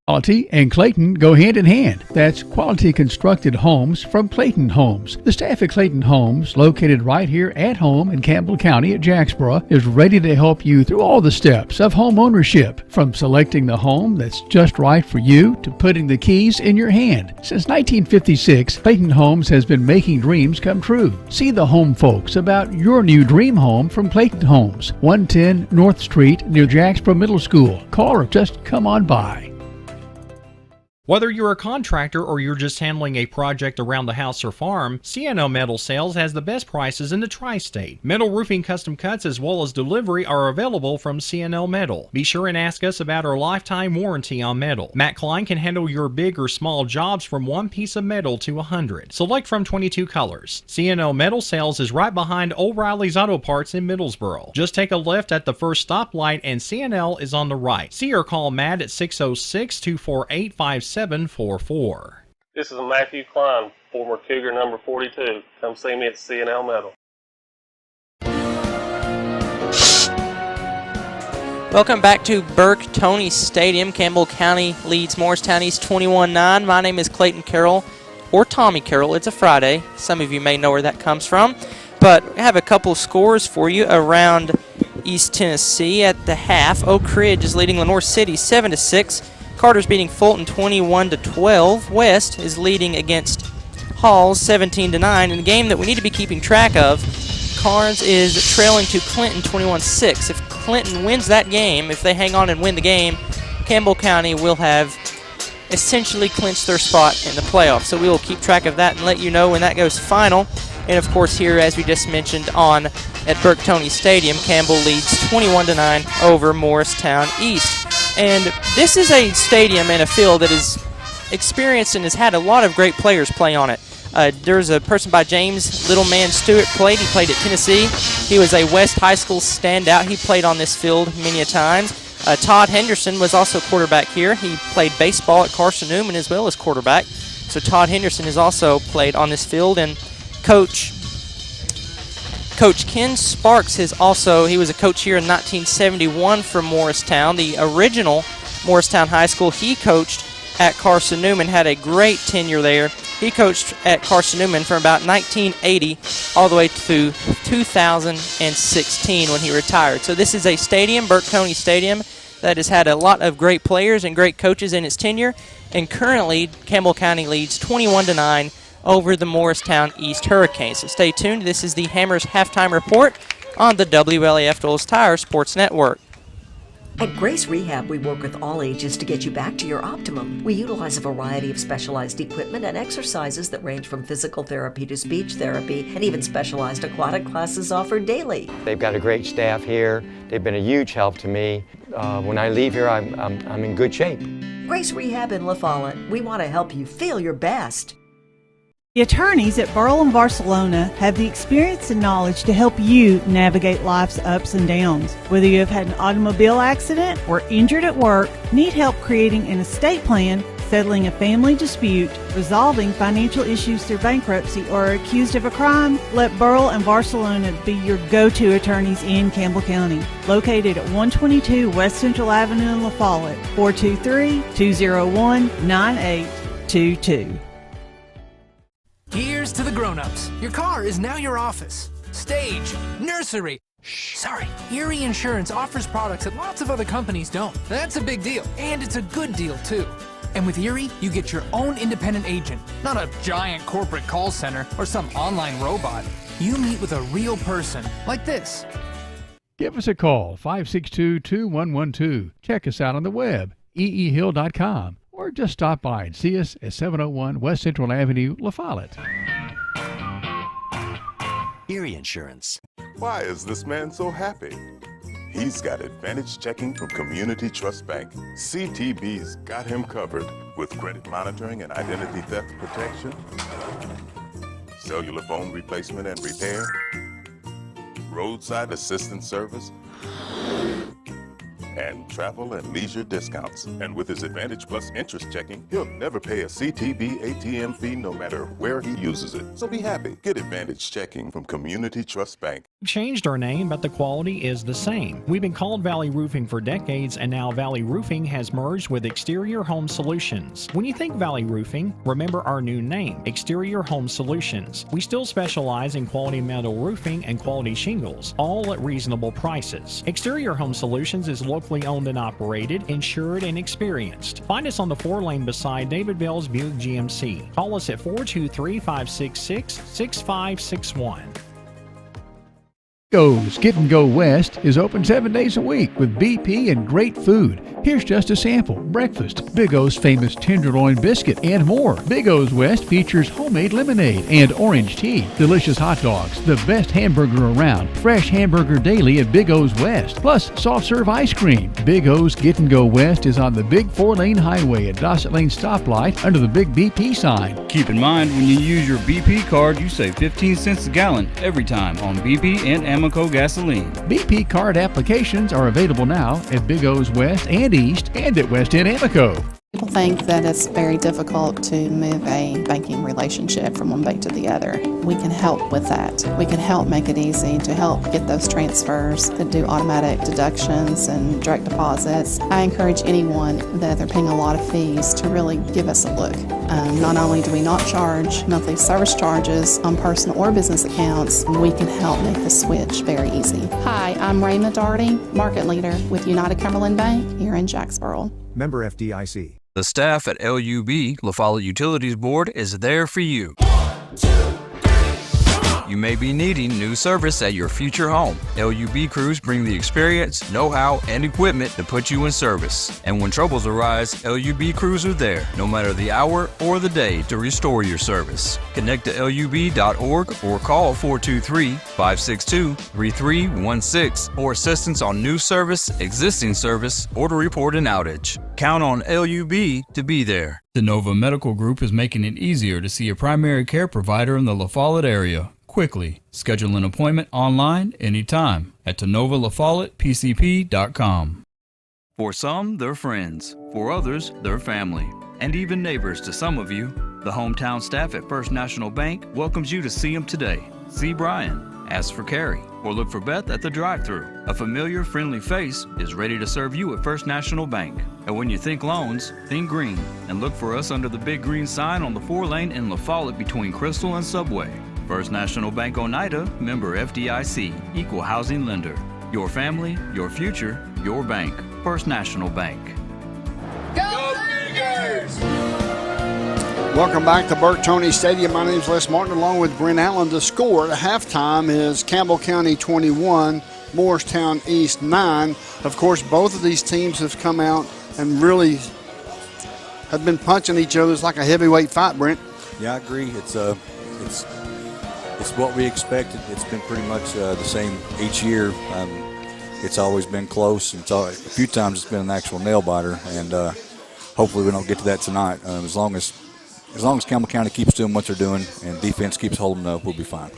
Quality and Clayton go hand in hand. That's quality constructed homes from Clayton Homes. The staff at Clayton Homes, located right here at home in Campbell County at Jacksboro, is ready to help you through all the steps of home ownership, from selecting the home that's just right for you to putting the keys in your hand. Since 1956, Clayton Homes has been making dreams come true. See the home folks about your new dream home from Clayton Homes, 110 North Street near Jacksboro Middle School. Call or just come on by. Whether you're a contractor or you're just handling a project around the house or farm, C&L Metal Sales has the best prices in the tri-state. Metal roofing custom cuts as well as delivery are available from C&L Metal. Be sure and ask us about our lifetime warranty on metal. Matt Klein can handle your big or small jobs from 1 piece of metal to 100. Select from 22 colors. C&L Metal Sales is right behind O'Reilly's Auto Parts in Middlesboro. Just take a left at the first stoplight and C&L is on the right. See or call Matt at 606-248-5744. This is Matthew Klein, former Cougar number 42. Come see me at C&L Metal. Welcome back to Burke Toney Stadium. Campbell County leads Morristown East 21-9. My name is Clayton Carroll, or Tommy Carroll. It's a Friday. Some of you may know where that comes from. But I have a couple scores for you around East Tennessee at the half. Oak Ridge is leading Lenore City 7-6. Carter's beating Fulton 21-12. West is leading against Halls 17-9. In a game that we need to be keeping track of, Carnes is trailing to Clinton 21-6. If Clinton wins that game, if they hang on and win the game, Campbell County will have essentially clinched their spot in the playoffs. So we will keep track of that and let you know when that goes final. And of course here, as we just mentioned, at Burke Toney Stadium, Campbell leads 21-9 over Morristown East. And this is a stadium and a field that is experienced and has had a lot of great players play on it. There's a person by James Littleman Stewart played. He played at Tennessee. He was a West High School standout. He played on this field many a times. Todd Henderson was also quarterback here. He played baseball at Carson Newman as well as quarterback. So Todd Henderson has also played on this field. And Coach Ken Sparks he was a coach here in 1971 for Morristown. The original Morristown High School he coached at Carson Newman, had a great tenure there. He coached at Carson Newman from about 1980 all the way to 2016 when he retired. So this is a stadium, Burke Toney Stadium, that has had a lot of great players and great coaches in its tenure. And currently, Campbell County leads 21-9 over the Morristown East Hurricanes. So stay tuned. This is the Hammers halftime report on the WLAF Dulles Tire Sports Network. At Grace Rehab, we work with all ages to get you back to your optimum. We utilize a variety of specialized equipment and exercises that range from physical therapy to speech therapy, and even specialized aquatic classes offered daily. They've got a great staff here. They've been a huge help to me. When I leave here, I'm in good shape. Grace Rehab in La Follette. We want to help you feel your best. The attorneys at Burl and Barcelona have the experience and knowledge to help you navigate life's ups and downs. Whether you have had an automobile accident or injured at work, need help creating an estate plan, settling a family dispute, resolving financial issues through bankruptcy, or are accused of a crime, let Burl and Barcelona be your go-to attorneys in Campbell County. Located at 122 West Central Avenue in La Follette, 423-201-9822. Here's to the grown-ups. Your car is now your office, stage, nursery. Sorry, Erie Insurance offers products that lots of other companies don't. That's a big deal, and it's a good deal, too. And with Erie, you get your own independent agent, not a giant corporate call center or some online robot. You meet with a real person, like this. Give us a call, 562-2112. Check us out on the web, eehill.com. Or just stop by and see us at 701 West Central Avenue, La Follette. Erie Insurance. Why is this man so happy? He's got Advantage Checking from Community Trust Bank. CTB's got him covered with credit monitoring and identity theft protection, cellular phone replacement and repair, roadside assistance service, and travel and leisure discounts. And with his Advantage Plus interest checking, he'll never pay a CTB ATM fee no matter where he uses it. So be happy. Get Advantage Checking from Community Trust Bank. We've changed our name, but the quality is the same. We've been called Valley Roofing for decades, and now Valley Roofing has merged with Exterior Home Solutions. When you think Valley Roofing, remember our new name, Exterior Home Solutions. We still specialize in quality metal roofing and quality shingles, all at reasonable prices. Exterior Home Solutions is locally owned and operated, insured, and experienced. Find us on the 4-lane beside David Bell's Buick GMC. Call us at 423-566-6561. Go's Get and Go West is open 7 days a week with BP and great food. Here's just a sample. Breakfast, Big O's famous tenderloin biscuit, and more. Big O's West features homemade lemonade and orange tea, delicious hot dogs, the best hamburger around, fresh hamburger daily at Big O's West, plus soft serve ice cream. Big O's Get and Go West is on the big 4-lane highway at Dossett Lane stoplight under the big BP sign. Keep in mind, when you use your BP card, you save 15 cents a gallon every time on BP and Amoco gasoline. BP card applications are available now at Big O's West and East and at West End Amoco. People think that it's very difficult to move a banking relationship from one bank to the other. We can help with that. We can help make it easy to help get those transfers, to do automatic deductions and direct deposits. I encourage anyone that they're paying a lot of fees to really give us a look. Not only do we not charge monthly service charges on personal or business accounts, we can help make the switch very easy. Hi, I'm Ray Medarty, market leader with United Cumberland Bank here in Jacksboro. Member FDIC. The staff at LUB, La Follette Utilities Board, is there for you. You may be needing new service at your future home. LUB crews bring the experience, know-how, and equipment to put you in service. And when troubles arise, LUB crews are there, no matter the hour or the day, to restore your service. Connect to LUB.org or call 423-562-3316 for assistance on new service, existing service, or to report an outage. Count on LUB to be there. The Nova Medical Group is making it easier to see a primary care provider in the La Follette area quickly. Schedule an appointment online anytime at TenovaLaFollettePCP.com. For some, they're friends. For others, they're family. And even neighbors to some of you. The hometown staff at First National Bank welcomes you to see them today. See Brian, ask for Carrie, or look for Beth at the drive-thru. A familiar, friendly face is ready to serve you at First National Bank. And when you think loans, think green. And look for us under the big green sign on the 4-lane in La Follette between Crystal and Subway. First National Bank Oneida, member FDIC, equal housing lender. Your family, your future, your bank. First National Bank. Go Cougars! Welcome back to Burke Tony Stadium. My name is Les Martin along with Brent Allen. The score at halftime is Campbell County 21, Morristown East 9. Of course, both of these teams have come out and really have been punching each other. It's like a heavyweight fight, Brent. Yeah, I agree. It's what we expected. It's been pretty much the same each year. It's always been close. A few times it's been an actual nail biter, and hopefully we don't get to that tonight. As long as Campbell County keeps doing what they're doing and defense keeps holding up, we'll be fine.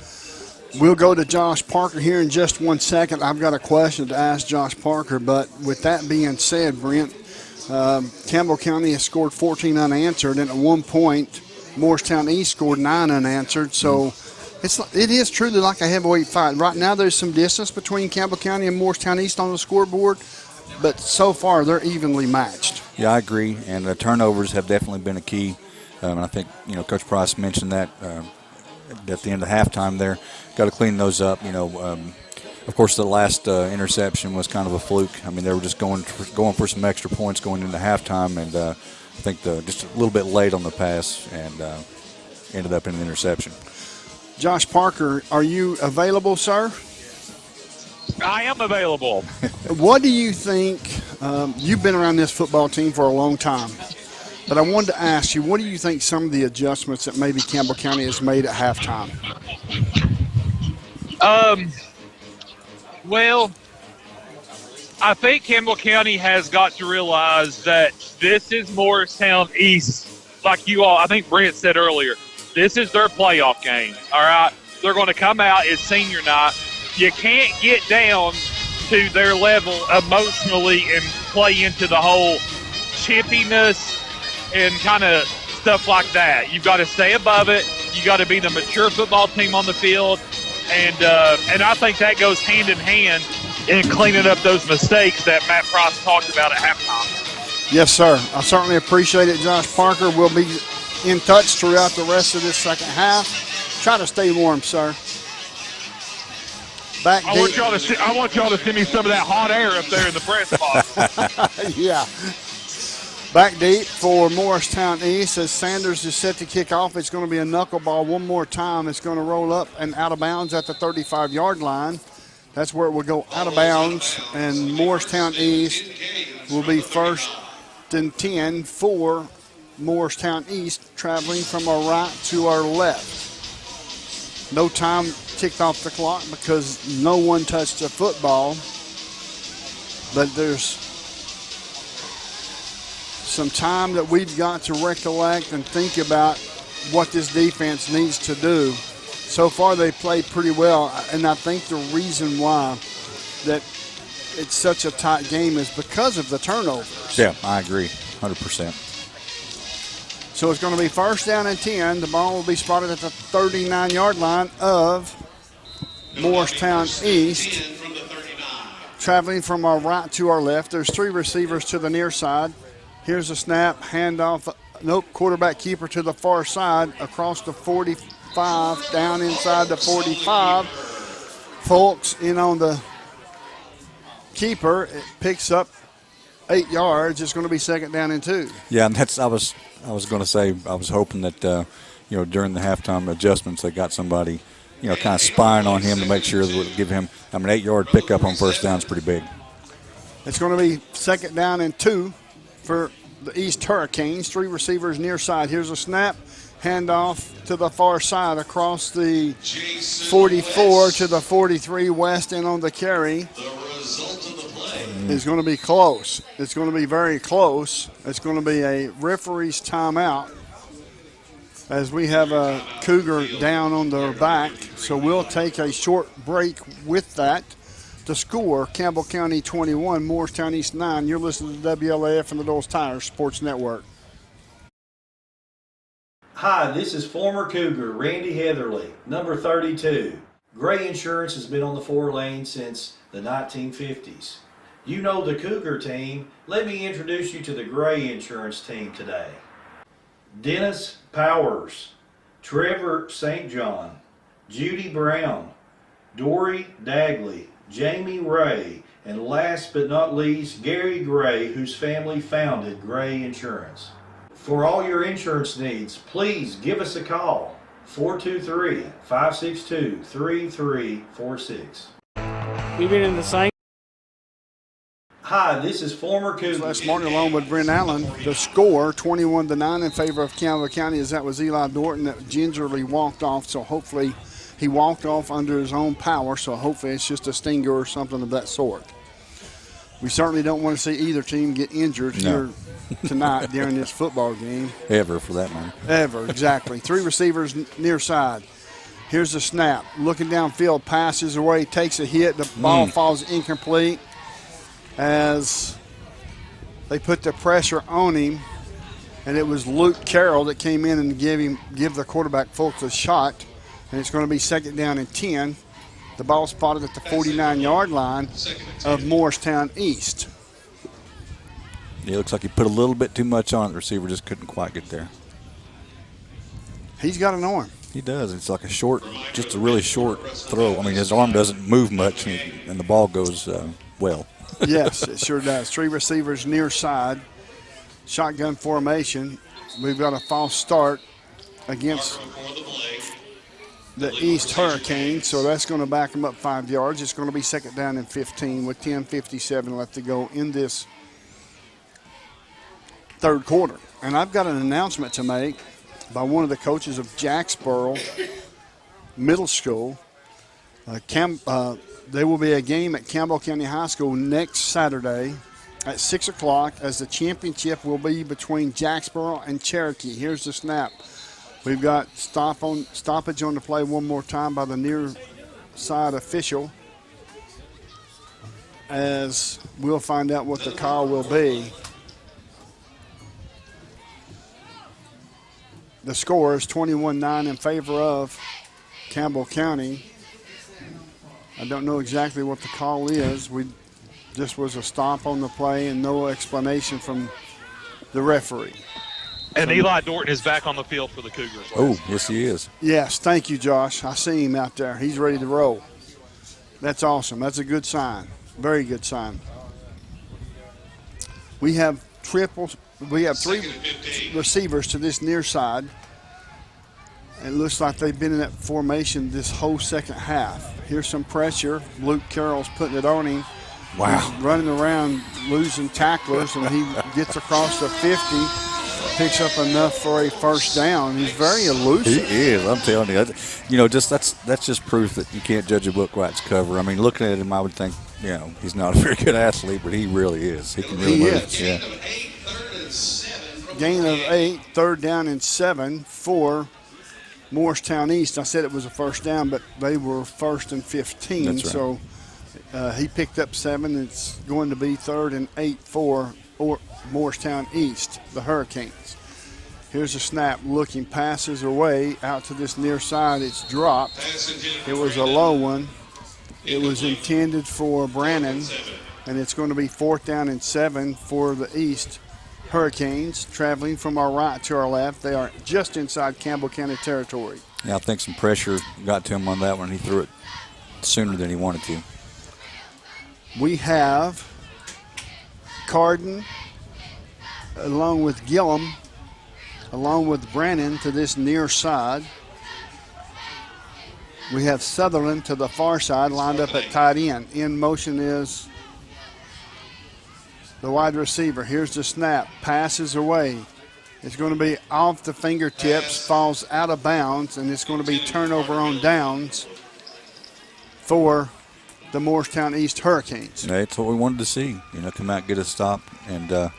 We'll go to Josh Parker here in just 1 second. I've got a question to ask Josh Parker, but with that being said, Brent, Campbell County has scored 14 unanswered, and at one point, Morristown East scored 9 unanswered. So it is truly like a heavyweight fight. Right now, there's some distance between Campbell County and Morristown East on the scoreboard, but so far they're evenly matched. Yeah, I agree, and the turnovers have definitely been a key. And I think, Coach Price mentioned that at the end of halftime there. Got to clean those up. Of course, the last interception was kind of a fluke. I mean, they were just going for some extra points going into halftime, and I think just a little bit late on the pass and ended up in an interception. Josh Parker, are you available, sir? I am available. What do you think? You've been around this football team for a long time. But I wanted to ask you, what do you think some of the adjustments that maybe Campbell County has made at halftime? Well, I think Campbell County has got to realize that this is Morristown East. Like I think Brent said earlier, this is their playoff game, all right? They're going to come out, it's senior night. You can't get down to their level emotionally and play into the whole chippiness and kind of stuff like that. You've got to stay above it. You got to be the mature football team on the field, and I think that goes hand in hand in cleaning up those mistakes that Matt Price talked about at halftime. Yes, sir. I certainly appreciate it, Josh Parker. We'll be in touch throughout the rest of this second half. Try to stay warm, sir. I want y'all to send me some of that hot air up there in the press box. Yeah. Back deep for Morristown East as Sanders is set to kick off. It's going to be a knuckleball one more time. It's going to roll up and out of bounds at the 35-yard line. That's where it will go out of bounds, and Morristown East will be first and 10 for Morristown East, traveling from our right to our left. No time ticked off the clock because no one touched the football, but there's some time that we've got to recollect and think about what this defense needs to do. So far, they played pretty well, and I think the reason why that it's such a tight game is because of the turnovers. Yeah, I agree, 100%. So it's going to be first down and 10. The ball will be spotted at the 39-yard line of Morristown East. Traveling from our right to our left. There's three receivers to the near side. Here's a snap, handoff, quarterback keeper to the far side, across the 45, down inside the 45. Folks in on the keeper. It picks up 8 yards. It's going to be second down and 2. Yeah, and I was going to say, I was hoping that, during the halftime adjustments, they got somebody, kind of spying on him to make sure that would give him, an 8-yard pickup on first down is pretty big. It's going to be second down and 2 for the East Hurricanes. Three receivers near side. Here's a snap. Handoff to the far side across the 44 to the 43. West in on the carry. It's going to be close. It's going to be very close. It's going to be a referee's timeout as we have a Cougar down on their back. So we'll take a short break with that. The score, Campbell County 21, Morristown East 9. You're listening to WLAF and the Doles Tires Sports Network. Hi, this is former Cougar Randy Heatherly, number 32. Gray Insurance has been on the 4 lanes since the 1950s. You know the Cougar team. Let me introduce you to the Gray Insurance team today. Dennis Powers, Trevor St. John, Judy Brown, Dory Dagley, Jamie Ray, and last but not least, Gary Gray, whose family founded Gray Insurance. For all your insurance needs, please give us a call. 423-562-3346. We've been in the same. Hi, this is former Cougar. Les Martin along with Brent Allen. The score, 21-9 in favor of Campbell County, as that was Eli Dorton that gingerly walked off. So hopefully he walked off under his own power. So hopefully it's just a stinger or something of that sort. We certainly don't want to see either team get injured here tonight during this football game. Ever, for that matter. Ever, exactly. 3 receivers near side. Here's the snap. Looking downfield, passes away, takes a hit. The ball falls incomplete as they put the pressure on him. And it was Luke Carroll that came in and give the quarterback Fulks a shot. And it's going to be 2nd down and 10. The ball spotted at the 49-yard line of Morristown East. It looks like he put a little bit too much on it. The receiver just couldn't quite get there. He's got an arm. He does. It's like just a really short throw. I mean, his arm doesn't move much, and the ball goes well. Yes, it sure does. 3 receivers near side. Shotgun formation. We've got a false start against the East Hurricanes, so that's going to back them up 5 yards. It's going to be 2nd down and 15 with 10:57 left to go in this third quarter. And I've got an announcement to make by one of the coaches of Jacksboro Middle School. There will be a game at Campbell County High School next Saturday at 6 o'clock as the championship will be between Jacksboro and Cherokee. Here's the snap. We've got stoppage on the play one more time by the near side official, as we'll find out what the call will be. The score is 21-9 in favor of Campbell County. I don't know exactly what the call is. This was a stop on the play and no explanation from the referee. And Eli Dorton is back on the field for the Cougars. Oh, yes, he is. Yes, thank you, Josh. I see him out there. He's ready to roll. That's awesome. That's a good sign. Very good sign. We have 3 receivers to this near side. It looks like they've been in that formation this whole second half. Here's some pressure. Luke Carroll's putting it on him. Wow. He's running around, losing tacklers, and he gets across the 50. Picks up enough for a first down. He's very elusive. He is. I'm telling you. That's just proof that you can't judge a book by its cover. I mean, looking at him, I would think, he's not a very good athlete, but he really is. He can really move. Yeah. Gain of 8, 3rd down and 7 for Morristown East. I said it was a first down, but they were 1st and 15. That's right. So he picked up 7. It's going to be 3rd and 8 for Morristown East, the Hurricanes. Here's a snap, looking, passes away out to this near side. It's dropped. It was a low one. It was intended for Brannon, and it's going to be 4th down and 7 for the East Hurricanes, traveling from our right to our left. They are just inside Campbell County territory. Yeah, I think some pressure got to him on that one. He threw it sooner than he wanted to. We have Carden along with Gillum, along with Brannon to this near side. We have Sutherland to the far side, lined up at tight end. In motion is the wide receiver. Here's the snap. Passes away. It's going to be off the fingertips, falls out of bounds, and it's going to be turnover on downs for the Morristown East Hurricanes. That's what we wanted to see. Come out, get a stop, and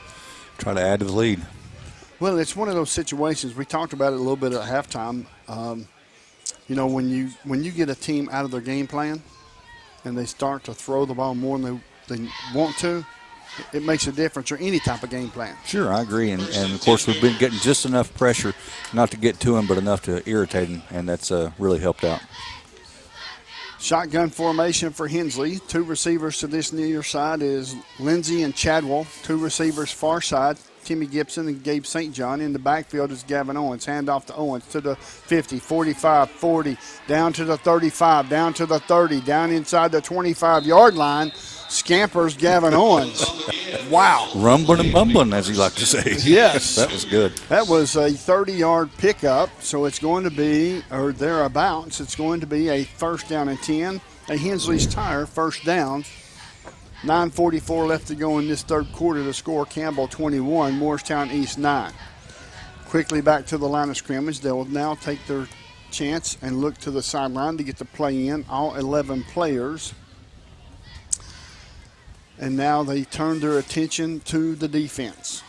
try to add to the lead. Well, it's one of those situations. We talked about it a little bit at halftime. When you get a team out of their game plan and they start to throw the ball more than they want to, it makes a difference, or any type of game plan. Sure, I agree. And of course, we've been getting just enough pressure, not to get to him, but enough to irritate him, and that's really helped out. Shotgun formation for Hensley. 2 receivers to this near side is Lindsey and Chadwell. 2 receivers far side, Timmy Gibson and Gabe St. John. In the backfield is Gavin Owens. Hand off to Owens to the 50, 45, 40, down to the 35, down to the 30, down inside the 25-yard line. scampers Gavin Owens. Wow. Rumbling and bumbling, as he liked to say. Yes. That was good. That was a 30-yard pickup, so it's going to be, or thereabouts, it's going to be a first down and 10. A Hensley's Tire first down. 9:44 left to go in this third quarter. The score, Campbell 21, Morristown East 9. Quickly back to the line of scrimmage. They will now take their chance and look to the sideline to get the play in, all 11 players. And now they turn their attention to the defense.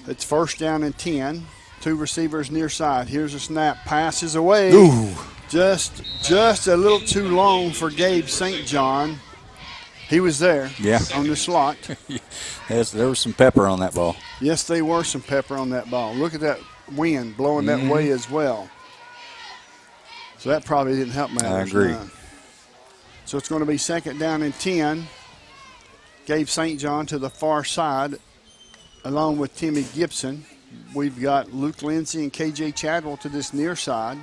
It's first down and 10. Two receivers near side. Here's a snap. Passes away. Ooh. Just a little too long for Gabe St. John. He was there on the slot. Yes, there was some pepper on that ball. Yes, there were some pepper on that ball. Look at that wind blowing that way as well. So that probably didn't help matters. I agree. None. So it's going to be second down and 10. Gabe St. John to the far side, along with Timmy Gibson. We've got Luke Lindsay and KJ Chadwell to this near side.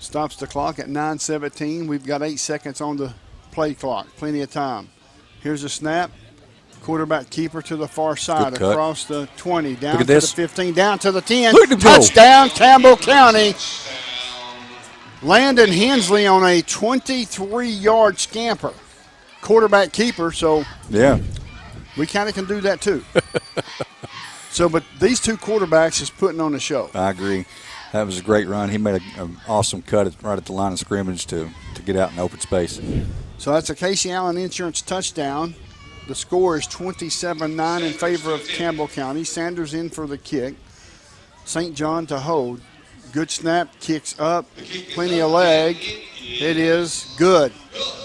Stops the clock at 9:17. We've got 8 seconds on the play clock. Plenty of time. Here's a snap. Quarterback keeper to the far side, across the 20, down to the 15, down to the 10. Touchdown, Campbell County. Landon Hensley on a 23-yard scamper. Quarterback keeper, so we kind of can do that too. But these two quarterbacks is putting on a show. I agree. That was a great run. He made an awesome cut right at the line of scrimmage to get out in open space. So that's a Casey Allen Insurance touchdown. The score is 27-9 in favor of Campbell County. Sanders in for the kick. St. John to hold. Good snap, kicks up, plenty of leg. It is good.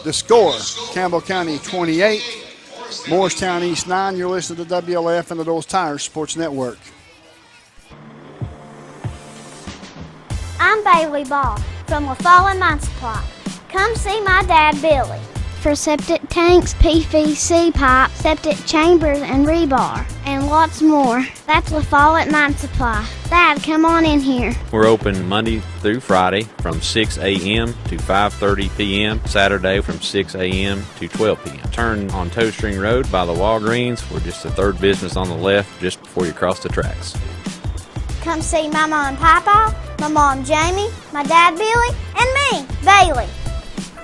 The score, Campbell County 28, Morristown East 9. You're listening to WLF and the Doles Tires Sports Network. I'm Bailey Ball from LaFallen Mine Supply. Come see my dad, Billy, for septic tanks, PVC pipe, septic chambers, and rebar, and lots more. That's LaFallen Mine Supply. Dad, come on in here. We're open Monday through Friday from 6 a.m. to 5:30 p.m., Saturday from 6 a.m. to 12 p.m. Turn on Toe String Road by the Walgreens. We're just the third business on the left just before you cross the tracks. Come see my mom, Papa, my mom, Jamie, my dad, Billy, and me, Bailey.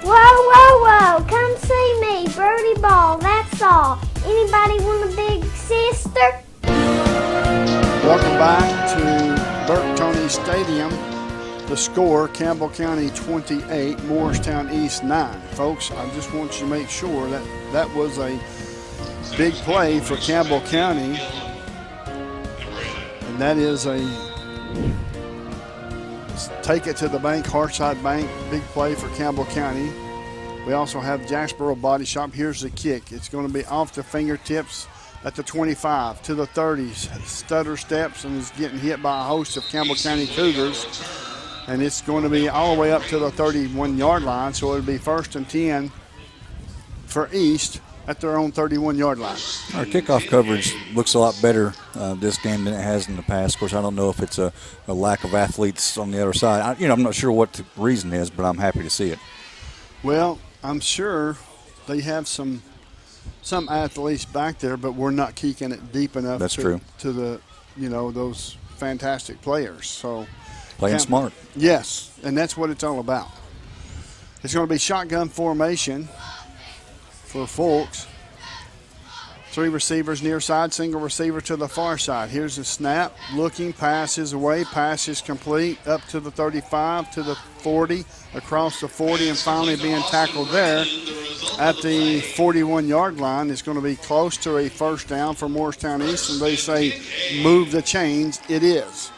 Whoa, whoa, whoa, come see me, Birdie Ball, that's all. Anybody want a big sister? Welcome back to Burke Toney Stadium. The score, Campbell County 28, Morristown East 9. Folks, I just want you to make sure that that was a big play for Campbell County. And that is a take it to the bank, Hartside Bank, big play for Campbell County. We also have Jacksboro Body Shop. Here's the kick. It's going to be off the fingertips at the 25 to the 30s. Stutter steps and is getting hit by a host of Campbell County Cougars. And it's going to be all the way up to the 31-yard line, so it'll be first and 10 for East at their own 31-yard line. Our kickoff coverage looks a lot better this game than it has in the past. Of course, I don't know if it's a lack of athletes on the other side. I'm not sure what the reason is, but I'm happy to see it. Well, I'm sure they have some athletes back there, but we're not kicking it deep enough. That's true. To the, those fantastic players. So playing smart. Yes, and that's what it's all about. It's going to be shotgun formation for Folks. 3 receivers near side, single receiver to the far side. Here's a snap, looking, pass is away, pass is complete, up to the 35, to the 40, across the 40, and finally being tackled there at the 41-yard line. It's going to be close to a first down for Morristown East, and they say move the chains. It is.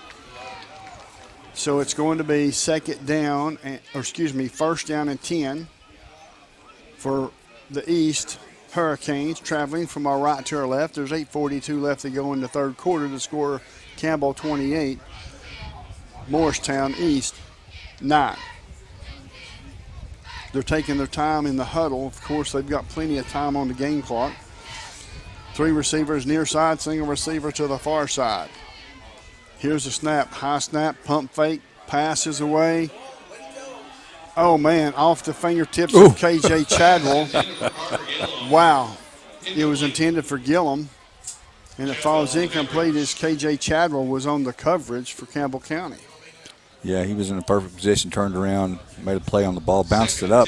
So it's going to be first down and 10 for the East Hurricanes, traveling from our right to our left. There's 8:42 left to go in the third quarter. The score, Campbell 28, Morristown East 9. They're taking their time in the huddle. Of course, they've got plenty of time on the game clock. 3 receivers near side, single receiver to the far side. Here's a snap, high snap, pump fake, passes away. Oh, man, off the fingertips of K.J. Chadwell. Wow. It was intended for Gillum, and it falls incomplete as K.J. Chadwell was on the coverage for Campbell County. Yeah, he was in a perfect position, turned around, made a play on the ball, bounced it up.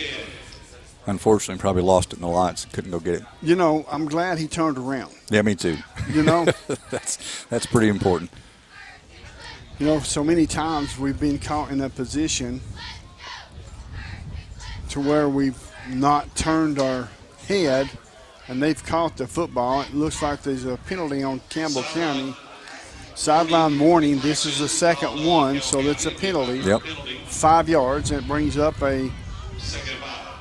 Unfortunately, probably lost it in the lights. Couldn't go get it. You know, I'm glad he turned around. Yeah, me too. You know? That's pretty important. You know, so many times we've been caught in a position to where we've not turned our head and they've caught the football. It looks like there's a penalty on Campbell County. Sideline warning, this is the second one, so that's a penalty. Yep. 5 yards, and it brings up a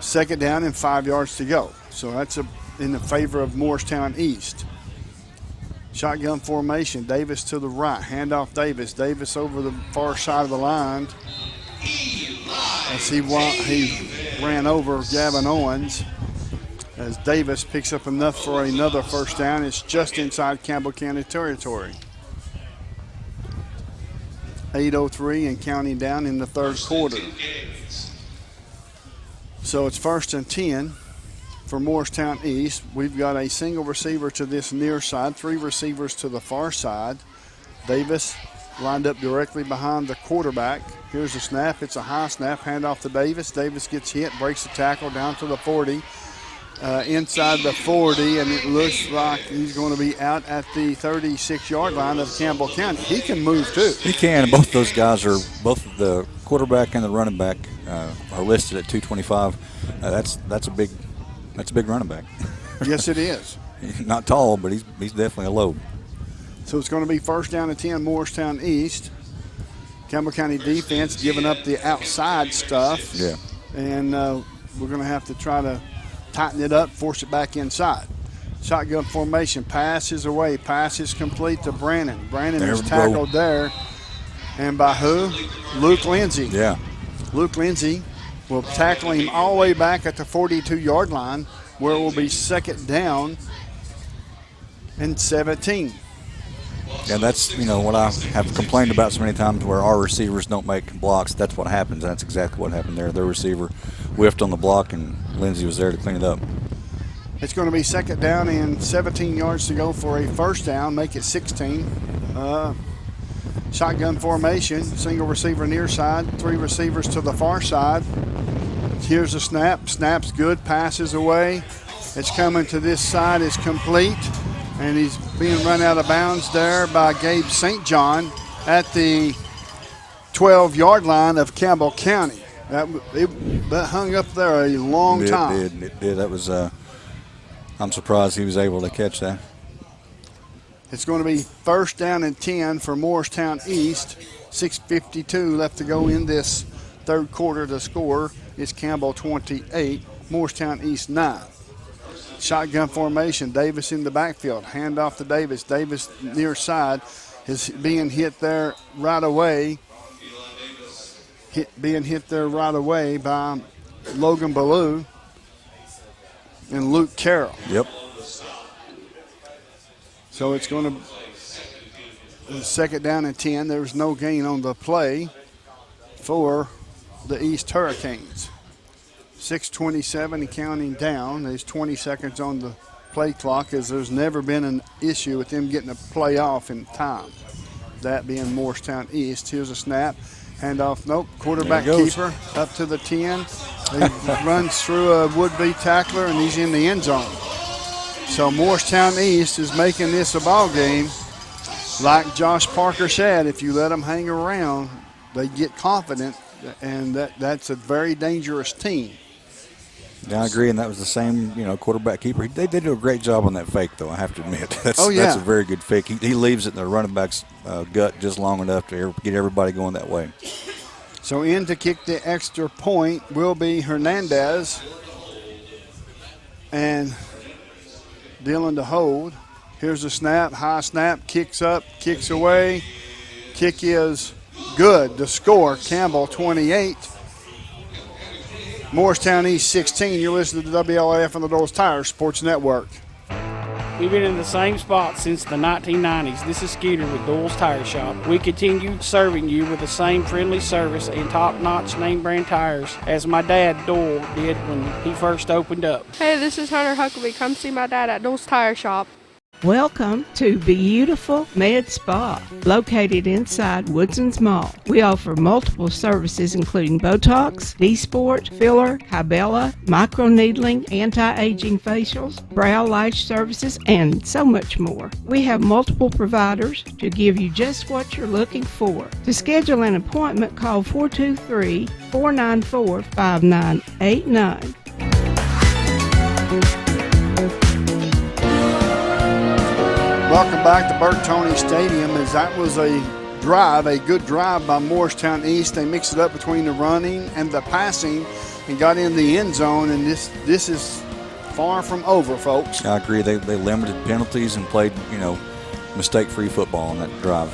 second down and 5 yards to go. So that's in the favor of Morristown East. Shotgun formation, Davis to the right, handoff Davis. Davis over the far side of the line. As he ran over Gavin Owens. As Davis picks up enough for another first down. It's just inside Campbell County territory. 8:03 and counting down in the third quarter. So it's 1st and 10 for Morristown East. We've got a single receiver to this near side, 3 receivers to the far side. Davis lined up directly behind the quarterback. Here's the snap. It's a high snap. Handoff to Davis. Davis gets hit, breaks the tackle down to the 40. Inside the 40, and it looks like he's going to be out at the 36-yard line of Campbell County. He can move too. He can. Both those guys are, both the quarterback and the running back are listed at 225. That's a big running back. Yes, it is. He's not tall, but he's definitely a load. So it's going to be 1st down and 10, Morristown East. Campbell County defense giving up the outside stuff. Yeah. And we're going to have to try to tighten it up, force it back inside. Shotgun formation, pass is away. Pass is complete to Brandon. Brandon is tackled there. And by who? Luke Lindsay. Yeah. Luke Lindsay will tackle him all the way back at the 42-yard line, where it will be 2nd down and 17. And that's, what I have complained about so many times, where our receivers don't make blocks. That's what happens. That's exactly what happened there. Their receiver whiffed on the block, and Lindsay was there to clean it up. It's going to be 2nd down and 17 yards to go for a first down, make it 16. Shotgun formation, single receiver near side, 3 receivers to the far side. Here's the snap. Snap's good, passes away. It's coming to this side, it's complete. And he's being run out of bounds there by Gabe St. John at the 12-yard line of Campbell County. That hung up there a long time. It did. That was, I'm surprised he was able to catch that. It's going to be 1st down and 10 for Morristown East. 6:52 left to go in this third quarter. The score is Campbell 28, Morristown East 9. Shotgun formation, Davis in the backfield. Handoff to Davis. Davis near side is being hit there right away. Being hit there right away by Logan Ballou and Luke Carroll. Yep. So it's going to 2nd down and 10. There's no gain on the play for the East Hurricanes. 6:27 and counting down. There's 20 seconds on the play clock, as there's never been an issue with them getting a play off in time. That being Morristown East. Here's a snap. Handoff, nope. Quarterback keeper up to the 10. He runs through a would-be tackler, and he's in the end zone. So Morristown East is making this a ball game. Like Josh Parker said, if you let them hang around, they get confident, and that's a very dangerous team. Yeah, I agree, and that was the same, quarterback keeper. They do a great job on that fake, though, I have to admit. That's a very good fake. He leaves it in the running back's gut just long enough to get everybody going that way. So in to kick the extra point will be Hernandez. And Dylan to hold. Here's the snap, high snap, kicks up, kicks away. Kick is good. The score, Campbell 28. Morristown East 16. You're listening to WLAF and the Doles Tire Sports Network. We've been in the same spot since the 1990s. This is Skeeter with Doyle's Tire Shop. We continue serving you with the same friendly service and top-notch name-brand tires as my dad, Doyle, did when he first opened up. Hey, this is Hunter Huckabee. Come see my dad at Doyle's Tire Shop. Welcome to beautiful Med Spa, located inside Woodson's Mall. We offer multiple services including Botox, D-Sport, filler, Hybella, microneedling, anti-aging facials, brow lash services, and so much more. We have multiple providers to give you just what you're looking for. To schedule an appointment, call 423-494-5989. Welcome back to Bert Toney Stadium. As that was a good drive by Morristown East. They mixed it up between the running and the passing and got in the end zone, and this is far from over, folks. I agree. They limited penalties and played, mistake-free football on that drive.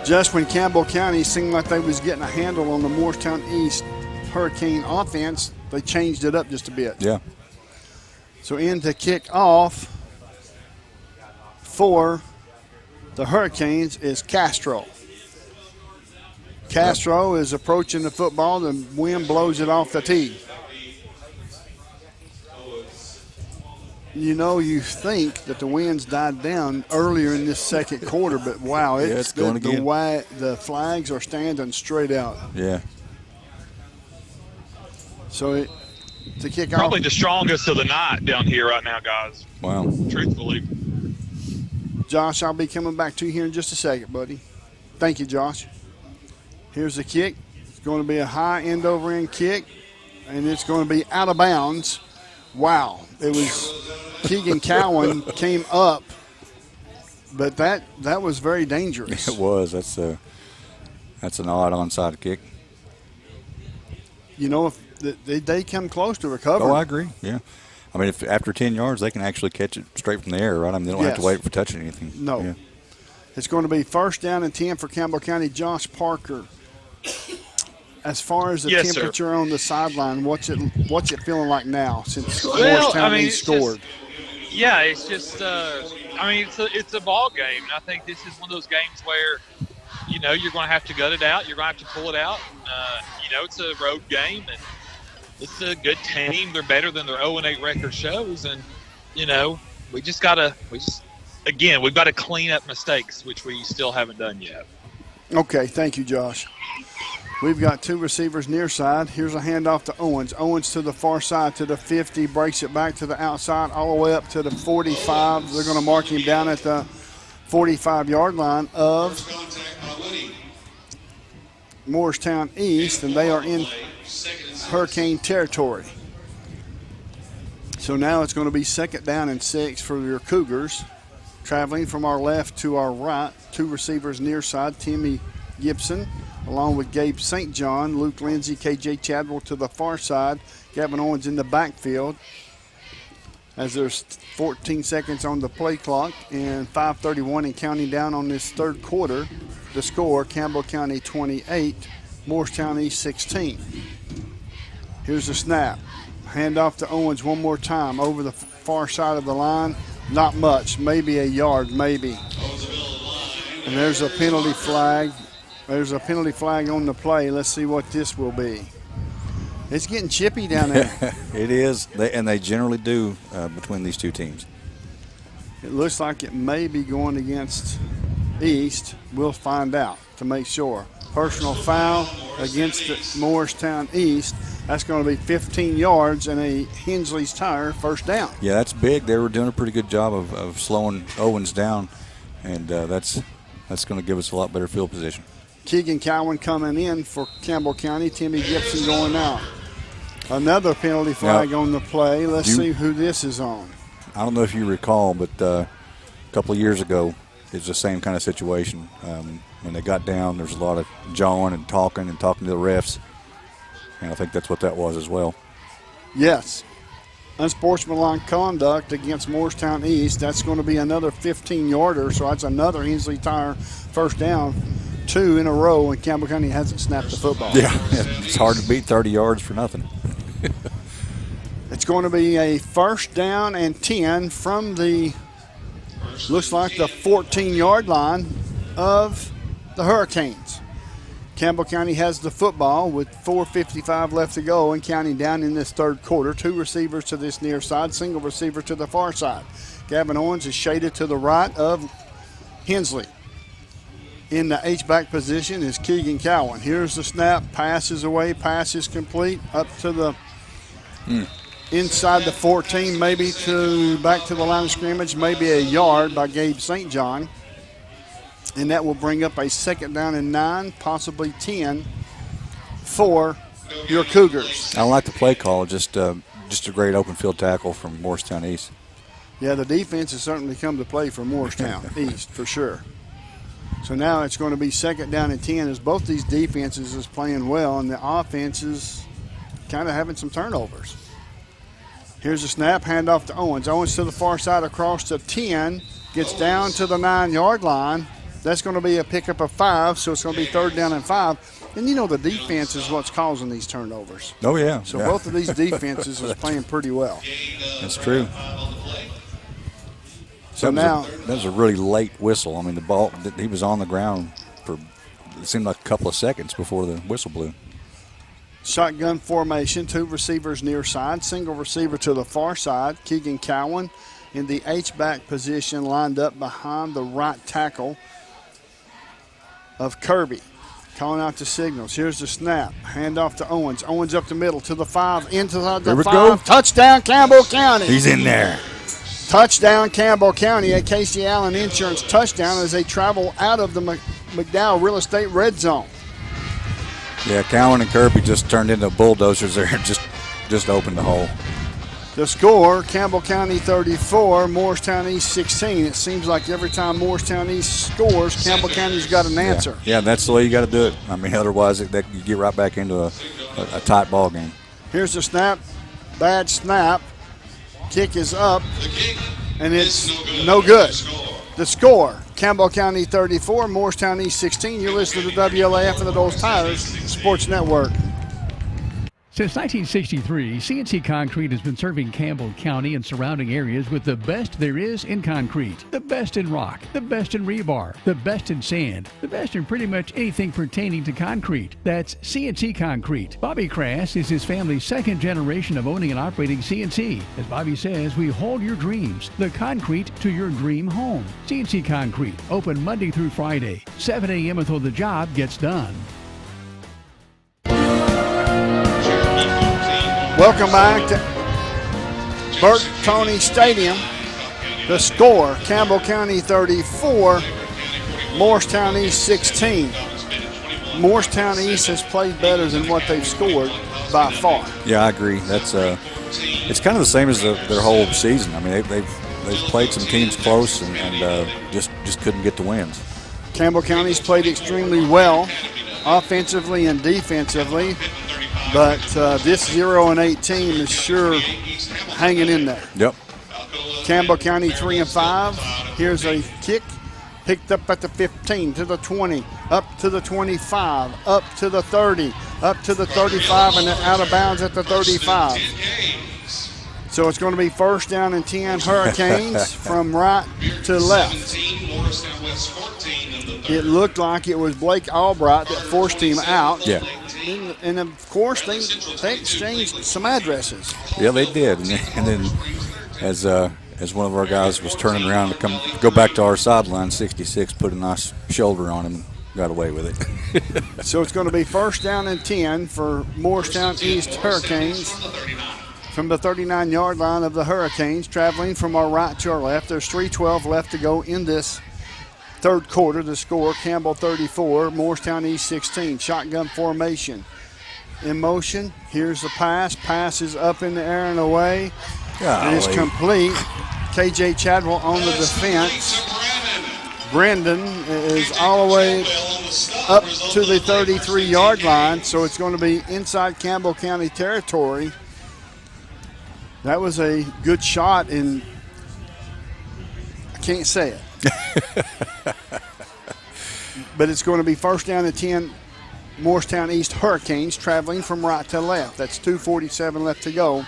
Just when Campbell County seemed like they was getting a handle on the Morristown East Hurricane offense, they changed it up just a bit. Yeah. So in to kick off for the Hurricanes is Castro. Castro is approaching the football. The wind blows it off the tee. You think that the winds died down earlier in this second quarter, but wow, it's going again. The flags are standing straight out. Yeah. So to kick off. Probably the strongest of the night down here right now, guys. Wow. Truthfully. Josh, I'll be coming back to you here in just a second, buddy. Thank you, Josh. Here's the kick. It's going to be a high end-over-end kick, and it's going to be out of bounds. Wow. It was Keegan Cowan came up, but that was very dangerous. It was. That's an odd onside kick. If they come close to recover. Oh, I agree, yeah. I mean, if after 10 yards, they can actually catch it straight from the air, right? I mean, they don't have to wait for touching anything. No. Yeah. It's going to be 1st down and 10 for Campbell County. Josh Parker, as far as the temperature on the sideline, what's it feeling like now since Morristown scored? It's just, it's a ball game. And I think this is one of those games where, you're going to have to gut it out. You're going to have to pull it out. It's a road game, and it's a good team. They're better than their 0-8 record shows, and we've got to clean up mistakes, which we still haven't done yet. Okay, thank you, Josh. We've got two receivers near side. Here's a handoff to Owens. Owens to the far side to the 50, breaks it back to the outside all the way up to the 45. They're going to mark him down at the 45-yard line of Morristown East, and they are in Hurricane territory. So now it's going to be 2nd down and 6 for your Cougars. Traveling from our left to our right, two receivers near side, Timmy Gibson, along with Gabe St. John, Luke Lindsay, KJ Chadwell to the far side, Gavin Owens in the backfield. As there's 14 seconds on the play clock and 5:31 and counting down on this third quarter. The score, Campbell County 28, Morristown East 16. Here's the snap. Hand off to Owens one more time over the far side of the line. Not much, maybe a yard, maybe. And there's a penalty flag. There's a penalty flag on the play. Let's see what this will be. It's getting chippy down there. It is, they generally do between these two teams. It looks like it may be going against East. We'll find out to make sure. Personal foul against the Morristown East. That's going to be 15 yards and a Hensley's Tire 1st down. Yeah, that's big. They were doing a pretty good job of slowing Owens down, and that's going to give us a lot better field position. Keegan Cowan coming in for Campbell County. Timmy Gibson going out. Another penalty flag on the play. Let's see who this is on. I don't know if you recall, but a couple of years ago, it's the same kind of situation. When they got down, there's a lot of jawing and talking to the refs. And I think that's what that was as well. Yes. Unsportsmanlike conduct against Morristown East. That's going to be another 15-yarder, so that's another Hensley Tire 1st down. 2 in a row, and Campbell County hasn't snapped the football. Yeah, it's hard to beat 30 yards for nothing. It's going to be a 1st down and 10 from the looks like the 14-yard line of the Hurricanes. Campbell County has the football with 4:55 left to go and counting down in this third quarter. 2 receivers to this near side, single receiver to the far side. Gavin Owens is shaded to the right of Hensley. In the H-back position is Keegan Cowan. Here's the snap, pass is away, pass is complete, up to the inside the 14, maybe to back to the line of scrimmage, maybe a yard by Gabe St. John. And that will bring up a second down and 9, possibly 10 for your Cougars. I like the play call, just a great open field tackle from Morristown East. Yeah, the defense has certainly come to play for Morristown East for sure. So now it's going to be second down and 10 as both these defenses is playing well and the offense is kind of having some turnovers. Here's a snap, handoff to Owens. Owens to the far side across to 10, gets down to the 9-yard line. That's going to be a pickup of 5, so it's going to be third down and 5. And you know the defense is what's causing these turnovers. Oh, yeah. So both of these defenses is playing pretty well. That's true. So now that was a really late whistle. I mean, the ball, he was on the ground for, it seemed like a couple of seconds before the whistle blew. Shotgun formation, 2 receivers near side, single receiver to the far side. Keegan Cowan in the H-back position lined up behind the right tackle of Kirby. Calling out the signals. Here's the snap. Handoff to Owens. Owens up the middle to the 5, into the 5. Go. Touchdown, Campbell County. He's in there. Touchdown, Campbell County. A Casey Allen Insurance touchdown as they travel out of the McDowell Real Estate red zone. Yeah, Cowan and Kirby just turned into bulldozers there and just opened the hole. The score, Campbell County 34, Morristown East 16. It seems like every time Morristown East scores, Campbell County's got an answer. Yeah, that's the way you got to do it. I mean, otherwise you get right back into a tight ball game. Here's the snap. Bad snap. Kick is up, and it's no good. The score, Campbell County 34, Morristown East 16. You're listening to WLAF and the Doles Tires Sports Network. Since 1963, CNC Concrete has been serving Campbell County and surrounding areas with the best there is in concrete. The best in rock, the best in rebar, the best in sand, the best in pretty much anything pertaining to concrete. That's CNC Concrete. Bobby Crass is his family's second generation of owning and operating CNC. As Bobby says, we hold your dreams, the concrete to your dream home. CNC Concrete, open Monday through Friday, 7 a.m. until the job gets done. Welcome back to Burt Toney Stadium. The score, Campbell County 34, Morristown East 16. Morristown East has played better than what they've scored by far. Yeah, I agree. That's it's kind of the same as their whole season. I mean, they've played some teams close and just couldn't get the wins. Campbell County's played extremely well, offensively and defensively. But this 0-8 team is sure hanging in there. Yep. Campbell County 3-5. Here's a kick. Picked up at the 15, to the 20, up to the 25, up to the 30, up to the 35, and then out of bounds at the 35. So it's going to be first down and 10 Hurricanes from right to left. It looked like it was Blake Albright that forced him out. Yeah. And of course, they exchanged some addresses. Yeah, they did. And then as one of our guys was turning around to go back to our sideline, 66 put a nice shoulder on him and got away with it. So it's going to be first down and 10 for Morristown East Hurricanes from the 39-yard line of the Hurricanes, traveling from our right to our left. There's 3:12 left to go in this third quarter. The score, Campbell 34, Morristown East 16. Shotgun formation. In motion. Here's the pass. Pass is up in the air and away. It is complete. KJ Chadwell on the defense. Brendan is all the way up to the 33-yard line, so it's going to be inside Campbell County territory. That was a good shot, and I can't say it. But it's going to be first down and 10, Morristown East Hurricanes traveling from right to left. That's 2:47 left to go.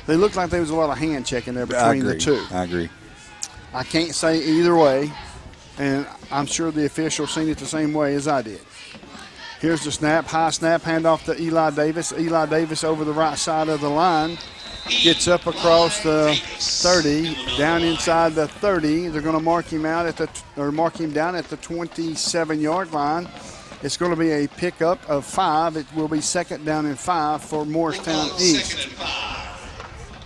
They looked like there was a lot of hand checking there between the two. I agree. I can't say either way, and I'm sure the official seen it the same way as I did. Here's the snap, high snap, handoff to Eli Davis. Eli Davis over the right side of the line. Gets up across the 30, down inside the 30. They're going to mark him out mark him down at the 27-yard line. It's going to be a pickup of 5. It will be 2nd down and 5 for Morristown East.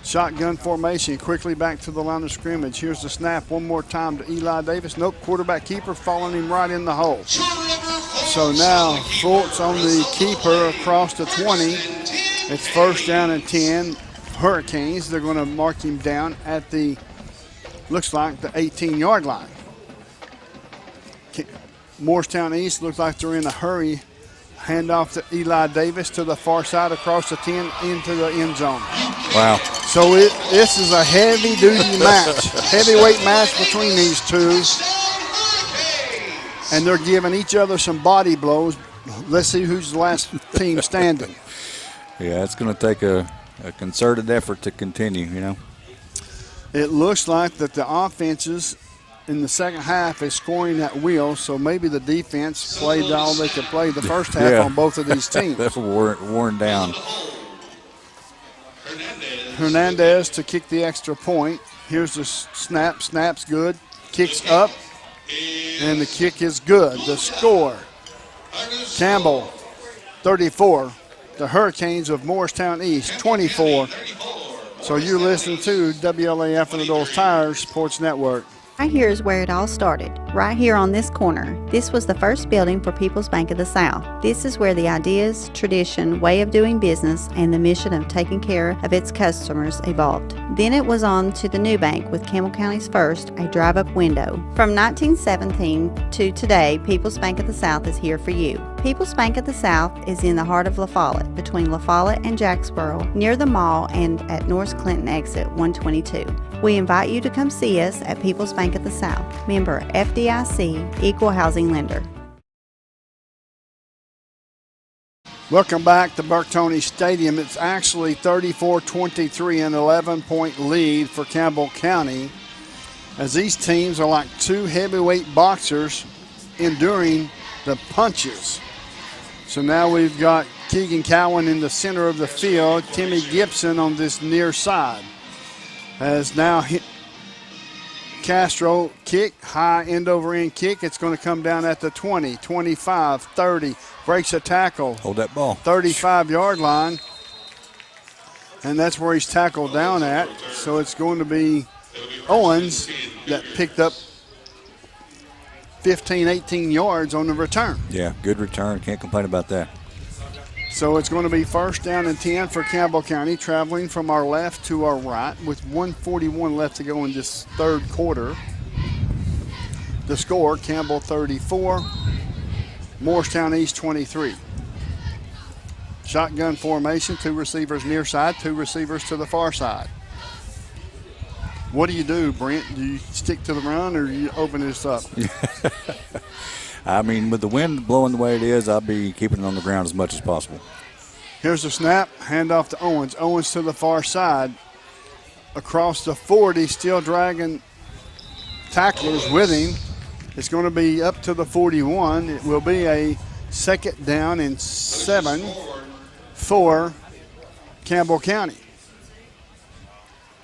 Shotgun formation, quickly back to the line of scrimmage. Here's the snap one more time to Eli Davis. Nope, quarterback keeper following him right in the hole. So now Fultz on the keeper across the 20. It's 1st down and 10. Hurricanes, they're going to mark him down at the, looks like the 18-yard line. Morristown East looks like they're in a hurry. Handoff to Eli Davis to the far side across the 10 into the end zone. Wow. So this is a heavy-duty match, heavyweight match between these two. And they're giving each other some body blows. Let's see who's the last team standing. Yeah, it's going to take a concerted effort to continue, you know. It looks like that the offenses in the second half is scoring at will, so maybe the defense played all they could play the first half on both of these teams. That's worn down. Hernandez to kick the extra point. Here's the snap. Snap's good. Kicks up, and the kick is good. The score, Campbell 34. The Hurricanes of Morristown East 24. So you're listening to WLAF and the Dulles Tires Sports Network. Right here is where it all started, right here on this corner. This was the first building for People's Bank of the South. This is where the ideas, tradition, way of doing business, and the mission of taking care of its customers evolved. Then it was on to the new bank with Campbell County's first, a drive-up window. From 1917 to today, People's Bank of the South is here for you. People's Bank of the South is in the heart of La Follette, between La Follette and Jacksboro, near the mall and at North Clinton exit 122. We invite you to come see us at People's Bank of the South, member FDIC, equal housing lender. Welcome back to Bertoni Stadium. It's actually 34-23, an 11-point lead for Campbell County, as these teams are like two heavyweight boxers enduring the punches. So now we've got Keegan Cowan in the center of the field, Timmy Gibson on this near side. As now Castro kick, high end over end kick. It's going to come down at the 20, 25, 30. Breaks a tackle. Hold that ball. 35-yard line. And that's where he's tackled down at. So it's going to be Owens that picked up 15, 18 yards on the return. Yeah, good return. Can't complain about that. So it's going to be 1st down and 10 for Campbell County, traveling from our left to our right with 1:41 left to go in this third quarter. The score, Campbell 34, Morristown East 23. Shotgun formation, 2 receivers near side, 2 receivers to the far side. What do you do, Brent? Do you stick to the run or do you open this up? I mean, with the wind blowing the way it is, I'll be keeping it on the ground as much as possible. Here's the snap, handoff to Owens. Owens to the far side. Across the 40, still dragging tacklers with him. It's going to be up to the 41. It will be a 2nd down and 7 for Campbell County.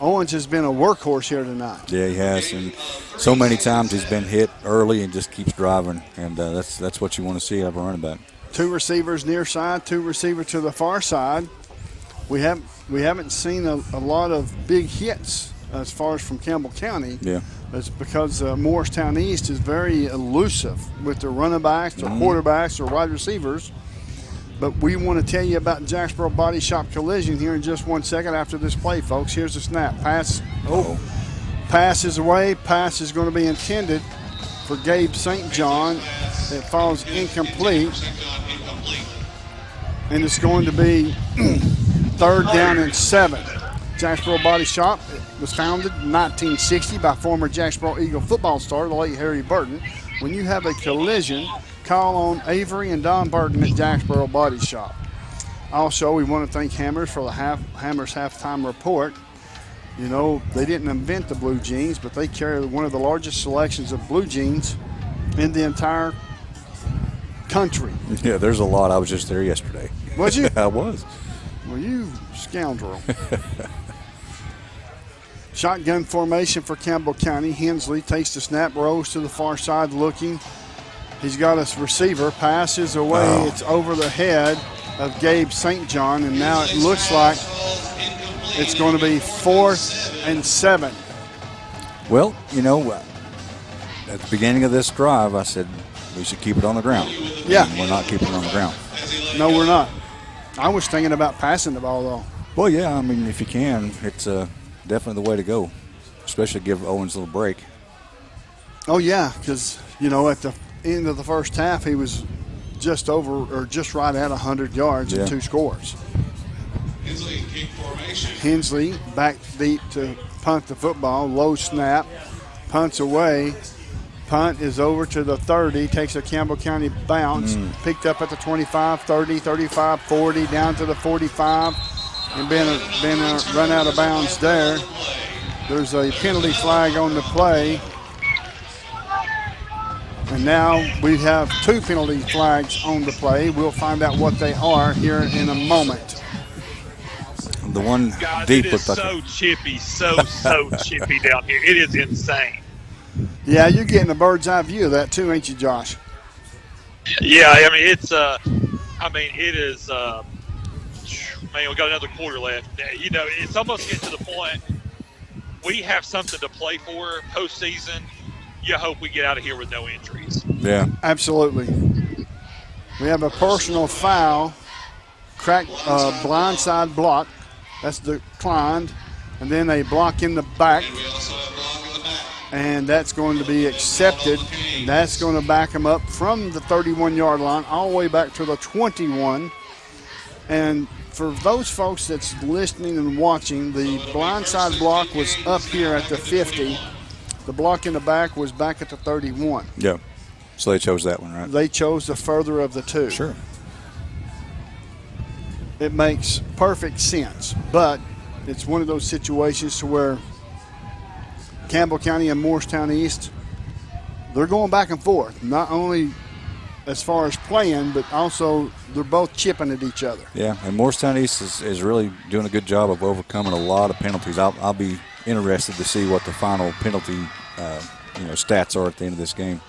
Owens has been a workhorse here tonight. Yeah, he has, and so many times he's been hit early and just keeps driving, and that's what you want to see out of a running back. 2 receivers near side, 2 receivers to the far side. We haven't seen a lot of big hits as far as from Campbell County. Yeah, it's because Morristown East is very elusive with their running backs or quarterbacks or wide receivers. But we want to tell you about Jacksboro Body Shop Collision here in just 1 second after this play, folks. Here's the snap. Pass. Pass is away. Pass is going to be intended for Gabe St. John. It falls incomplete. And it's going to be 3rd down and 7. Jacksboro Body Shop was founded in 1960 by former Jacksboro Eagle football star, the late Harry Burton. When you have a collision, call on Avery and Don Burton at Jacksboro Body Shop. Also, we want to thank Hammers for the Hammers halftime report. You know, they didn't invent the blue jeans, but they carry one of the largest selections of blue jeans in the entire country. Yeah, there's a lot. I was just there yesterday. Was you? I was. Well, you scoundrel. Shotgun formation for Campbell County. Hensley takes the snap, rolls to the far side looking. He's got a receiver, passes away. Oh. It's over the head of Gabe St. John, and now it looks like it's going to be 4th and 7. Well, you know, at the beginning of this drive, I said we should keep it on the ground. Yeah. And we're not keeping it on the ground. No, we're not. I was thinking about passing the ball, though. Well, yeah, I mean, if you can, it's definitely the way to go, especially give Owens a little break. Oh, yeah, because, you know, at the end of the first half, he was just over or just right at 100 yards and 2 scores. Hensley back deep to punt the football. Low snap. Punts away. Punt is over to the 30. Takes a Campbell County bounce. Picked up at the 25, 30, 35, 40. Down to the 45. And been run out of bounds there. There's a penalty flag on the play. And now we have 2 penalty flags on the play. We'll find out what they are here in a moment. The one Guys, deep it with is so chippy, so chippy down here. It is insane. Yeah, you're getting a bird's eye view of that too, ain't you, Josh? Yeah, I mean it is. Man, we got another quarter left. You know, it's almost getting to the point. We have something to play for postseason. You hope we get out of here with no injuries. Yeah, absolutely. We have a personal foul, crack, blindside block. That's declined, and then a block in the back, and that's going to be accepted. And that's going to back him up from the 31-yard line all the way back to the 21. And for those folks that's listening and watching, the blindside block was up here at the 50. The block in the back was back at the 31. Yeah. So they chose that one, right? They chose the further of the 2. Sure. It makes perfect sense, but it's one of those situations to where Campbell County and Morristown East, they're going back and forth, not only as far as playing, but also they're both chipping at each other. Yeah, and Morristown East is really doing a good job of overcoming a lot of penalties. I'll be interested to see what the final penalty stats are at the end of this game.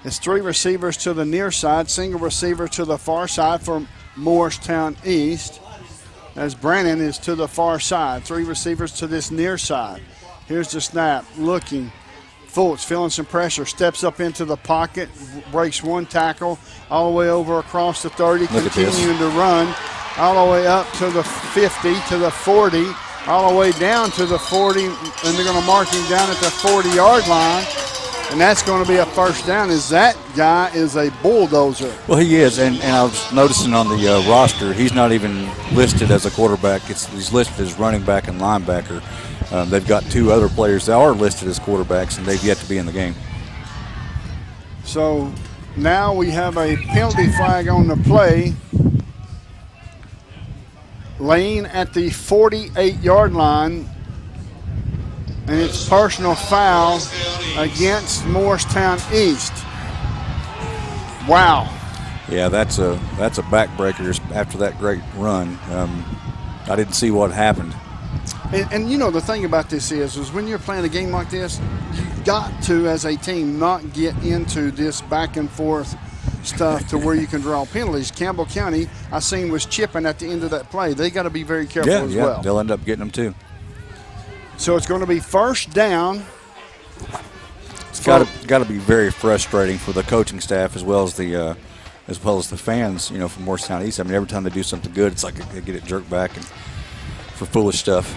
It's 3 receivers to the near side, single receiver to the far side for Morristown East, as Brannon is to the far side. 3 receivers to this near side. Here's the snap, looking. Fultz feeling some pressure, steps up into the pocket, breaks 1 tackle, all the way over across the 30, continuing to run, all the way up to the 50, to the 40, all the way down to the 40, and they're going to mark him down at the 40-yard line. And that's going to be a first down, as that guy is a bulldozer. Well, he is, and I was noticing on the roster, he's not even listed as a quarterback. He's listed as running back and linebacker. They've got 2 other players that are listed as quarterbacks, and they've yet to be in the game. So now we have a penalty flag on the play. Laying at the 48-yard line. And it's personal foul against Morristown East. Wow. Yeah, that's a backbreaker after that great run. I didn't see what happened. And you know, the thing about this is when you're playing a game like this, you've got to, as a team, not get into this back and forth stuff to where you can draw penalties. Campbell County, I seen, was chipping at the end of that play. They got to be very careful as well. Yeah, they'll end up getting them too. So it's going to be first down. It's got to be very frustrating for the coaching staff as well as the fans. From Morristown East. I mean, every time they do something good, it's like they get it jerked back and for foolish stuff.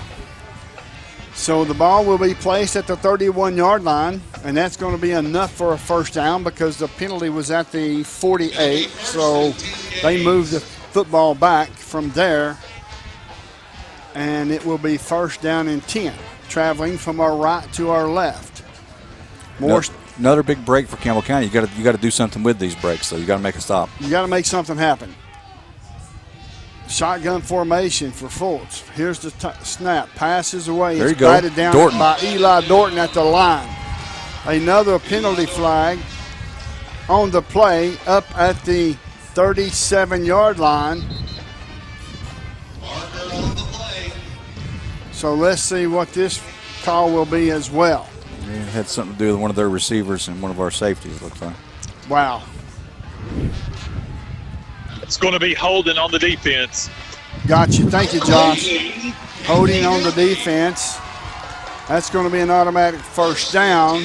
So the ball will be placed at the 31-yard line, and that's going to be enough for a first down because the penalty was at the 48. So they moved the football back from there, and it will be first down and 10. Traveling from our right to our left. Another big break for Campbell County. You got to do something with these breaks, so you got to make a stop. You got to make something happen. Shotgun formation for Fultz. Here's the snap. Passes away. There you it's go. batted down Dorton. by Eli Dorton at the line. Another penalty flag on the play up at the 37-yard line. So let's see what this call will be as well. Yeah, it had something to do with one of their receivers and one of our safeties, looks like. Wow. It's going to be holding on the defense. Got you. Thank you, Josh. Holding on the defense. That's going to be an automatic first down.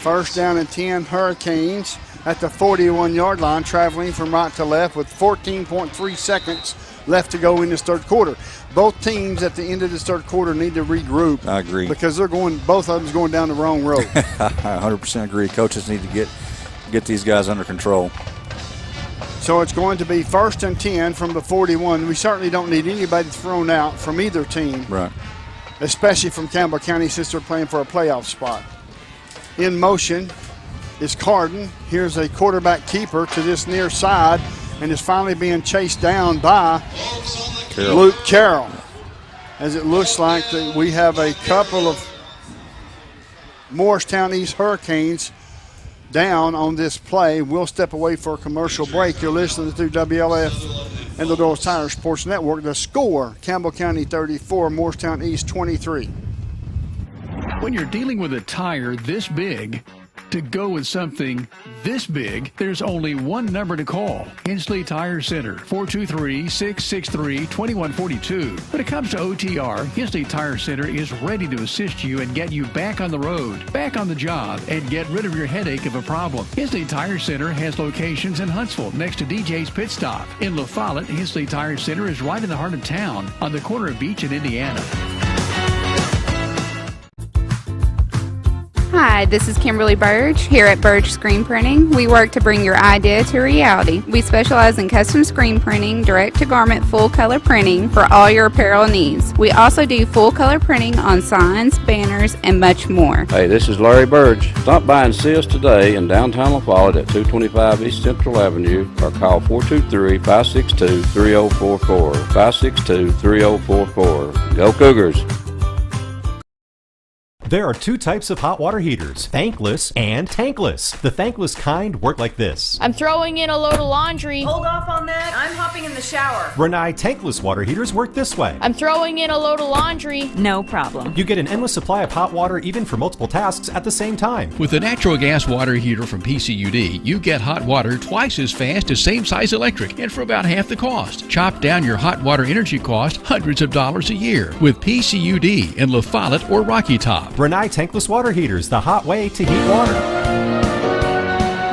First down and 10 Hurricanes at the 41-yard line, traveling from right to left with 14.3 seconds left to go in this third quarter. Both teams at the end of this third quarter need to regroup. I agree. Because both of them's going down the wrong road. I 100% agree. Coaches need to get these guys under control. So it's going to be first and 10 from the 41. We certainly don't need anybody thrown out from either team. Right. Especially from Campbell County since they're playing for a playoff spot. In motion is Carden. Here's a quarterback keeper to this near side and is finally being chased down by Luke Carroll. As it looks like that we have a couple of Morristown East Hurricanes down on this play. We'll step away for a commercial break. You're listening to WLF and the Doyle's Tire Sports Network. The score, Campbell County 34, Morristown East 23. When you're dealing with a tire this big, to go with something this big, there's only one number to call. Hensley Tire Center, 423-663-2142. When it comes to OTR, Hensley Tire Center is ready to assist you and get you back on the road, back on the job, and get rid of your headache of a problem. Hensley Tire Center has locations in Huntsville next to DJ's Pit Stop. In La Follette, Hensley Tire Center is right in the heart of town on the corner of Beach and Indiana. Hi, this is Kimberly Burge here at Burge Screen Printing. We work to bring your idea to reality. We specialize in custom screen printing, direct-to-garment full-color printing for all your apparel needs. We also do full-color printing on signs, banners, and much more. Hey, this is Larry Burge. Stop by and see us today in downtown La Follette at 225 East Central Avenue or call 423-562-3044. 562-3044. Go Cougars! There are two types of hot water heaters, thankless and tankless. The thankless kind work like this. I'm throwing in a load of laundry. Hold off on that. I'm hopping in the shower. Renai tankless water heaters work this way. I'm throwing in a load of laundry. No problem. You get an endless supply of hot water even for multiple tasks at the same time. With the natural gas water heater from PCUD, you get hot water twice as fast as same size electric and for about half the cost. Chop down your hot water energy cost hundreds of dollars a year with PCUD in La Follette or Rocky Top. Renai tankless water heaters, the hot way to heat water.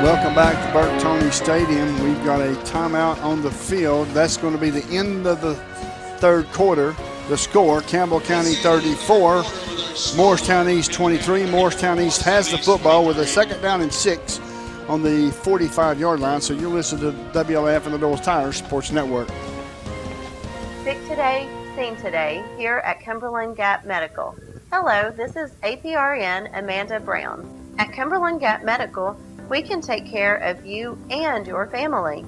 Welcome back to Burt Toney Stadium. We've got a timeout on the field. That's going to be the end of the third quarter. The score, Campbell County 34, Morristown East 23. Morristown East has the football with a second down and 6 on the 45-yard line. So you're listening to WLF and the Doyle's Tire Sports Network. Sick today, seen today, here at Cumberland Gap Medical. Hello, this is APRN Amanda Brown. At Cumberland Gap Medical, we can take care of you and your family.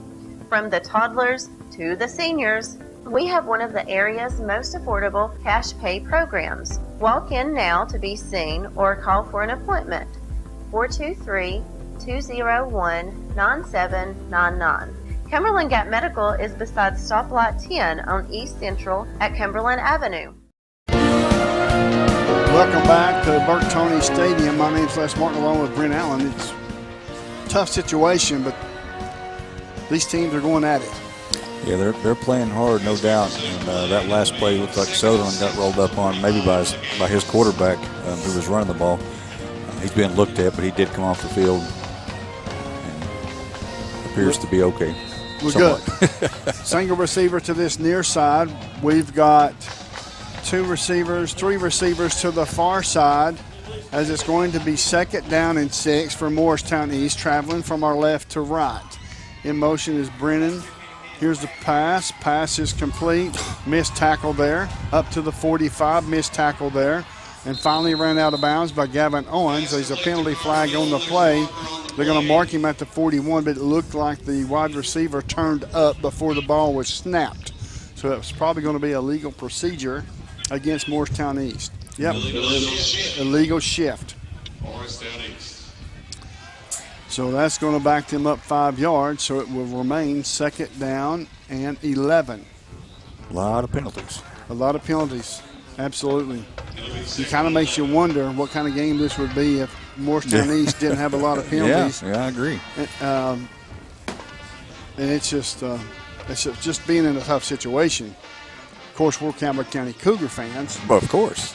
From the toddlers to the seniors, we have one of the area's most affordable cash pay programs. Walk in now to be seen or call for an appointment. 423-201-9799. Cumberland Gap Medical is beside Stoplight 10 on East Central at Cumberland Avenue. Welcome back to Burt Toney Stadium. My name's Les Martin along with Brent Allen. It's a tough situation, but these teams are going at it. Yeah, they're playing hard, no doubt. And that last play looked like Sutherland got rolled up on maybe by his quarterback who was running the ball. He's being looked at, but he did come off the field and appears to be okay. We're good. Single receiver to this near side. We've got three receivers to the far side as it's going to be second down and 6 for Morristown East, traveling from our left to right. In motion is Brennan. Here's the pass. Pass is complete. Missed tackle there. Up to the 45. Missed tackle there. And finally ran out of bounds by Gavin Owens. There's a penalty flag on the play. They're going to mark him at the 41, but it looked like the wide receiver turned up before the ball was snapped. So So it's probably going to be a legal procedure against Morristown East. Yep, illegal shift. Morristown East. So that's going to back them up 5 yards, so it will remain 2nd down and 11. A lot of penalties. A lot of penalties, absolutely. It kind of makes you wonder what kind of game this would be if Morristown East didn't have a lot of penalties. Yeah, I agree. And it's just being in a tough situation. Of course, we're Campbell County Cougar fans. Well, of course.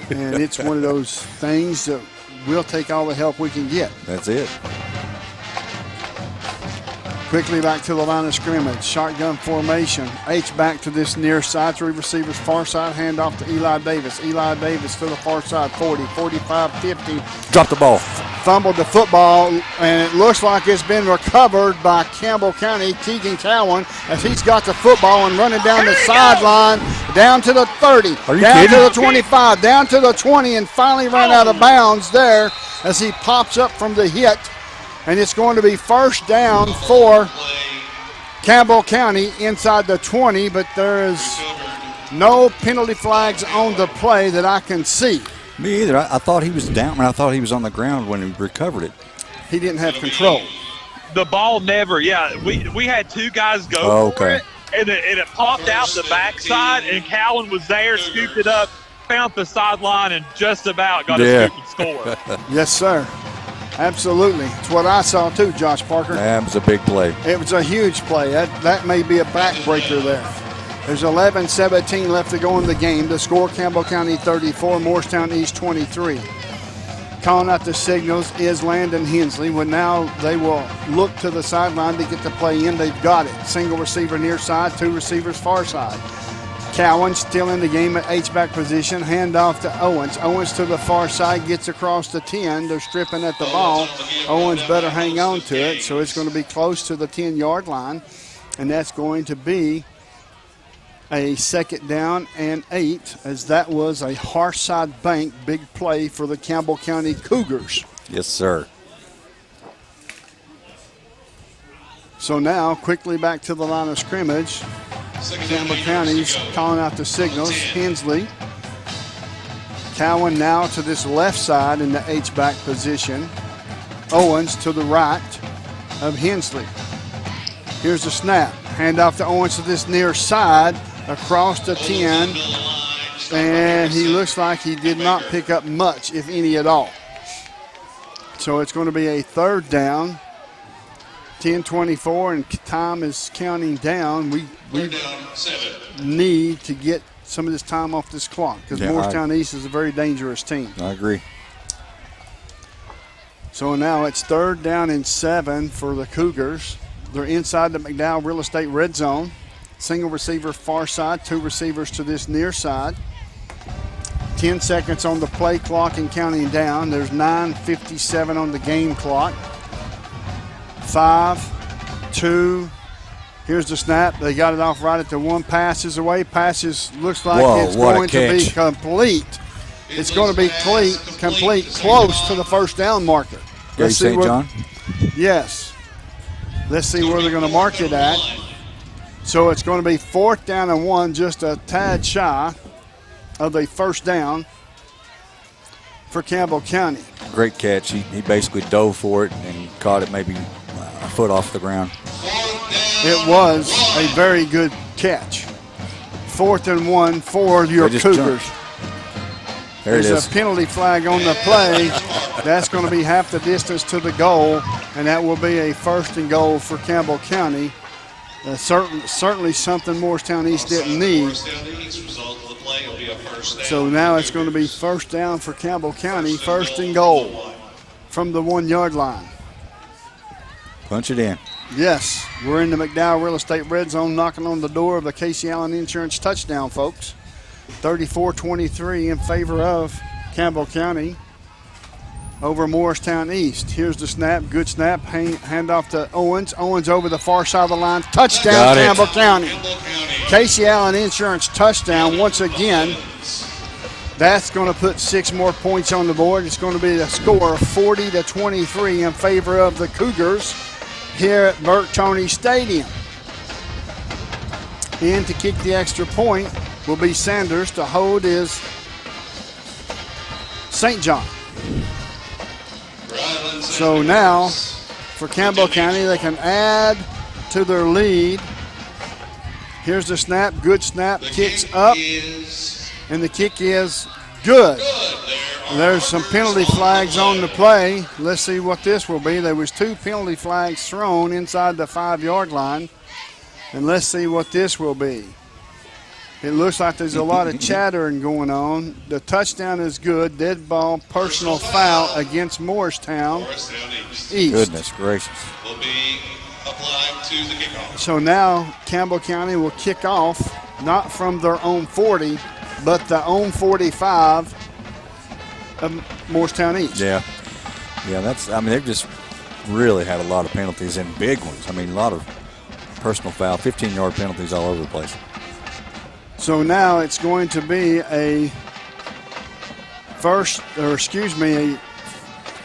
And it's one of those things that we'll take all the help we can get. That's it. Quickly back to the line of scrimmage. Shotgun formation. H-back to this near side. 3 receivers far side. Handoff to Eli Davis. Eli Davis to the far side. 40, 45, 50. Drop the ball. Fumbled the football, and it looks like it's been recovered by Campbell County, Keegan Cowan, as he's got the football and running down the sideline, down to the 30, down to the 25, down to the 20, and finally ran out of bounds there as he pops up from the hit. And it's going to be 1st down for Campbell County inside the 20, but there is no penalty flags on the play that I can see. Me either. I thought he was down, and I thought he was on the ground when he recovered it. He didn't have control. The ball never, we had 2 guys go for it, and it popped out the backside, and Cowan was there, scooped it up, found the sideline, and just about got a scoop and score. Yes, sir. Absolutely. It's what I saw too, Josh Parker. That was a big play. It was a huge play. That may be a backbreaker there. There's 11-17 left to go in the game. The score, Campbell County 34, Morristown East 23. Calling out the signals is Landon Hensley. When now they will look to the sideline to get the play in. They've got it. Single receiver near side, 2 receivers far side. Cowan still in the game at H-back position. Handoff to Owens. Owens to the far side, gets across the 10. They're stripping at the ball. Owens better hang on to it, so it's going to be close to the 10-yard line, and that's going to be a 2nd down and 8, as that was a Hearthside Bank big play for the Campbell County Cougars. Yes, sir. So now, quickly back to the line of scrimmage. Campbell County's calling out the signals. Hensley. Cowan now to this left side in the H-back position. Owens to the right of Hensley. Here's the snap. Handoff to Owens to this near side across the 10. And he looks like he did not pick up much, if any at all. So it's going to be a 3rd down. 10:24 and time is counting down. We need to get some of this time off this clock because Morristown East is a very dangerous team. I agree. So now it's 3rd down and 7 for the Cougars. They're inside the McDowell Real Estate red zone. Single receiver far side, 2 receivers to this near side. 10 seconds on the play clock and counting down. There's 9:57 on the game clock. 5, 2, here's the snap. They got it off right at the 1. Passes away. Passes looks like it's going to be complete. It's going to be complete, close to the 1st down marker. Let's see where, John? Yes. Let's see where they're going to mark it at. So it's going to be 4th down and 1, just a tad shy of the 1st down for Campbell County. Great catch. He basically dove for it and caught it maybe a foot off the ground. It was a very good catch. 4th and 1 for your Cougars. There's a penalty flag on the play. That's going to be half the distance to the goal, and that will be a 1st and goal for Campbell County. Certainly something Morristown East didn't need. So now it's going to be 1st down for Campbell County, 1st and goal from the 1-yard line. Punch it in. Yes, we're in the McDowell Real Estate red zone, knocking on the door of the Casey Allen Insurance touchdown, folks. 34-23 in favor of Campbell County over Morristown East. Here's the snap. Good snap. Handoff to Owens. Owens over the far side of the line. Touchdown, Campbell County. Casey Allen Insurance touchdown once again. That's going to put 6 more points on the board. It's going to be a score of 40-23 in favor of the Cougars here at Burt Toney Stadium. In to kick the extra point will be Sanders. To hold is St. John. So now for Campbell County, they can add to their lead. Here's the snap, good snap, kicks up, and the kick is good. There's some penalty flags on the play. Let's see what this will be. There was 2 penalty flags thrown inside the 5-yard line, and let's see what this will be. It looks like there's a lot of chattering going on. The touchdown is good. Dead ball, personal foul against Morristown East. Goodness gracious. Will be applied to the kickoff. So now Campbell County will kick off, not from their own 40, but the own 45 of Morristown East. Yeah, they've just really had a lot of penalties and big ones. I mean, a lot of personal foul, 15-yard penalties all over the place. So now it's going to be a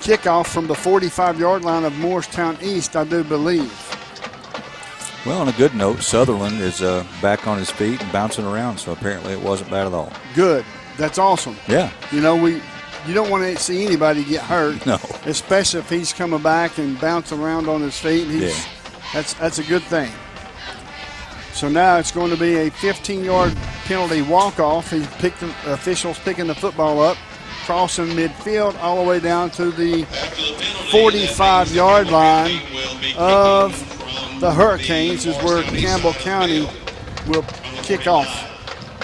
kickoff from the 45-yard line of Morristown East, I do believe. Well, on a good note, Sutherland is back on his feet and bouncing around, so apparently it wasn't bad at all. Good. That's awesome. Yeah. You don't want to see anybody get hurt. No. Especially if he's coming back and bouncing around on his feet. That's a good thing. So now it's going to be a 15-yard penalty walk-off. Officials picking the football up, crossing midfield all the way down to the 45-yard line of the Hurricanes is where Campbell County will kick off.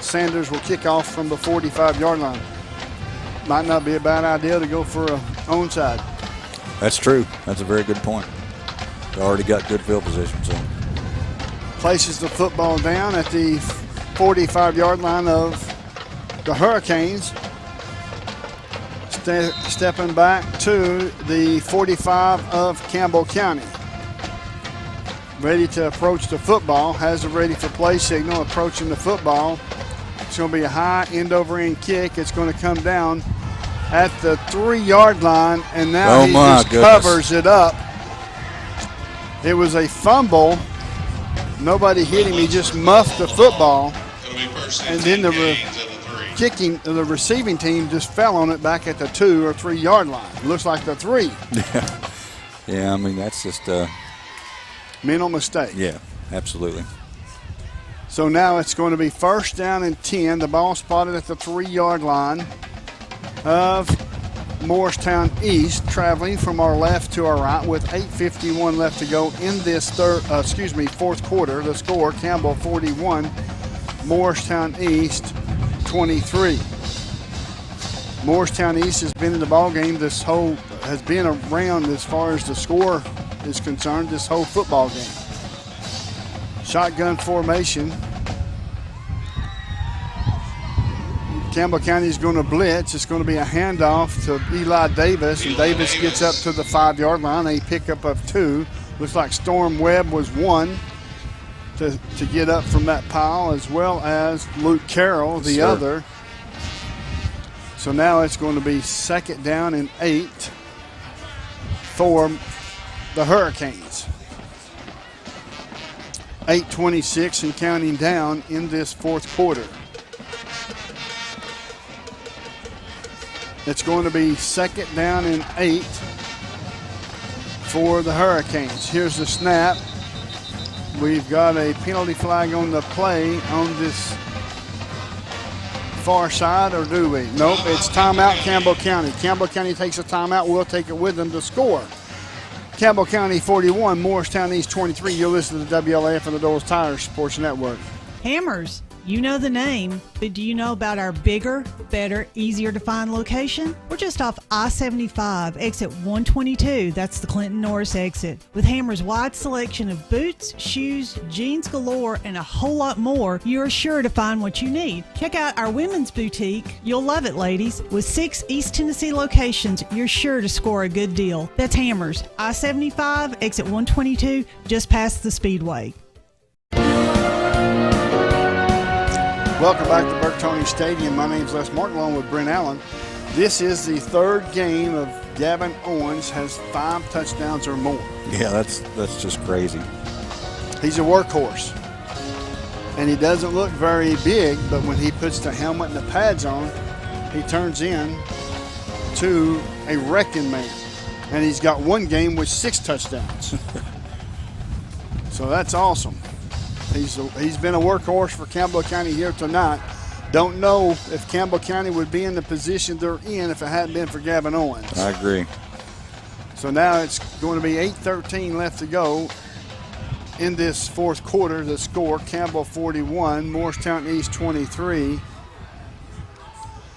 Sanders will kick off from the 45-yard line. Might not be a bad idea to go for a onside. That's true. That's a very good point. They already got good field position, so. Places the football down at the 45-yard line of the Hurricanes. Stepping back to the 45 of Campbell County. Ready to approach the football. Has a ready for play signal approaching the football. It's going to be a high end-over-end kick. It's going to come down at the 3-yard line, and now he just covers it up. It was a fumble. Nobody hit him. He just muffed the football. And then the receiving team just fell on it back at the 2 or 3 yard line. Looks like the 3. Yeah, I mean, that's just mental mistake. Yeah, absolutely. So now it's going to be 1st down and 10. The ball spotted at the 3-yard line of Morristown East, traveling from our left to our right with 8:51 left to go in this fourth quarter. The score: Campbell 41, Morristown East 23. Morristown East has been in the ball game has been around as far as the score is concerned this whole football game. Shotgun formation. Campbell County is going to blitz. It's going to be a handoff to Eli Davis, and Davis gets up to the 5-yard line. A pickup of 2. Looks like Storm Webb was 1 to get up from that pile, as well as Luke Carroll, the other. So now it's going to be 2nd down and 8 for the Hurricanes. 8:26 and counting down in this fourth quarter. It's going to be 2nd down and 8 for the Hurricanes. Here's the snap. We've got a penalty flag on the play on this far side, or do we? Nope, it's timeout Campbell County. Campbell County takes a timeout. We'll take it with them to score. Campbell County 41, Morristown East 23. You'll listen to WLAF and the Doles Tires Sports Network. Hammers. You know the name, but do you know about our bigger, better, easier to find location? We're just off I-75, exit 122. That's the Clinton Norris exit. With Hammer's wide selection of boots, shoes, jeans galore, and a whole lot more, you're sure to find what you need. Check out our women's boutique. You'll love it, ladies. With 6 East Tennessee locations, you're sure to score a good deal. That's Hammer's, I-75, exit 122, just past the Speedway. Welcome back to Bertoni Stadium. My name's Les Martin, along with Brent Allen. This is the 3rd game of Gavin Owens, has 5 touchdowns or more. Yeah, that's just crazy. He's a workhorse. And he doesn't look very big, but when he puts the helmet and the pads on, he turns in to a wrecking man. And he's got one game with 6 touchdowns. So that's awesome. He's been a workhorse for Campbell County here tonight. Don't know if Campbell County would be in the position they're in if it hadn't been for Gavin Owens. I agree. So now it's going to be 8:13 left to go in this fourth quarter. The score, Campbell 41, Morristown East 23.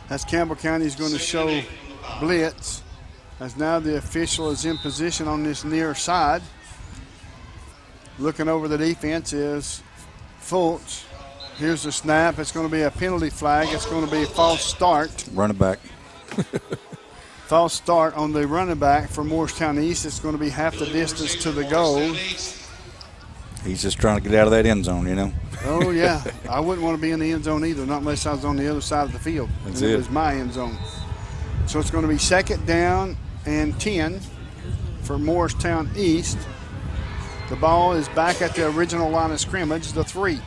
As Campbell County is going to show blitz, as now the official is in position on this near side. Looking over the defense is Fultz. Here's the snap. It's going to be a penalty flag. It's going to be a false start. Running back. False start on the running back for Morristown East. It's going to be half the distance to the goal. He's just trying to get out of that end zone, you know. Oh, yeah. I wouldn't want to be in the end zone either, not unless I was on the other side of the field. That's and it. It was my end zone. So it's going to be 2nd down and 10 for Morristown East. The ball is back at the original line of scrimmage, the 3.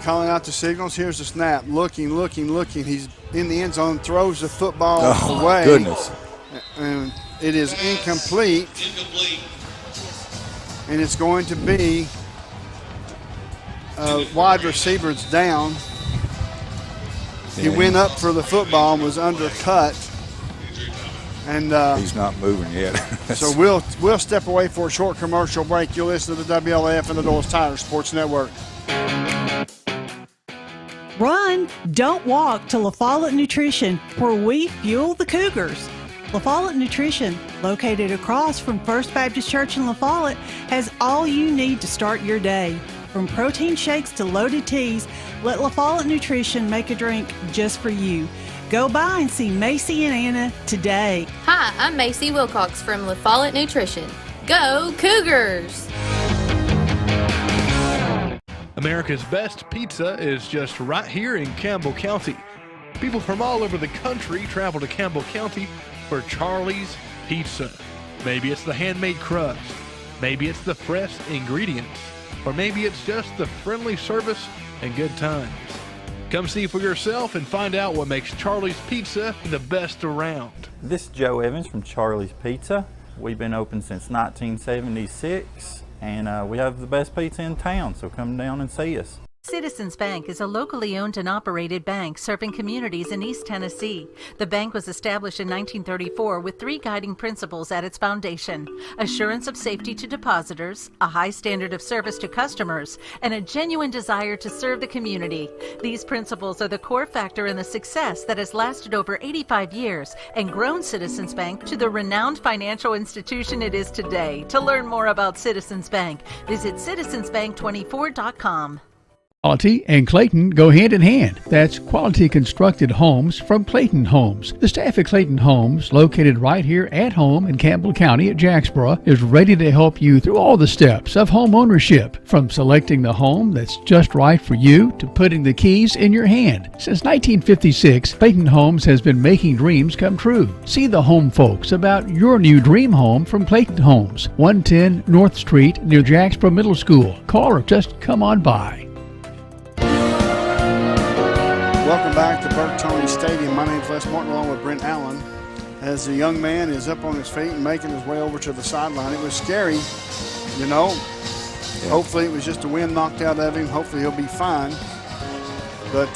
Calling out the signals. Here's the snap. Looking. He's in the end zone, throws the football away. Oh, goodness. And it is incomplete. And it's going to be wide receivers down. He went up for the football and was undercut. And he's not moving yet. So we'll step away for a short commercial break. You'll listen to the WLAF and the Doyle's Tire Sports Network. Run, don't walk to La Follette Nutrition, where we fuel the Cougars. La Follette Nutrition, located across from First Baptist Church in La Follette, has all you need to start your day. From protein shakes to loaded teas, let La Follette Nutrition make a drink just for you. Go by and see Macy and Anna today. Hi, I'm Macy Wilcox from La Follette Nutrition. Go Cougars! America's best pizza is just right here in Campbell County. People from all over the country travel to Campbell County for Charlie's Pizza. Maybe it's the handmade crust, maybe it's the fresh ingredients, or maybe it's just the friendly service and good times. Come see for yourself and find out what makes Charlie's Pizza the best around. This is Joe Evans from Charlie's Pizza. We've been open since 1976. And we have the best pizza in town, so come down and see us. Citizens Bank is a locally owned and operated bank serving communities in East Tennessee. The bank was established in 1934 with 3 guiding principles at its foundation: assurance of safety to depositors, a high standard of service to customers, and a genuine desire to serve the community. These principles are the core factor in the success that has lasted over 85 years and grown Citizens Bank to the renowned financial institution it is today. To learn more about Citizens Bank, visit citizensbank24.com. Quality and Clayton go hand in hand. That's quality constructed homes from Clayton Homes. The staff at Clayton Homes, located right here at home in Campbell County at Jacksboro, is ready to help you through all the steps of home ownership, from selecting the home that's just right for you to putting the keys in your hand. Since 1956, Clayton Homes has been making dreams come true. See the home folks about your new dream home from Clayton Homes, 110 North Street near Jacksboro Middle School. Call or just come on by. Welcome back to Burke-Toney Stadium. My name is Les Martin, along with Brent Allen. As the young man is up on his feet and making his way over to the sideline, it was scary, you know. Yeah. Hopefully it was just the wind knocked out of him. Hopefully he'll be fine. But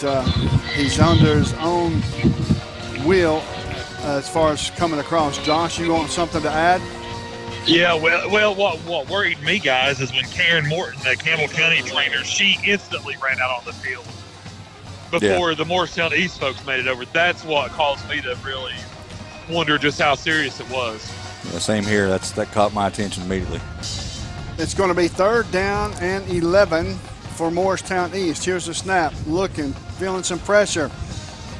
he's under his own will as far as coming across. Josh, you want something to add? Yeah, well, what worried me, guys, is when Karen Morton, the Campbell County trainer, she instantly ran out on the field before the Morristown East folks made it over. That's what caused me to really wonder just how serious it was. Yeah, same here. That caught my attention immediately. It's going to be 3rd down and 11 for Morristown East. Here's the snap. Looking, feeling some pressure.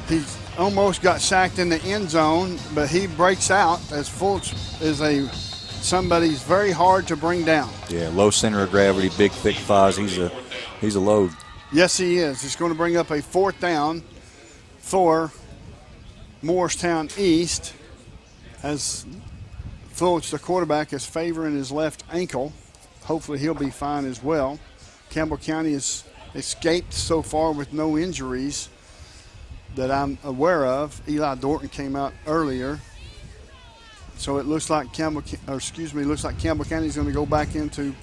He's almost got sacked in the end zone, but he breaks out as Fultz is somebody's very hard to bring down. Yeah, low center of gravity, big, thick thighs. He's a load. Yes, he is. He's going to bring up a 4th down for Morristown East as Fultz, the quarterback, is favoring his left ankle. Hopefully he'll be fine as well. Campbell County has escaped so far with no injuries that I'm aware of. Eli Dorton came out earlier. So it looks like Campbell County is going to go back into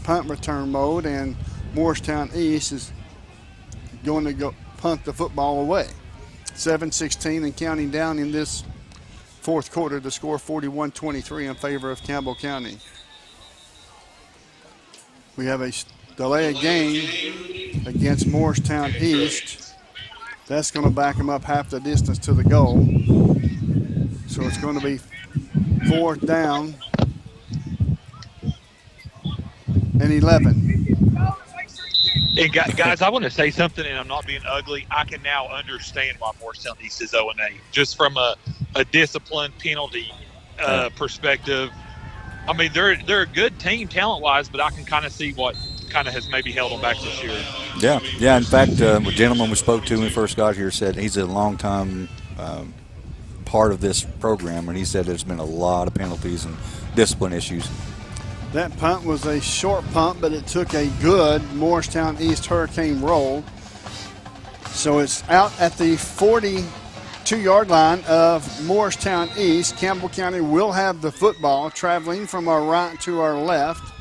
punt return mode, and Morristown East is going to go punt the football away. 7:16 and counting down in this fourth quarter to score 41-23 in favor of Campbell County. We have a delay of game against Morristown East. That's going to back them up half the distance to the goal. So it's going to be fourth down and 11. And guys, I want to say something, and I'm not being ugly. I can now understand why Morristown East is 0-8, just from a discipline penalty perspective. I mean, they're a good team talent-wise, but I can kind of see what kind of has maybe held them back this year. Yeah. In fact, a gentleman we spoke to when we first got here said he's a long-time part of this program, and he said there's been a lot of penalties and discipline issues. That punt was a short punt, but it took a good Morristown East Hurricane roll. So it's out at the 42-yard line of Morristown East. Campbell County will have the football traveling from our right to our left.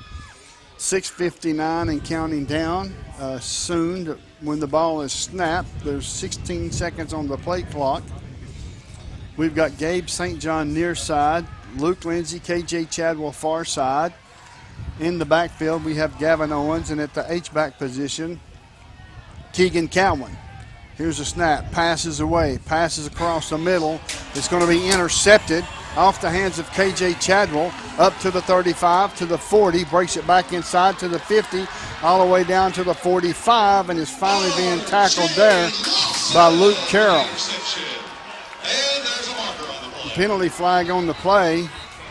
6:59 and counting down. Soon, when the ball is snapped, there's 16 seconds on the play clock. We've got Gabe St. John near side, Luke Lindsay, KJ Chadwell far side. In the backfield, we have Gavin Owens, and at the H-back position, Keegan Cowan. Here's a snap, passes away, passes across the middle. It's going to be intercepted off the hands of KJ Chadwell, up to the 35, to the 40, breaks it back inside to the 50, all the way down to the 45, and is finally being tackled there by Luke Carroll. Penalty flag on the play.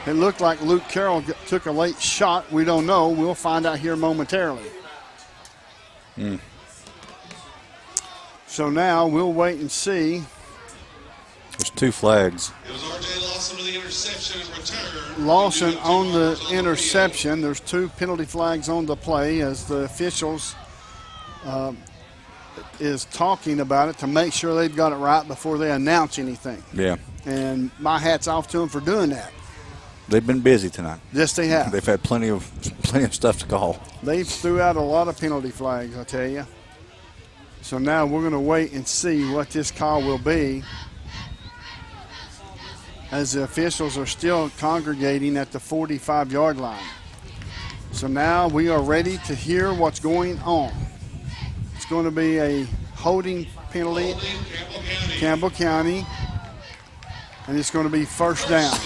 It looked like Luke Carroll took a late shot. We don't know. We'll find out here momentarily. So now we'll wait and see. There's two flags. It was R.J. Lawson with the interception and return. Lawson on the interception. There's two penalty flags on the play as the officials is talking about it to make sure they've got it right before they announce anything. Yeah. And my hat's off to them for doing that. They've been busy tonight. Yes, they have. They've had plenty of stuff to call. They've threw out a lot of penalty flags, I tell you. So now we're going to wait and see what this call will be, as the officials are still congregating at the 45-yard line. So now we are ready to hear what's going on. It's going to be a holding penalty, Campbell County, and it's going to be first down.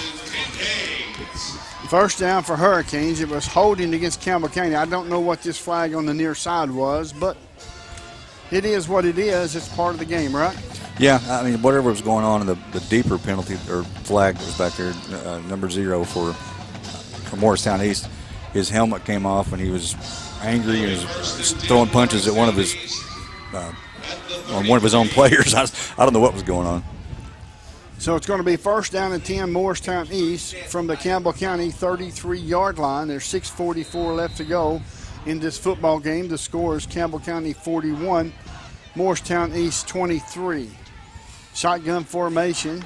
First down for Hurricanes. It was holding against Campbell County. I don't know what this flag on the near side was, but it is what it is. It's part of the game, right? Yeah, I mean, whatever was going on in the deeper penalty or flag that was back there, number 0 for Morristown East, his helmet came off and he was angry and was throwing punches at one of his own players. I don't know what was going on. So it's going to be first down and 10, Morristown East from the Campbell County 33-yard line. There's 6:44 left to go in this football game. The score is Campbell County 41, Morristown East 23. Shotgun formation.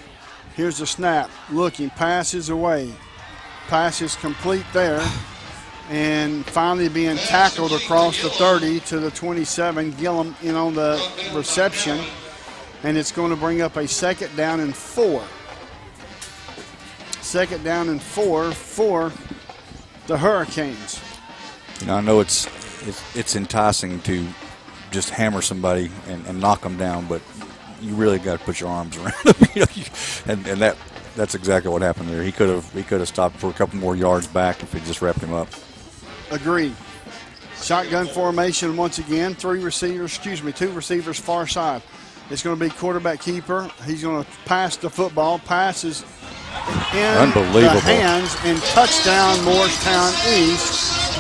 Here's the snap. Looking, passes away. Pass is complete there. And finally being tackled across the 30 to the 27. Gillum in on the reception. And it's going to bring up a second down and 4. Second down and 4 for the Hurricanes. You know, I know it's enticing to just hammer somebody and knock them down, but you really got to put your arms around them. and that's exactly what happened there. He could have stopped for a couple more yards back if he just wrapped him up. Agreed. Shotgun formation once again. Two receivers far side. It's going to be quarterback keeper. He's going to pass the football. Passes in the hands and touchdown Morristown East.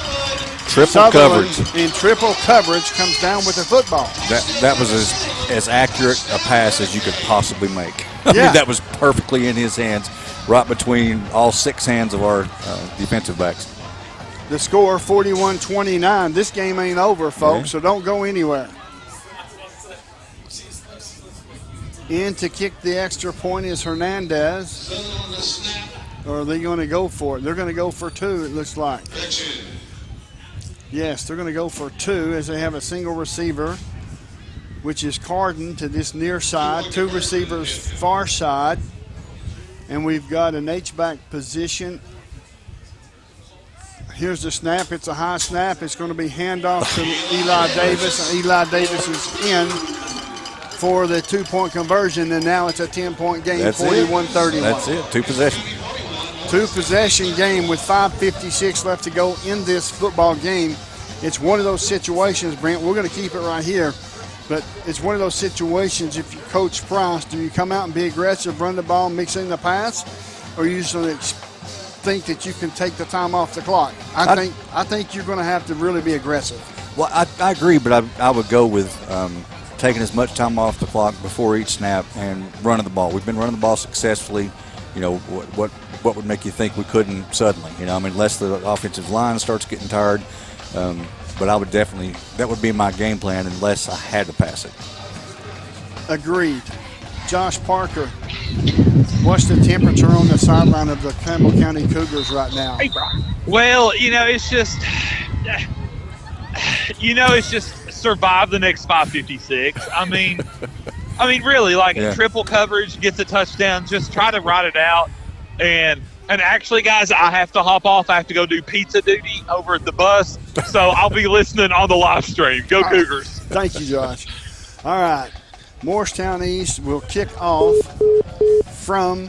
Triple coverage. In triple coverage comes down with the football. That was as accurate a pass as you could possibly make. I mean, that was perfectly in his hands, right between all 6 hands of our defensive backs. The score 41-29. This game ain't over, folks, so don't go anywhere. In to kick the extra point is Hernandez. Or are they going to go for it? They're going to go for two, it looks like. Yes, they're going to go for two as they have a single receiver, which is Carden to this near side. Two receivers far side. And we've got an H-back position. Here's the snap. It's a high snap. It's going to be handoff to Eli Davis. And Eli Davis is in for the 2-point conversion, and now it's a 10-point game, 41-31. That's it. Two possession game with 5:56 left to go in this football game. It's one of those situations, Brent. We're going to keep it right here, but it's one of those situations. If you coach Price, do you come out and be aggressive, run the ball, mix in the pass, or you just think that you can take the time off the clock? I think you're going to have to really be aggressive. Well, I agree, but I would go with taking as much time off the clock before each snap and running the ball. We've been running the ball successfully. You know, what would make you think we couldn't suddenly? You know, I mean, unless the offensive line starts getting tired. But I would definitely, that would be my game plan unless I had to pass it. Agreed. Josh Parker, what's the temperature on the sideline of the Campbell County Cougars right now? Well, it's just survive the next 5:56. I mean, really, triple coverage, gets a touchdown, just try to ride it out. And actually, guys, I have to hop off. I have to go do pizza duty over at the bus, so I'll be listening on the live stream. Go Cougars. Thank you, Josh. All right. Morristown East will kick off from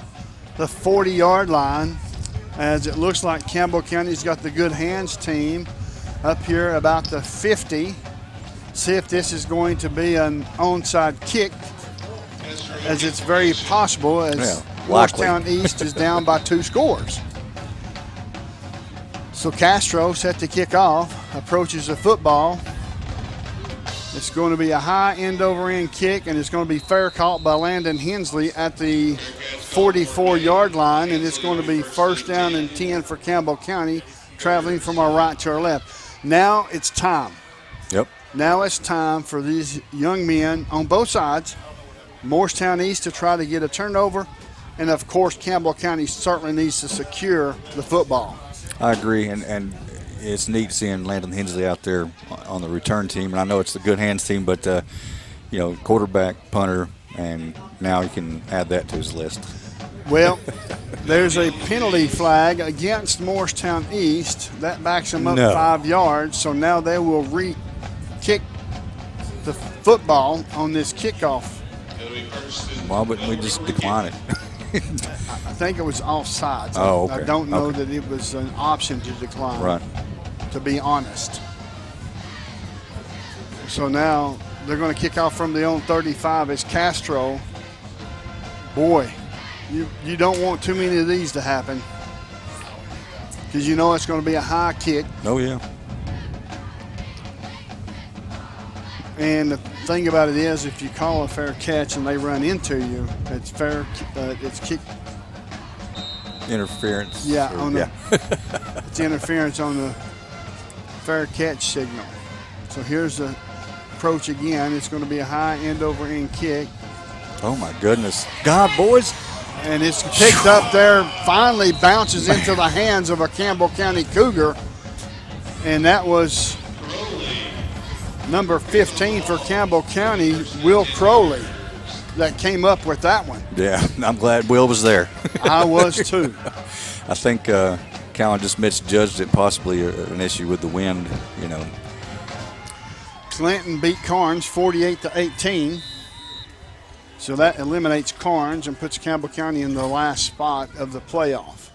the 40-yard line, as it looks like Campbell County's got the good hands team up here about the 50. See if this is going to be an onside kick, as it's very possible, as Morristown East is down by 2 scores. So Castro set to kick off, approaches the football. It's going to be a high end-over-end kick, and it's going to be fair caught by Landon Hensley at the 44-yard line, and it's going to be 1st down and 10 for Campbell County, traveling from our right to our left. Now it's time. Yep. Now it's time for these young men on both sides, Morristown East to try to get a turnover, and, of course, Campbell County certainly needs to secure the football. I agree, and it's neat seeing Landon Hensley out there on the return team. And I know it's the good hands team, but, quarterback, punter, and now you can add that to his list. Well, there's a penalty flag against Morristown East. That backs them up 5 yards, so now they will kick the football on this kickoff. Why wouldn't we just decline it? I think it was offsides. Oh, okay. I don't know that it was an option to decline, right, to be honest. So now they're going to kick off from the own 35 as Castro. Boy, you don't want too many of these to happen, because you know it's going to be a high kick. Oh, yeah. And the thing about it is, if you call a fair catch and they run into you, it's fair. It's kick interference. Yeah, it's interference on the fair catch signal. So here's the approach again. It's going to be a high end-over-end kick. Oh my goodness, God, boys! And it's picked up there. Finally, bounces into the hands of a Campbell County Cougar, and that was number 15 for Campbell County, Will Crowley, that came up with that one. Yeah, I'm glad Will was there. I was too. I think Callan just misjudged it, possibly an issue with the wind, Clinton beat Carnes 48-18. So that eliminates Carnes and puts Campbell County in the last spot of the playoff.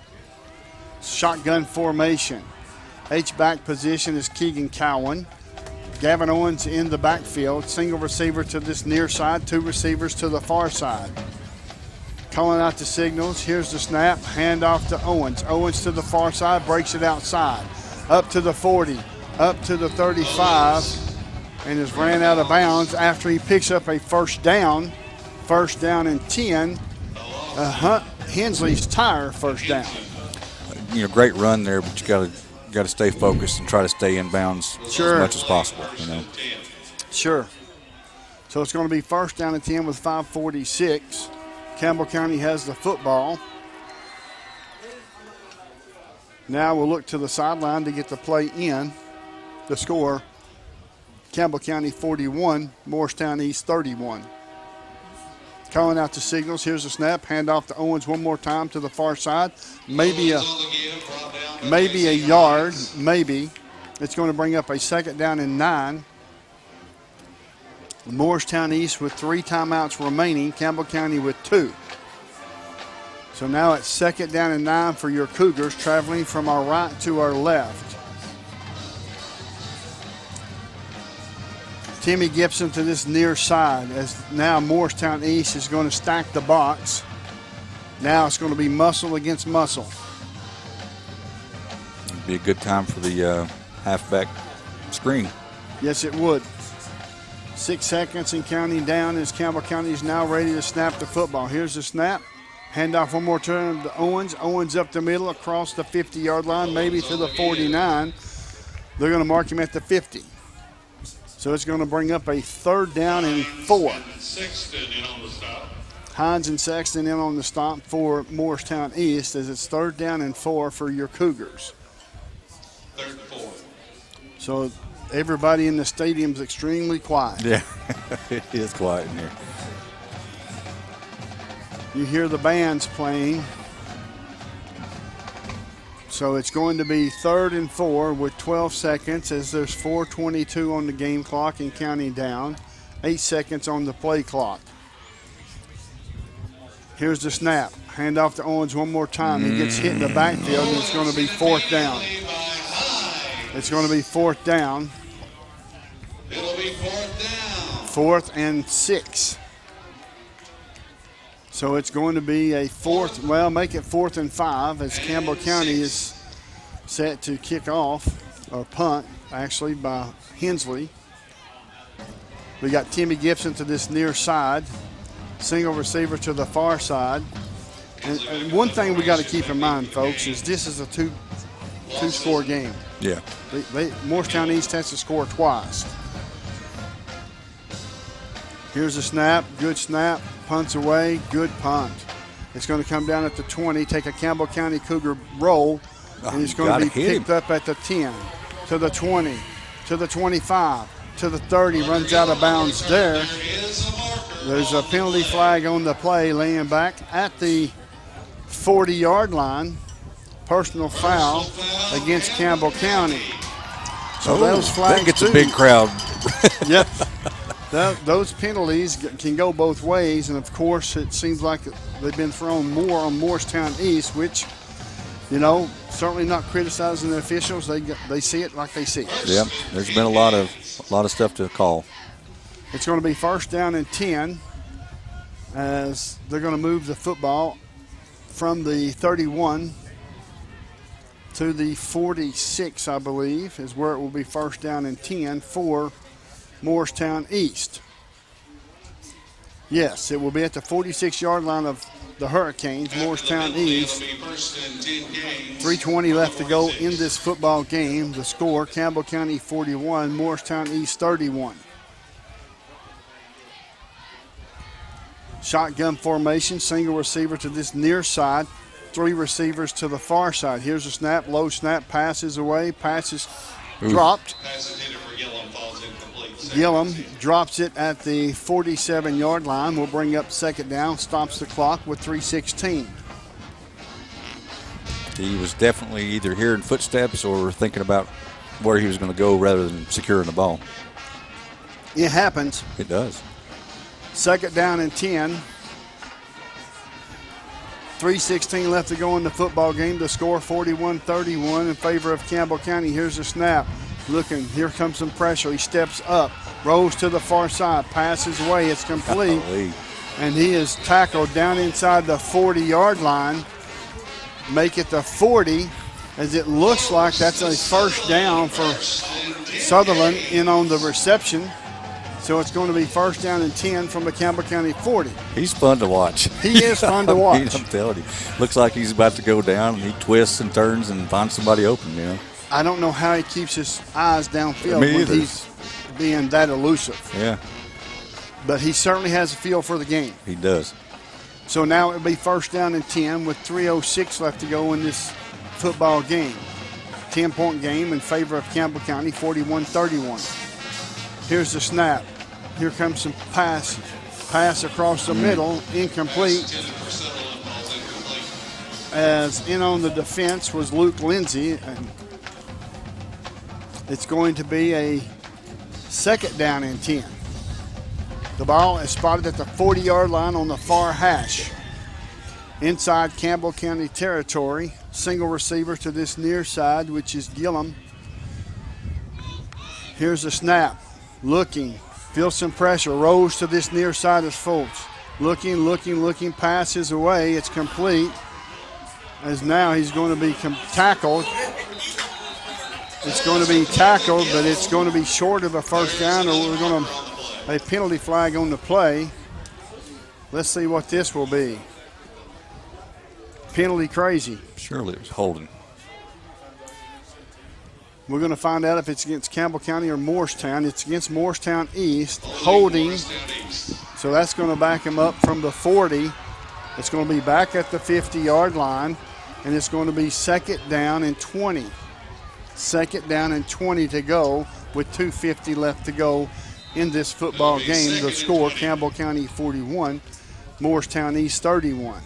Shotgun formation. H-back position is Keegan Cowan. Gavin Owens in the backfield. Single receiver to this near side, 2 receivers to the far side. Calling out the signals. Here's the snap. Handoff to Owens. Owens to the far side, breaks it outside. Up to the 40, up to the 35, and is ran out of bounds after he picks up a first down. 1st down and 10. Hensley's tire first down. Great run there, but you got to got to stay focused and try to stay in bounds as much as possible. Sure. So it's going to be first down and 10 with 5:46. Campbell County has the football. Now we'll look to the sideline to get the play in. The score, Campbell County 41, Morristown East 31. Calling out the signals. Here's a snap. Hand off to Owens one more time to the far side. Maybe a yard. Maybe. It's going to bring up a second down and 9. Morristown East with 3 timeouts remaining. Campbell County with 2. So now it's second down and 9 for your Cougars, traveling from our right to our left. Timmy Gibson to this near side, as now Morristown East is going to stack the box. Now it's going to be muscle against muscle. It'd be a good time for the halfback screen. Yes, it would. 6 seconds and counting down as Campbell County is now ready to snap the football. Here's the snap. Handoff one more time to Owens. Owens up the middle across the 50-yard line, maybe to the 49. They're going to mark him at the 50. So it's going to bring up a third down and 4. Hines and Sexton in on the stop for Morristown East, as it's third down and 4 for your Cougars. Third and 4. So everybody in the stadium's extremely quiet. Yeah, it is quiet in here. You hear the bands playing. So it's going to be third and 4 with 12 seconds, as there's 4:22 on the game clock and counting down. 8 seconds on the play clock. Here's the snap. Hand off to Owens one more time. He gets hit in the backfield, and it's going to be fourth down. It's going to be fourth down. It'll be fourth down. 4th and 6. So it's going to be a fourth, well, make it 4th and 5, as Campbell County is set to kick off, or punt, actually, by Hensley. We got Timmy Gibson to this near side, single receiver to the far side. And one thing we got to keep in mind, folks, is this is a two-score game. Yeah. Morristown East has to score twice. Here's a snap, good snap, punts away, good punt. It's going to come down at the 20, take a Campbell County Cougar roll, and it's going to be picked up at the 10, to the 20, to the 25, to the 30, runs out of bounds there. There's a penalty flag on the play, laying back at the 40-yard line. Personal foul against Campbell County. So those flags that gets a big crowd. Yep. Those penalties can go both ways, and of course it seems like they've been thrown more on Morristown East, which, certainly not criticizing the officials. They see it like they see it. Yep. There's been a lot of stuff to call. It's going to be first down and 10, as they're going to move the football from the 31 to the 46, I believe, is where it will be first down and 10 for Morristown East. Yes, it will be at the 46-yard line of the Hurricanes, Morristown East. 3:20 left to go in this football game. The score, Campbell County 41, Morristown East 31. Shotgun formation, single receiver to this near side, 3 receivers to the far side. Here's a snap, low snap, passes away, passes dropped. Gillum drops it at the 47-yard line. We'll bring up second down, stops the clock with 3:16. He was definitely either hearing footsteps or thinking about where he was going to go rather than securing the ball. It happens. It does. Second down and 10. 3:16 left to go in the football game. The score 41-31 in favor of Campbell County. Here's the snap. Looking, here comes some pressure. He steps up, rolls to the far side, passes away. It's complete. And he is tackled down inside the 40-yard line. Make it the 40, as it looks like that's a first down for Sutherland in on the reception. So it's going to be first down and 10 from the Campbell County 40. He's fun to watch. He is fun to watch. I'm telling you. Looks like he's about to go down, and he twists and turns and finds somebody open, I don't know how he keeps his eyes downfield Me when either. he's being that elusive. Yeah, But he certainly has a feel for the game. he does. So now it would be first down and 10 with 3:06 left to go in this football game. 10-point game in favor of Campbell County, 41-31. Here's the snap. Here comes some pass. Pass across the middle, incomplete. As in on the defense was Luke Lindsay. And it's going to be a second down and 10. The ball is spotted at the 40-yard line on the far hash. Inside Campbell County territory. Single receiver to this near side, which is Gillum. Here's the snap. Looking. Feels some pressure. Rolls to this near side is Fultz. Looking. Passes away. It's complete. As now he's going to be tackled. It's going to be tackled, but it's going to be short of a first down, or we're going to a penalty flag on the play. Let's see what this will be. Penalty crazy. Surely it was holding. We're going to find out if it's against Campbell County or Morristown. It's against Morristown East. Holding. So that's going to back him up from the 40. It's going to be back at the 50-yard line, and it's going to be second down and 20. Second down and 20 to go with 2:50 left to go in this football game. The score, Campbell County 41, Morristown East 31.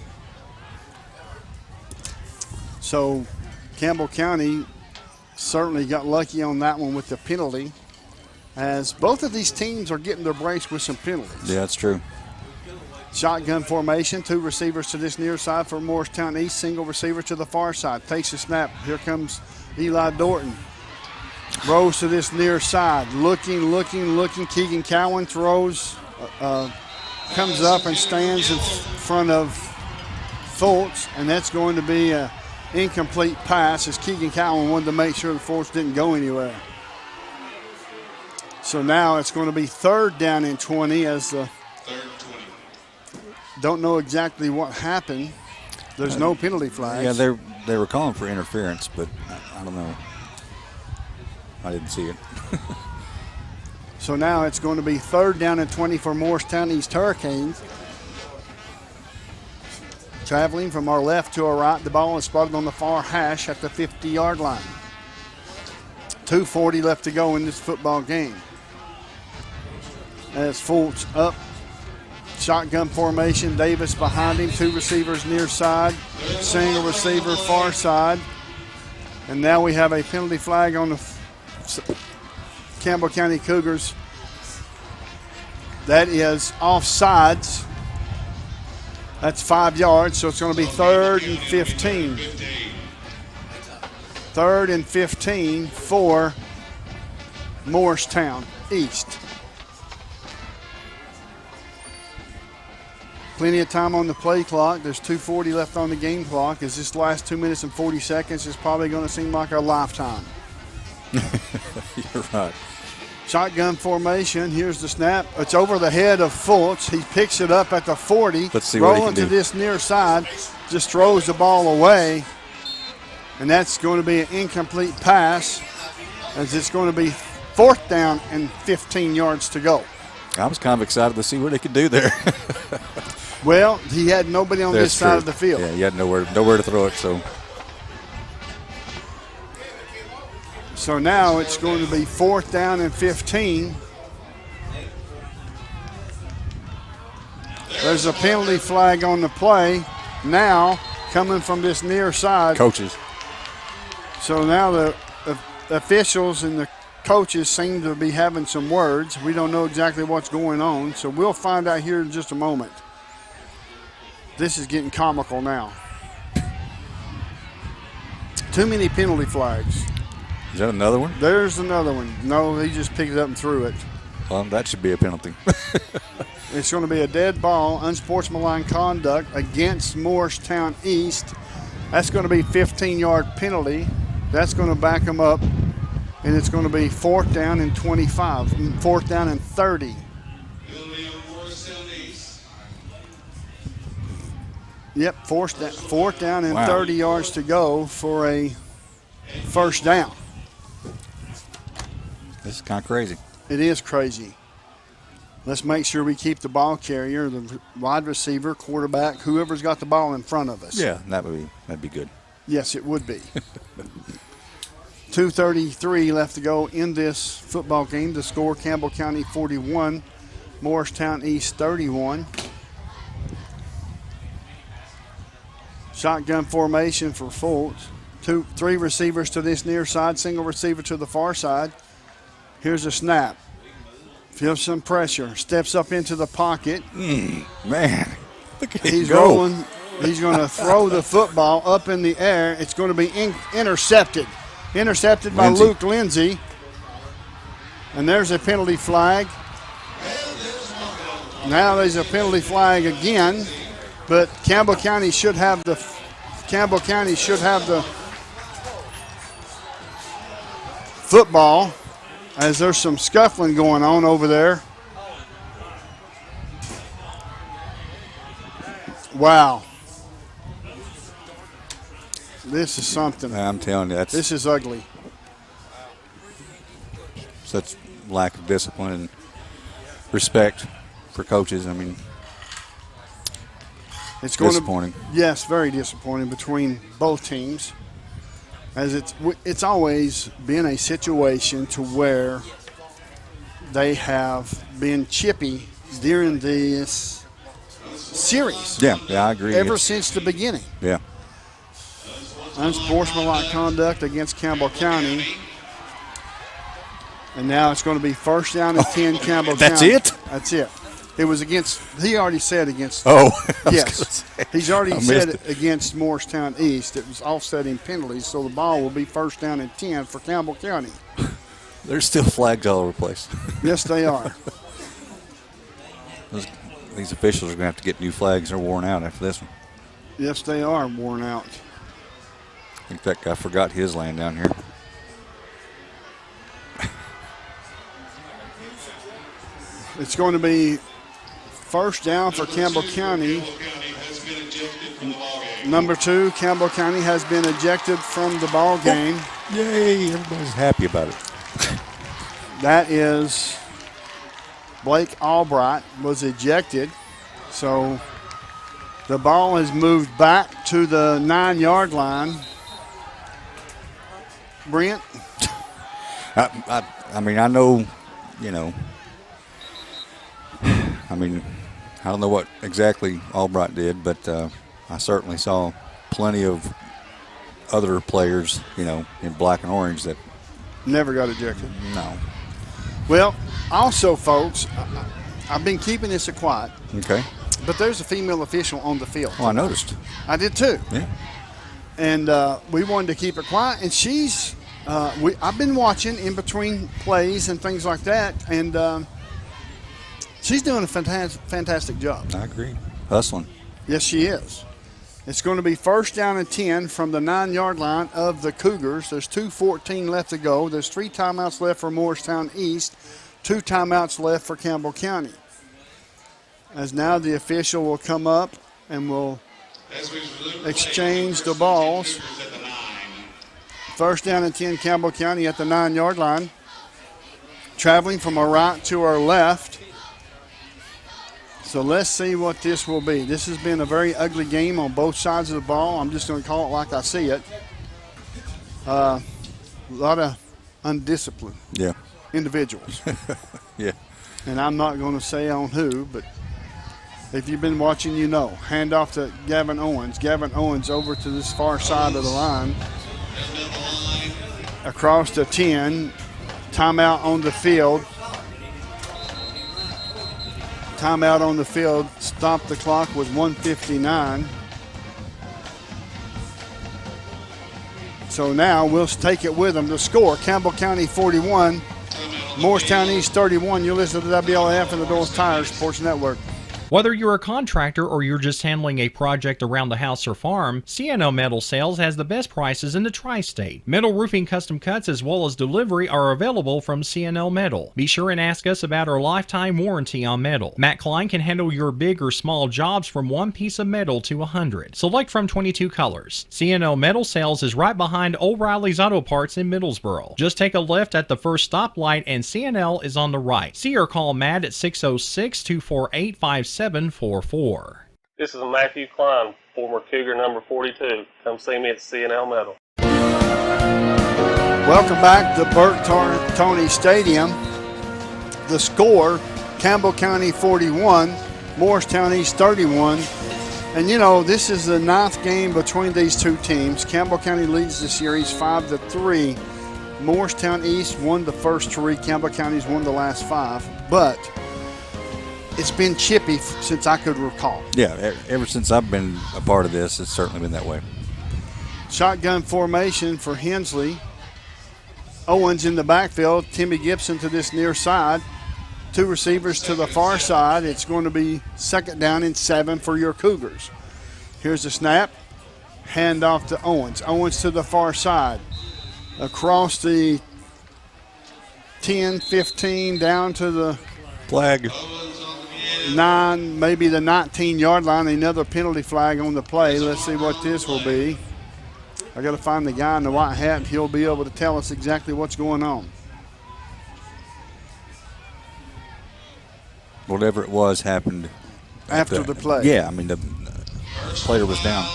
So Campbell County certainly got lucky on that one with the penalty, as both of these teams are getting their breaks with some penalties. Yeah, that's true. Shotgun formation, two receivers to this near side for Morristown East, single receiver to the far side. Takes a snap. Here comes Eli Dorton. Rolls to this near side. Looking. Keegan Cowan throws, comes up and stands in front of Fultz, and that's going to be an incomplete pass, as Keegan Cowan wanted to make sure the Fultz didn't go anywhere. So now it's going to be third down and 20 as the don't know exactly what happened. There's no penalty flags. Yeah, they were calling for interference, but I don't know. I didn't see it. So now it's going to be third down and 20 for Morristown East Hurricanes. Traveling from our left to our right, the ball is spotted on the far hash at the 50-yard line. 2:40 left to go in this football game. As Fultz up. Shotgun formation, Davis behind him, two receivers near side, single receiver far side. And now we have a penalty flag on the Campbell County Cougars. That is offsides. That's 5 yards, so it's going to be third and 15. Third and 15 for Morristown East. Plenty of time on the play clock. There's 2:40 left on the game clock. As this last 2 minutes and 40 seconds is probably going to seem like a lifetime. You're right. Shotgun formation. Here's the snap. It's over the head of Fultz. He picks it up at the 40. Let's see what he rolling can to do. this near side. Just throws the ball away. And that's going to be an incomplete pass, as it's going to be fourth down and 15 yards to go. I was kind of excited to see what they could do there. Well, he had nobody on this side of the field. Yeah, he had nowhere to throw it. So now it's going to be fourth down and 15. There's a penalty flag on the play now coming from this near side. Coaches. So now the officials and the coaches seem to be having some words. We don't know exactly what's going on, so we'll find out here in just a moment. This is getting comical now. Too many penalty flags. Is that another one? There's another one. No, he just picked it up and threw it. Well, that should be a penalty. It's going to be a dead ball, unsportsmanlike conduct against Morristown East. That's going to be 15-yard penalty. That's going to back them up, and it's going to be fourth down and 25, fourth down and 30. Yep, fourth down and 30 yards to go for a first down. This is kind of crazy. It is crazy. Let's make sure we keep the ball carrier, the wide receiver, quarterback, whoever's got the ball in front of us. Yeah, that'd be good. Yes, it would be. 2:33 left to go in this football game. The score, Campbell County 41, Morristown East 31. Shotgun formation for Fultz. 3 receivers to this near side, single receiver to the far side. Here's a snap. Feels some pressure. Steps up into the pocket. Man, look at He's him go. rolling. He's going to throw the football up in the air. It's going to be intercepted. Intercepted by Lindsey. Luke Lindsay. And there's a penalty flag. Now there's a penalty flag again, but Campbell County should have the football, as there's some scuffling going on over there. Wow. This is something. I'm telling you, This is ugly. Such lack of discipline and respect for coaches. I mean, It's going disappointing. Yes, very disappointing between both teams, as it's always been a situation to where they have been chippy during this series. Yeah, I agree. Ever since the beginning. Yeah. Unsportsmanlike conduct against Campbell County. And now it's going to be first down and 10 Campbell That's County. it? That's it. It was against, he already said against. Oh, I was yes. gonna say. He's already I said missed it against Morristown East. It was offsetting penalties, so the ball will be first down and 10 for Campbell County. There's still flags all over the place. Yes, they are. These officials are going to have to get new flags. They're worn out after this one. Yes, they are worn out. I think that guy forgot his laying down here. It's going to be first down for Campbell County. Number 2, Campbell County has been ejected from the ball game. Yay, everybody's happy about it. That is Blake Albright was ejected. So the ball has moved back to the 9-yard line. Brent? I mean, I know, I mean, I don't know what exactly Albright did, but I certainly saw plenty of other players, in black and orange that Never got ejected. No. Well, also, folks, I've been keeping this a quiet. Okay. But there's a female official on the field. Oh, I noticed. I did too. Yeah. And we wanted to keep it quiet. And she's, I've been watching in between plays and things like that. And she's doing a fantastic job. I agree. Hustling. Yes, she is. It's going to be first down and 10 from the 9-yard line of the Cougars. There's 2:14 left to go. There's 3 timeouts left for Morristown East, 2 timeouts left for Campbell County. As now the official will come up and will exchange the balls. First down and 10 Campbell County at the 9-yard line. Traveling from our right to our left. So let's see what this will be. This has been a very ugly game on both sides of the ball. I'm just going to call it like I see it. A lot of undisciplined individuals. Yeah. And I'm not going to say on who, but if you've been watching, you know. Hand off to Gavin Owens. Gavin Owens over to this far side of the line. Across to 10. Timeout on the field. Timeout on the field. Stopped the clock with 1:59. So now we'll take it with them. The score, Campbell County 41, Morristown East 31. You listen to WLAF and the Doors Tires Sports Network. Whether you're a contractor or you're just handling a project around the house or farm, C&L Metal Sales has the best prices in the tri-state. Metal roofing custom cuts as well as delivery are available from C&L Metal. Be sure and ask us about our lifetime warranty on metal. Matt Klein can handle your big or small jobs from one piece of metal to 100. Select from 22 colors. C&L Metal Sales is right behind O'Reilly's Auto Parts in Middlesboro. Just take a left at the first stoplight and C&L is on the right. See or call Matt at 606-248-5744. This is Matthew Klein, former Cougar number 42. Come see me at C&L Metal. Welcome back to Burt Tony Stadium. The score, Campbell County 41, Morristown East 31. And you know, this is the 9th game between these two teams. Campbell County leads the series 5-3. Morristown East won the first 3. Campbell County's won the last 5. But it's been chippy since I could recall. Yeah, ever since I've been a part of this, it's certainly been that way. Shotgun formation for Hensley. Owens in the backfield. Timmy Gibson to this near side. 2 receivers to the far side. It's going to be 2nd down and 7 for your Cougars. Here's the snap. Hand off to Owens. Owens to the far side. Across the 10, 15, down to the flag. 9, maybe the 19-yard line. Another penalty flag on the play. Let's see what this will be. I got to find the guy in the white hat, and he'll be able to tell us exactly what's going on. Whatever it was happened after the play. Yeah, I mean, the player was down.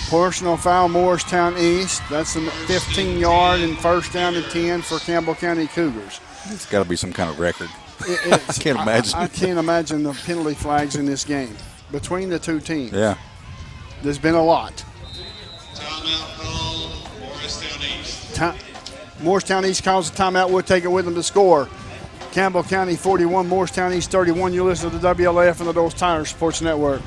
Personal foul, Morristown East. That's a 15-yard and 1st down and 10 for Campbell County Cougars. It's got to be some kind of record. I can't imagine. I can't imagine the penalty flags in this game between the two teams. Yeah. There's been a lot. Timeout called, Morristown East. Morristown East calls a timeout. We'll take it with them to score. Campbell County 41, Morristown East 31. You listen to the WLAF and the Doles Tire Sports Network.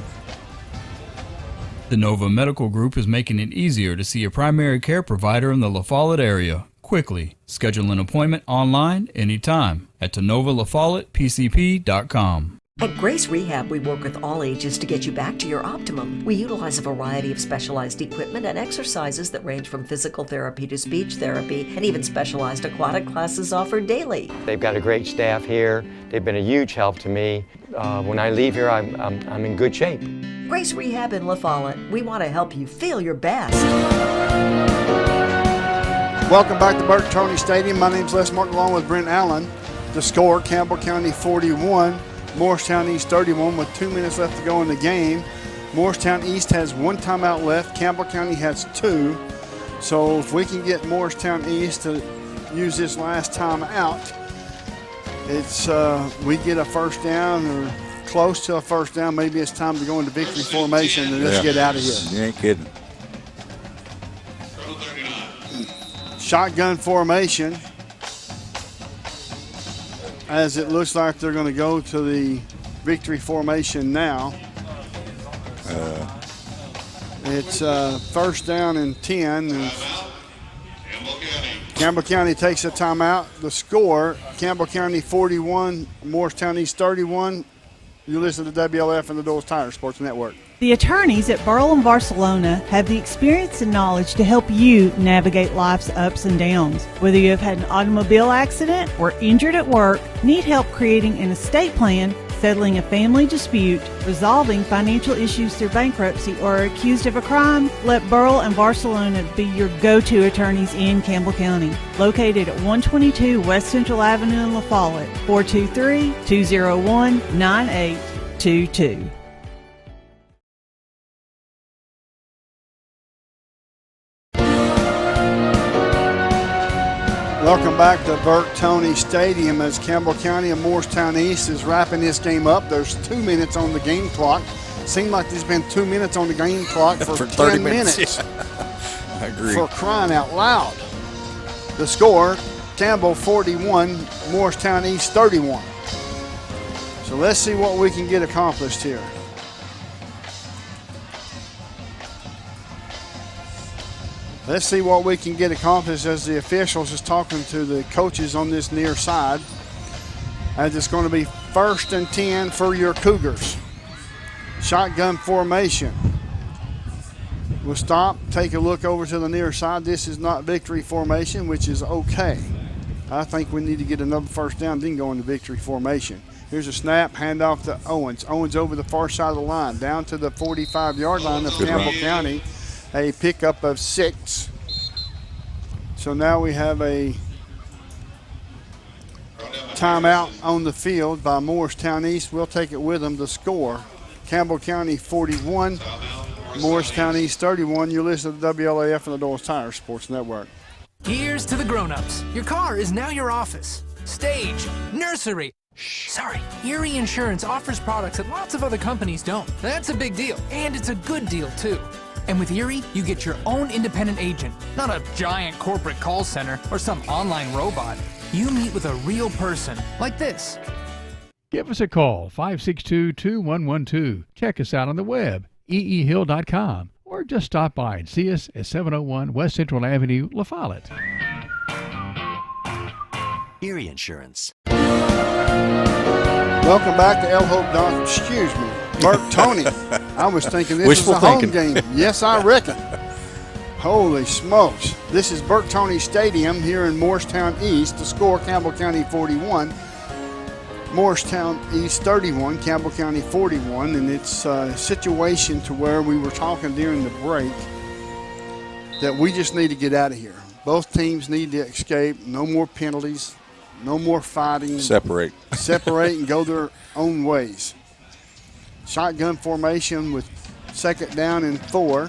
The Nova Medical Group is making it easier to see a primary care provider in the La Follette area quickly. Schedule an appointment online anytime at TenovaLaFollettePCP.com. At Grace Rehab, we work with all ages to get you back to your optimum. We utilize a variety of specialized equipment and exercises that range from physical therapy to speech therapy, and even specialized aquatic classes offered daily. They've got a great staff here. They've been a huge help to me. When I leave here, I'm in good shape. Grace Rehab in La Follette. We want to help you feel your best. Welcome back to Burt Tony Stadium. My name's Les Martin along with Brent Allen. The score, Campbell County 41. Morristown East 31 with 2 minutes left to go in the game. Morristown East has 1 timeout left. Campbell County has 2. So if we can get Morristown East to use this last timeout, it's we get a 1st down or close to a 1st down. Maybe it's time to go into victory formation and let's get out of here. You ain't kidding. Shotgun formation. As it looks like they're going to go to the victory formation now. It's 1st down and 10. Campbell County takes a timeout. The score, Campbell County 41, Morristown East 31. You listen to WLF and the Doles Tire Sports Network. The attorneys at Burl & Barcelona have the experience and knowledge to help you navigate life's ups and downs. Whether you have had an automobile accident or injured at work, need help creating an estate plan, settling a family dispute, resolving financial issues through bankruptcy, or are accused of a crime, let Burl & Barcelona be your go-to attorneys in Campbell County. Located at 122 West Central Avenue in La Follette, 423-201-9822. Welcome back to Burt Tony Stadium as Campbell County and Morristown East is wrapping this game up. There's 2 minutes on the game clock. Seemed like there's been 2 minutes on the game clock for 10 minutes. Yeah. I agree. For crying out loud. The score, Campbell 41, Morristown East 31. So let's see what we can get accomplished here. Let's see what we can get accomplished as the officials is talking to the coaches on this near side. As it's going to be 1st and 10 for your Cougars. Shotgun formation. We'll stop, take a look over to the near side. This is not victory formation, which is okay. I think we need to get another first down, then go into victory formation. Here's a snap, handoff to Owens. Owens over the far side of the line, down to the 45-yard line of Campbell County. A pickup of 6. So now we have a timeout on the field by Morristown East. We'll take it with them to score. Campbell County 41, Morristown East 31. You're listening to WLAF and the Doyle's Tire Sports Network. Here's to the grown-ups. Your car is now your office, stage, nursery. Sorry, Erie Insurance offers products that lots of other companies don't. That's a big deal, and it's a good deal, too. And with Erie, you get your own independent agent, not a giant corporate call center or some online robot. You meet with a real person, like this. Give us a call, 562-2112. Check us out on the web, eehill.com, or just stop by and see us at 701 West Central Avenue, La Follette. Erie Insurance. Welcome back to El Hope Doc. Excuse me, Burke Tony. I was thinking this was a home game. Yes, I reckon. Holy smokes. This is Burke Tony Stadium here in Morristown East. The score, Campbell County 41. Morristown East 31, Campbell County 41, and it's a situation to where we were talking during the break that we just need to get out of here. Both teams need to escape. No more penalties, no more fighting. Separate and go their own ways. Shotgun formation with 2nd down and 4.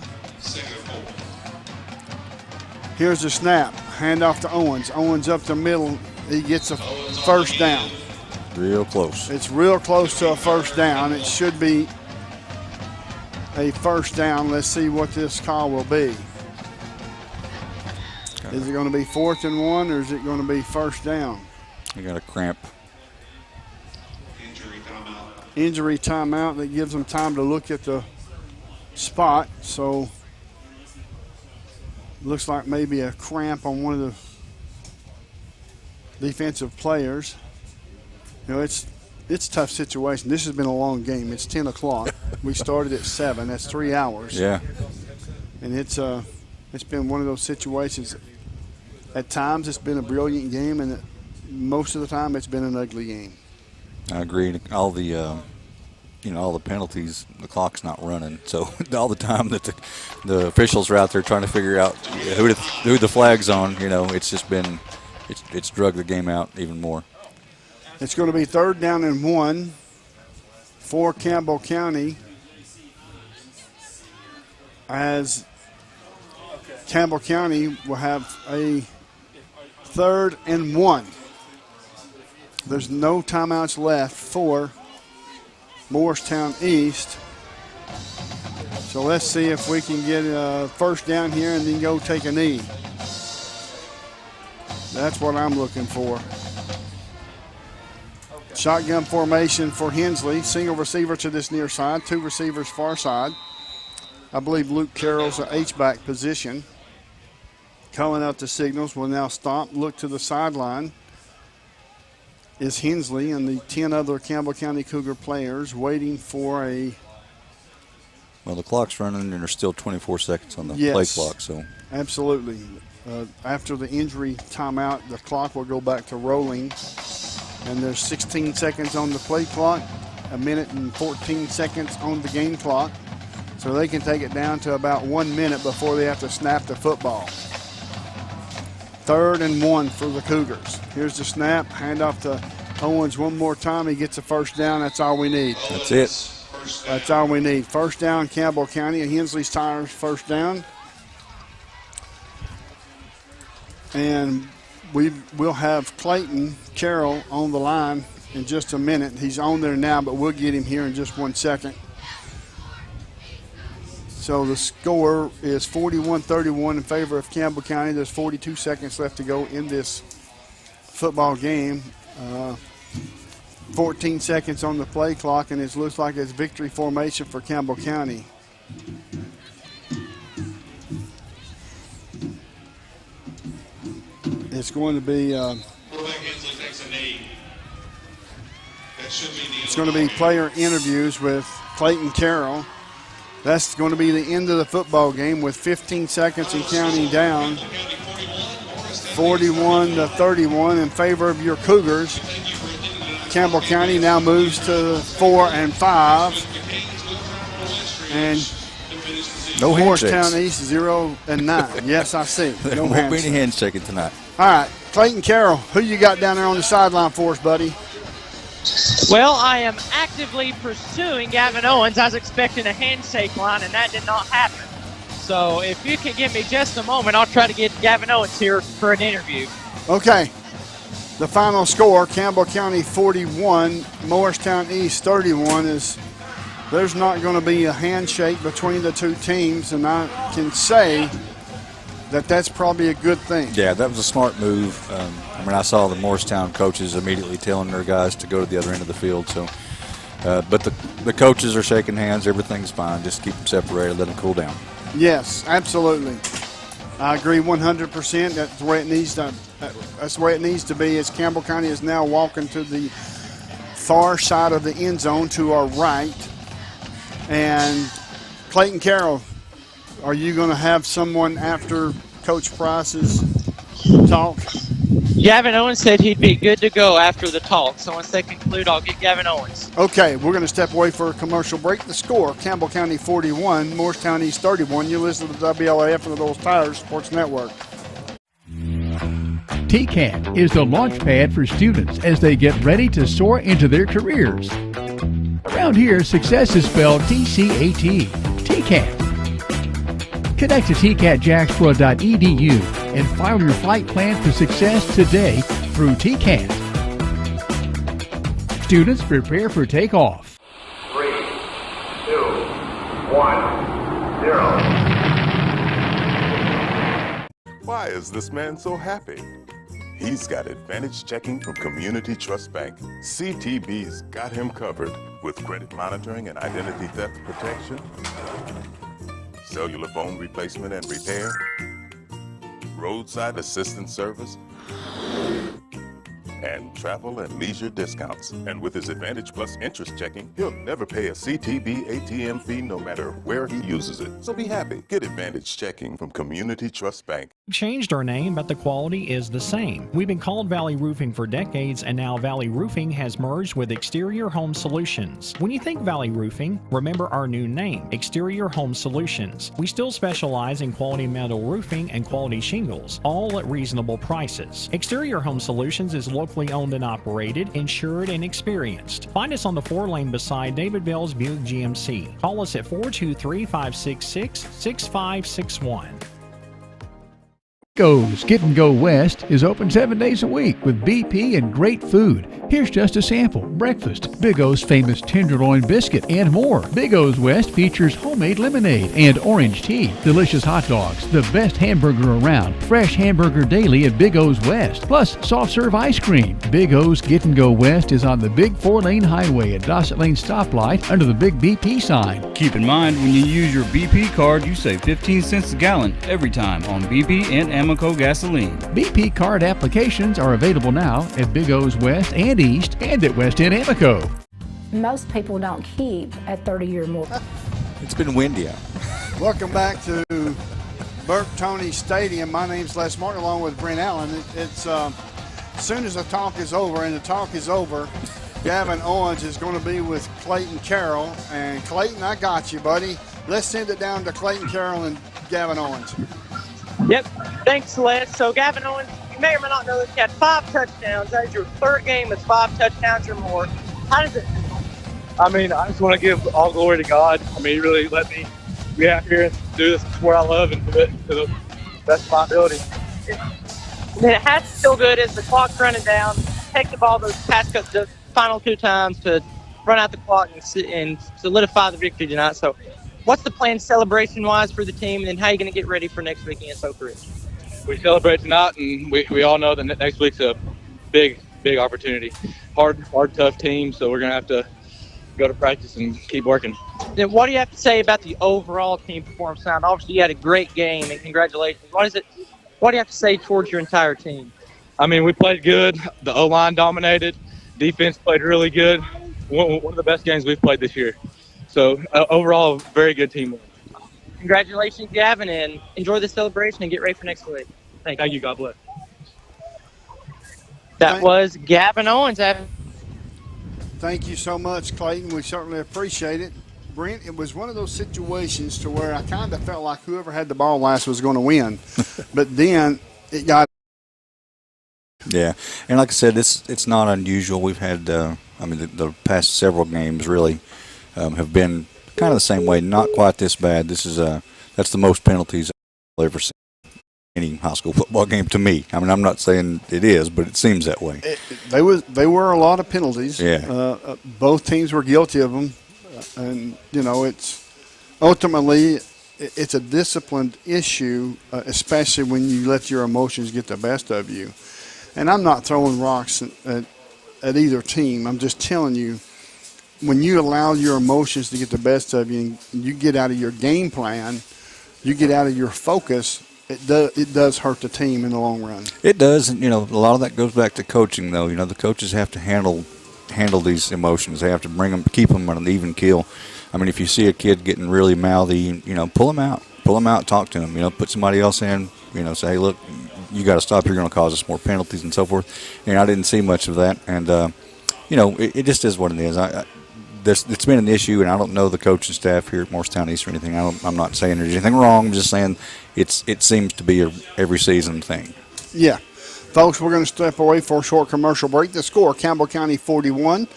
Here's the snap. Handoff to Owens. Owens up the middle. He gets a first down. Real close. It's real close to a first down. It should be a first down. Let's see what this call will be. Is it going to be 4th and 1 or is it going to be first down? You got a cramp. Injury timeout that gives them time to look at the spot. So looks like maybe a cramp on one of the defensive players. You know, it's a tough situation. This has been a long game. It's 10 o'clock. We started at 7. That's 3 hours. Yeah. And it's been one of those situations. At times it's been a brilliant game, and most of the time it's been an ugly game. I agree. All the all the penalties, the clock's not running. So all the time that the officials are out there trying to figure out who the flag's on, it's just been it's drugged the game out even more. It's going to be 3rd down and 1 for Campbell County as Campbell County will have a 3rd and 1. There's no timeouts left for Morristown East. So let's see if we can get a first down here and then go take a knee. That's what I'm looking for. Shotgun formation for Hensley. Single receiver to this near side. 2 receivers far side. I believe Luke Carroll's an H-back position. Calling out the signals. Will now stop. Look to the sideline. Is Hensley and the 10 other Campbell County Cougar players waiting for a... Well, the clock's running and there's still 24 seconds on the yes, play clock. So absolutely. After the injury timeout, the clock will go back to rolling. And there's 16 seconds on the play clock, 1 minute and 14 seconds on the game clock. So they can take it down to about 1 minute before they have to snap the football. 3rd and 1 for the Cougars. Here's the snap, handoff to Owens one more time. He gets a first down. That's all we need. That's it. That's all we need. First down, Campbell County. And Hensley's Tires first down. And we will have Clayton Carroll on the line in just a minute. He's on there now, but we'll get him here in just 1 second. So the score is 41-31 in favor of Campbell County. There's 42 seconds left to go in this football game. 14 seconds on the play clock, and it looks like it's victory formation for Campbell County. It's going to be Hensley takes a knee. It's going to be player interviews with Clayton Carroll. That's going to be the end of the football game with 15 seconds and counting down. 41-31 in favor of your Cougars. Campbell County now moves to 4-5. And no Morristown handshakes. East 0-9. Yes, I see. There No won't be any handshakes. handshaking tonight. All right, Clayton Carroll, who you got down there on the sideline for us, buddy? Well, I am actively pursuing Gavin Owens. I was expecting a handshake line, and that did not happen. So if you can give me just a moment, I'll try to get Gavin Owens here for an interview. Okay. The final score, Campbell County 41, Morristown East 31, is there's not going to be a handshake between the two teams, and I can say that that's probably a good thing. Yeah, that was a smart move. I saw the Morristown coaches immediately telling their guys to go to the other end of the field. So, but the coaches are shaking hands. Everything's fine. Just keep them separated. Let them cool down. Yes, absolutely. I agree 100%. That's the way it needs to. That's the way it needs to be. As Campbell County is now walking to the far side of the end zone to our right, and Clayton Carroll, are you going to have someone after Coach Price's talk? Gavin Owens said he'd be good to go after the talk. So once they conclude, I'll get Gavin Owens. Okay, we're going to step away for a commercial break. The score, Campbell County 41, Morristown East 31. You listen to the WLAF and the Little Tires Sports Network. TCAT is the launch pad for students as they get ready to soar into their careers. Around here, success is spelled TCAT. TCAT. Connect to tcatjacksboro.edu and file your flight plan for success today through TCAT. Students, prepare for takeoff. 3, 2, 1, 0. Why is this man so happy? He's got advantage checking from Community Trust Bank. CTB's got him covered with credit monitoring and identity theft protection, cellular phone replacement and repair, roadside assistance service, and travel and leisure discounts. And with his Advantage Plus interest checking, he'll never pay a CTB ATM fee no matter where he uses it. So be happy. Get Advantage checking from Community Trust Bank. We've changed our name, but the quality is the same. We've been called Valley Roofing for decades, and now Valley Roofing has merged with Exterior Home Solutions. When you think Valley Roofing, remember our new name, Exterior Home Solutions. We still specialize in quality metal roofing and quality shingles, all at reasonable prices. Exterior Home Solutions is locally owned and operated, insured, and experienced. Find us on the 4-lane beside David Bell's Buick GMC. Call us at 423-566-6561. Go's Get and Go West is open 7 days a week with BP and great food. Here's just a sample. Breakfast, Big O's famous tenderloin biscuit, and more. Big O's West features homemade lemonade and orange tea, delicious hot dogs, the best hamburger around, fresh hamburger daily at Big O's West, plus soft serve ice cream. Big O's Get and Go West is on the big 4-lane highway at Dossett Lane stoplight under the big BP sign. Keep in mind, when you use your BP card, you save 15 cents a gallon every time on BP and Amoco gasoline. BP card applications are available now at Big O's West and East and at West End Amoco. Most people don't keep at 30 or more. It's been windy out. Welcome back to Burke Tony Stadium. My name's Les Martin along with Brent Allen. It's as soon as the talk is over, and the talk is over, Gavin Owens is going to be with Clayton Carroll. And Clayton, I got you, buddy. Let's send it down to Clayton Carroll and Gavin Owens. Yep. Thanks, Les. So Gavin Owens, you may or may not know that he had 5 touchdowns. That is your 3rd game with 5 touchdowns or more. How does it feel? I mean, I just want to give all glory to God. I mean, he really let me be out here and do this where I love and do it to the best of my ability. And it has to feel good as the clock's running down. Take the ball those the final 2 times to run out the clock and solidify the victory tonight. So what's the plan celebration-wise for the team, and then how are you going to get ready for next week against Oak Ridge? We celebrate tonight, and we all know that next week's a big opportunity. Hard, tough team, so we're going to have to go to practice and keep working. Then what do you have to say about the overall team performance tonight? Obviously, you had a great game, and congratulations. What do you have to say towards your entire team? I mean, we played good. The O-line dominated. Defense played really good. One of the best games we've played this year. So overall, very good teamwork. Congratulations, Gavin, and enjoy the celebration and get ready for next week. Thank you. God bless. That was Gavin Owens. Thank you so much, Clayton. We certainly appreciate it. Brent, it was one of those situations to where I kind of felt like whoever had the ball last was going to win. But then it got. Yeah, and like I said, it's not unusual. We've had, the past several games really have been kind of the same way. Not quite this bad. This is that's the most penalties I've ever seen in any high school football game to me. I mean, I'm not saying it is, but it seems that way. They were a lot of penalties. Yeah. Both teams were guilty of them, and it's ultimately it's a disciplined issue, especially when you let your emotions get the best of you. And I'm not throwing rocks at either team. I'm just telling you, when you allow your emotions to get the best of you and you get out of your game plan, you get out of your focus, it does hurt the team in the long run. It does, and a lot of that goes back to coaching, though. The coaches have to handle these emotions. They have to keep them on an even keel. I mean, if you see a kid getting really mouthy, pull him out, talk to him. Put somebody else in. Say, hey, look, you got to stop. You're going to cause us more penalties and so forth. I didn't see much of that, and it just is what it is. It's been an issue, and I don't know the coaching staff here at Morristown East or anything. I'm not saying there's anything wrong. I'm just saying it seems to be a every season thing. Yeah. Folks, we're going to step away for a short commercial break. The score, Campbell County 41,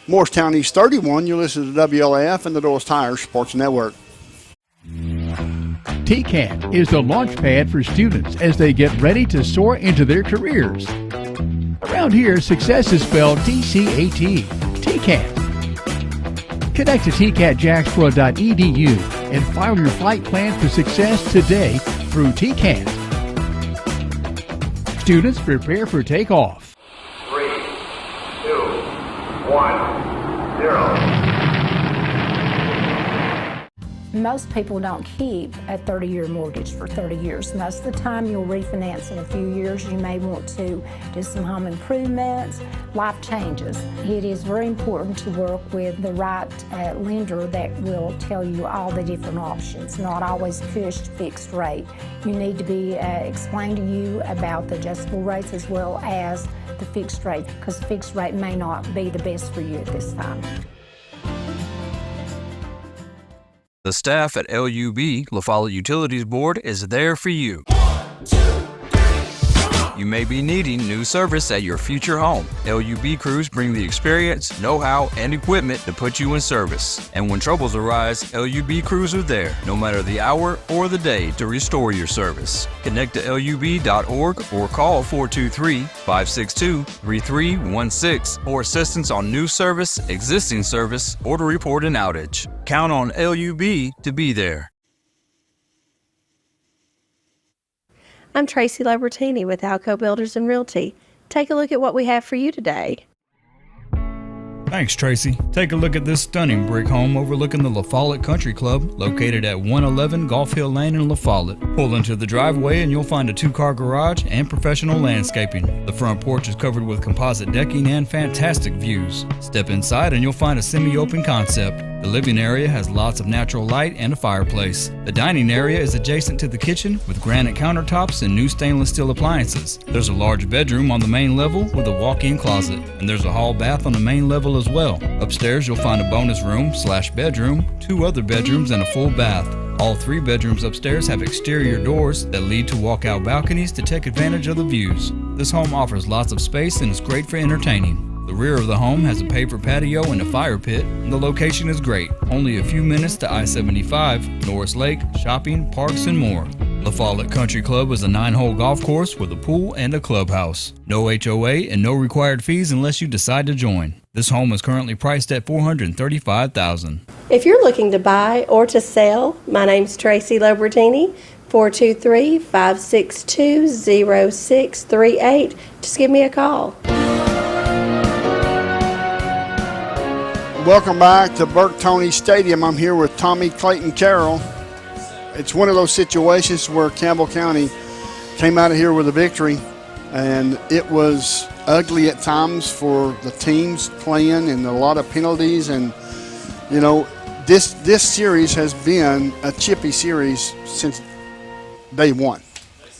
Morristown East 31. You listen to WLAF and the Doors Tires Sports Network. TCAT is the launch pad for students as they get ready to soar into their careers. Around here, success is spelled TCAT. TCAT. Connect to tcatjacksboro.edu and file your flight plan for success today through TCAT. Students prepare for takeoff. 3, 2, 1, 0. Most people don't keep a 30-year mortgage for 30 years. Most of the time you'll refinance in a few years. You may want to do some home improvements. Life changes. It is very important to work with the right lender that will tell you all the different options, not always push fixed rate. You need to be explained to you about the adjustable rates as well as the fixed rate, because fixed rate may not be the best for you at this time. The staff at LUB, La Follette Utilities Board, is there for you. You may be needing new service at your future home. LUB crews bring the experience, know-how, and equipment to put you in service. And when troubles arise, LUB crews are there, no matter the hour or the day, to restore your service. Connect to LUB.org or call 423-562-3316 for assistance on new service, existing service, or to report an outage. Count on LUB to be there. I'm Tracy Lobertini with Alco Builders and Realty. Take a look at what we have for you today. Thanks, Tracy. Take a look at this stunning brick home overlooking the La Follette Country Club, located at 111 Golf Hill Lane in La Follette. Pull into the driveway and you'll find a 2-car garage and professional landscaping. The front porch is covered with composite decking and fantastic views. Step inside and you'll find a semi-open concept. The living area has lots of natural light and a fireplace. The dining area is adjacent to the kitchen with granite countertops and new stainless steel appliances. There's a large bedroom on the main level with a walk-in closet, and there's a hall bath on the main level as well. Upstairs you'll find a bonus room/bedroom, 2 other bedrooms, and a full bath. All 3 bedrooms upstairs have exterior doors that lead to walkout balconies to take advantage of the views. This home offers lots of space and is great for entertaining. The rear of the home has a paver patio and a fire pit, and the location is great. Only a few minutes to I-75, Norris Lake, shopping, parks, and more. La Follette Country Club is a 9-hole golf course with a pool and a clubhouse. No HOA and no required fees unless you decide to join. This home is currently priced at $435,000. If you're looking to buy or to sell, my name's Tracy Lobertini, 423-562-0638. Just give me a call. Welcome back to Burke Toney Stadium. I'm here with Tommy Clayton Carroll. It's one of those situations where Campbell County came out of here with a victory, and it was ugly at times for the teams playing and a lot of penalties. And, you know, this series has been a chippy series since day one.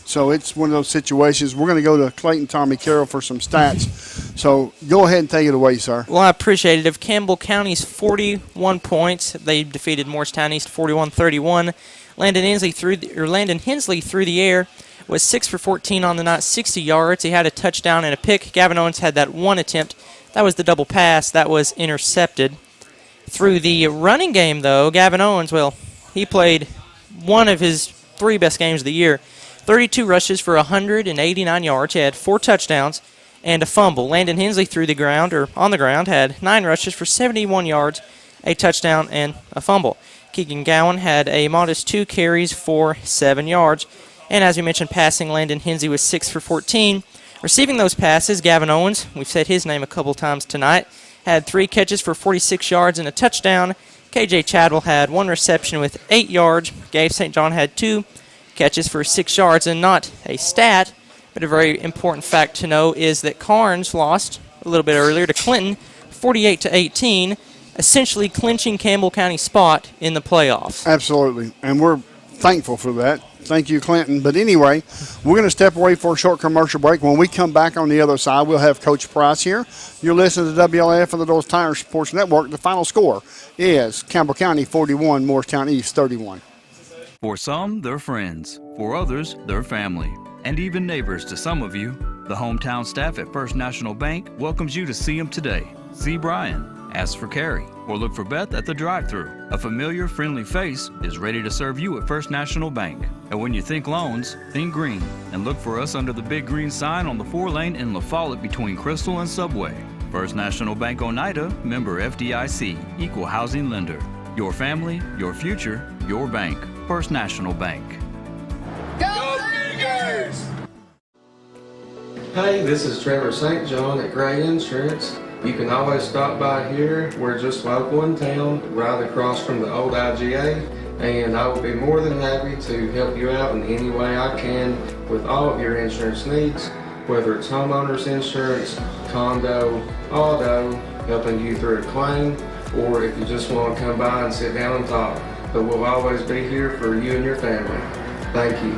So it's one of those situations. We're going to go to Clayton Tommy Carroll for some stats. So go ahead and take it away, sir. Well, I appreciate it. Of Campbell County's 41 points, they defeated Morristown East 41-31. Landon Hensley through the air was 6 for 14 on the night, 60 yards. He had a touchdown and a pick. Gavin Owens had that one attempt. That was the double pass. That was intercepted. Through the running game, though, Gavin Owens, well, he played one of his 3 best games of the year. 32 rushes for 189 yards. He had 4 touchdowns and a fumble. Landon Hensley on the ground, had 9 rushes for 71 yards, a touchdown, and a fumble. Keegan Gowan had a modest 2 carries for 7 yards. And as we mentioned, passing, Landon Hensley was 6 for 14. Receiving those passes, Gavin Owens, we've said his name a couple times tonight, had 3 catches for 46 yards and a touchdown. KJ Chadwell had 1 reception with 8 yards. Gabe St. John had 2 catches for 6 yards. And not a stat, but a very important fact to know is that Carnes lost a little bit earlier to Clinton, 48-18, essentially clinching Campbell County's spot in the playoffs. Absolutely, and we're thankful for that. Thank you, Clinton. But anyway, we're going to step away for a short commercial break. When we come back on the other side, we'll have Coach Price here. You're listening to WLAF and the Doors Tire Sports Network. The final score is Campbell County 41, Morristown East 31. For some, they're friends. For others, they're family. And even neighbors to some of you. The hometown staff at First National Bank welcomes you to see them today. See Brian, ask for Carrie, or look for Beth at the drive-thru. A familiar, friendly face is ready to serve you at First National Bank. And when you think loans, think green. And look for us under the big green sign on the 4-lane in La Follette between Crystal and Subway. First National Bank Oneida, member FDIC, equal housing lender. Your family, your future, your bank. First National Bank. Go Cougars! Hey, this is Trevor St. John at Gray Insurance. You can always stop by here. We're just local in town, right across from the old IGA, and I will be more than happy to help you out in any way I can with all of your insurance needs, whether it's homeowners insurance, condo, auto, helping you through a claim, or if you just want to come by and sit down and talk. But we'll always be here for you and your family. Thank you.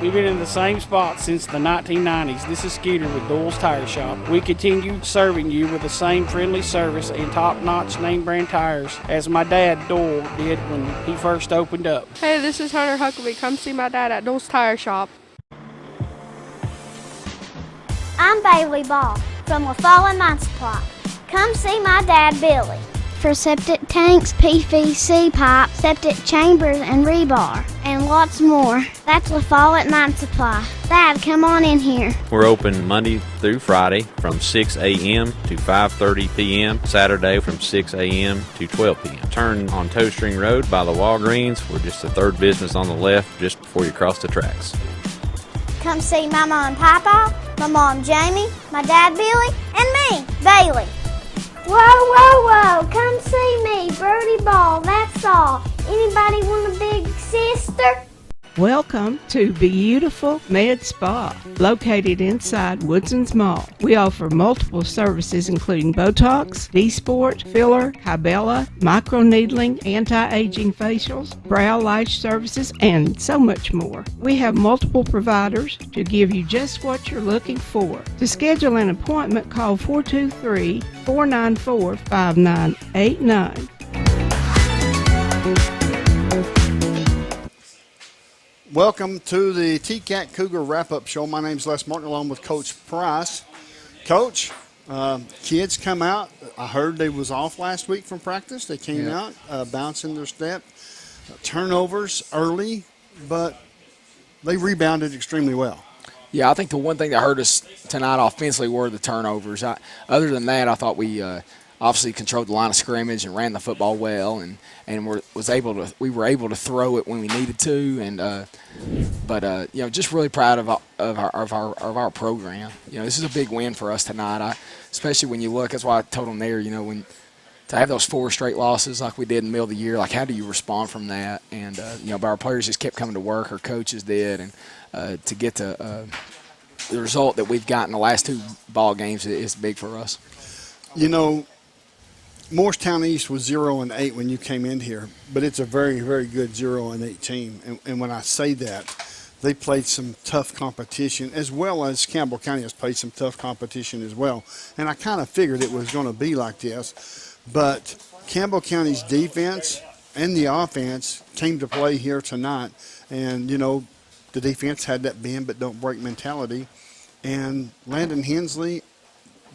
We've been in the same spot since the 1990s. This is Skeeter with Doyle's Tire Shop. We continue serving you with the same friendly service and top-notch name-brand tires as my dad, Doyle, did when he first opened up. Hey, this is Hunter Huckabee. Come see my dad at Doyle's Tire Shop. I'm Bailey Ball from La Follette Mine Supply. Come see my dad, Billy. For septic tanks, PVC pipe, septic chambers, and rebar, and lots more. That's La Follette Mine Supply. Dad, come on in here. We're open Monday through Friday from 6 a.m. to 5:30 p.m. Saturday from 6 a.m. to 12 p.m. Turn on Toe String Road by the Walgreens. We're just the third business on the left just before you cross the tracks. Come see my mom, Papa, my mom, Jamie, my dad, Billy, and me, Bailey. Whoa, whoa, whoa, come see me, Birdie Ball, that's all. Anybody want a big sister? Welcome to Beautiful Med Spa, located inside Woodson's Mall. We offer multiple services including Botox, D-Sport, filler, Hybella, microneedling, anti-aging facials, brow lash services, and so much more. We have multiple providers to give you just what you're looking for. To schedule an appointment, call 423-494-5989. Welcome to the TCAT Cougar Wrap-Up Show. My name's Les Martin, along with Coach Price. Coach, kids come out. I heard they was off last week from practice. They came out bouncing their step. Turnovers early, but they rebounded extremely well. Yeah, I think the one thing that hurt us tonight offensively were the turnovers. Other than that, I thought we obviously controlled the line of scrimmage and ran the football well, and we were able to throw it when we needed to, and just really proud of our program. This is a big win for us tonight. Especially when you look, that's why I told them there, when to have those 4 straight losses like we did in the middle of the year, like how do you respond from that? And but our players just kept coming to work, our coaches did, and to get the result that we've gotten the last 2 ball games is big for us. Morristown East was 0-8 when you came in here, but it's a very, very good 0-8 team. And when I say that, they played some tough competition, as well as Campbell County has played some tough competition as well. And I kind of figured it was going to be like this. But Campbell County's defense and the offense came to play here tonight. And, the defense had that bend but don't break mentality. And Landon Hensley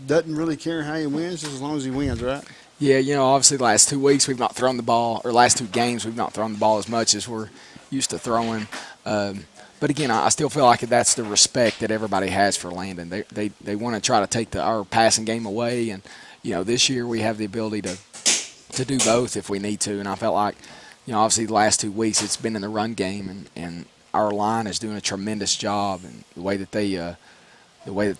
doesn't really care how he wins as long as he wins, right? Yeah, obviously the last 2 weeks we've not thrown the ball, or last 2 games we've not thrown the ball as much as we're used to throwing. But again, I still feel like that's the respect that everybody has for Landon. They want to try to take our passing game away, and this year we have the ability to do both if we need to. And I felt like, obviously the last 2 weeks it's been in the run game, and our line is doing a tremendous job, and the way that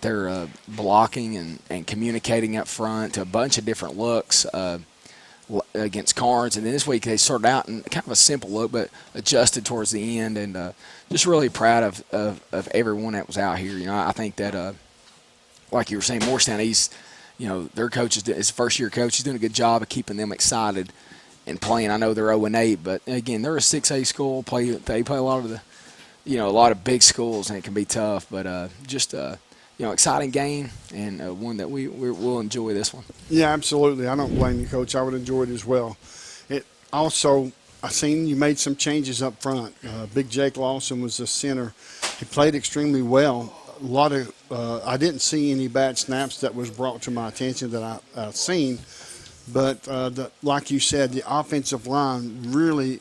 they're blocking and communicating up front to a bunch of different looks against Carnes. And then this week they started out in kind of a simple look but adjusted towards the end, and just really proud of everyone that was out here. I think that, like you were saying, Morristown East, their coach is a first-year coach. He's doing a good job of keeping them excited and playing. I know they're 0-8, but, again, they're a 6A school. They play a lot of a lot of big schools, and it can be tough. But just exciting game, and one that we'll enjoy this one. Yeah, absolutely. I don't blame you, Coach. I would enjoy it as well. It also, I seen you made some changes up front. Big Jake Lawson was the center. He played extremely well. A lot of I didn't see any bad snaps that was brought to my attention that I've seen. But like you said, the offensive line really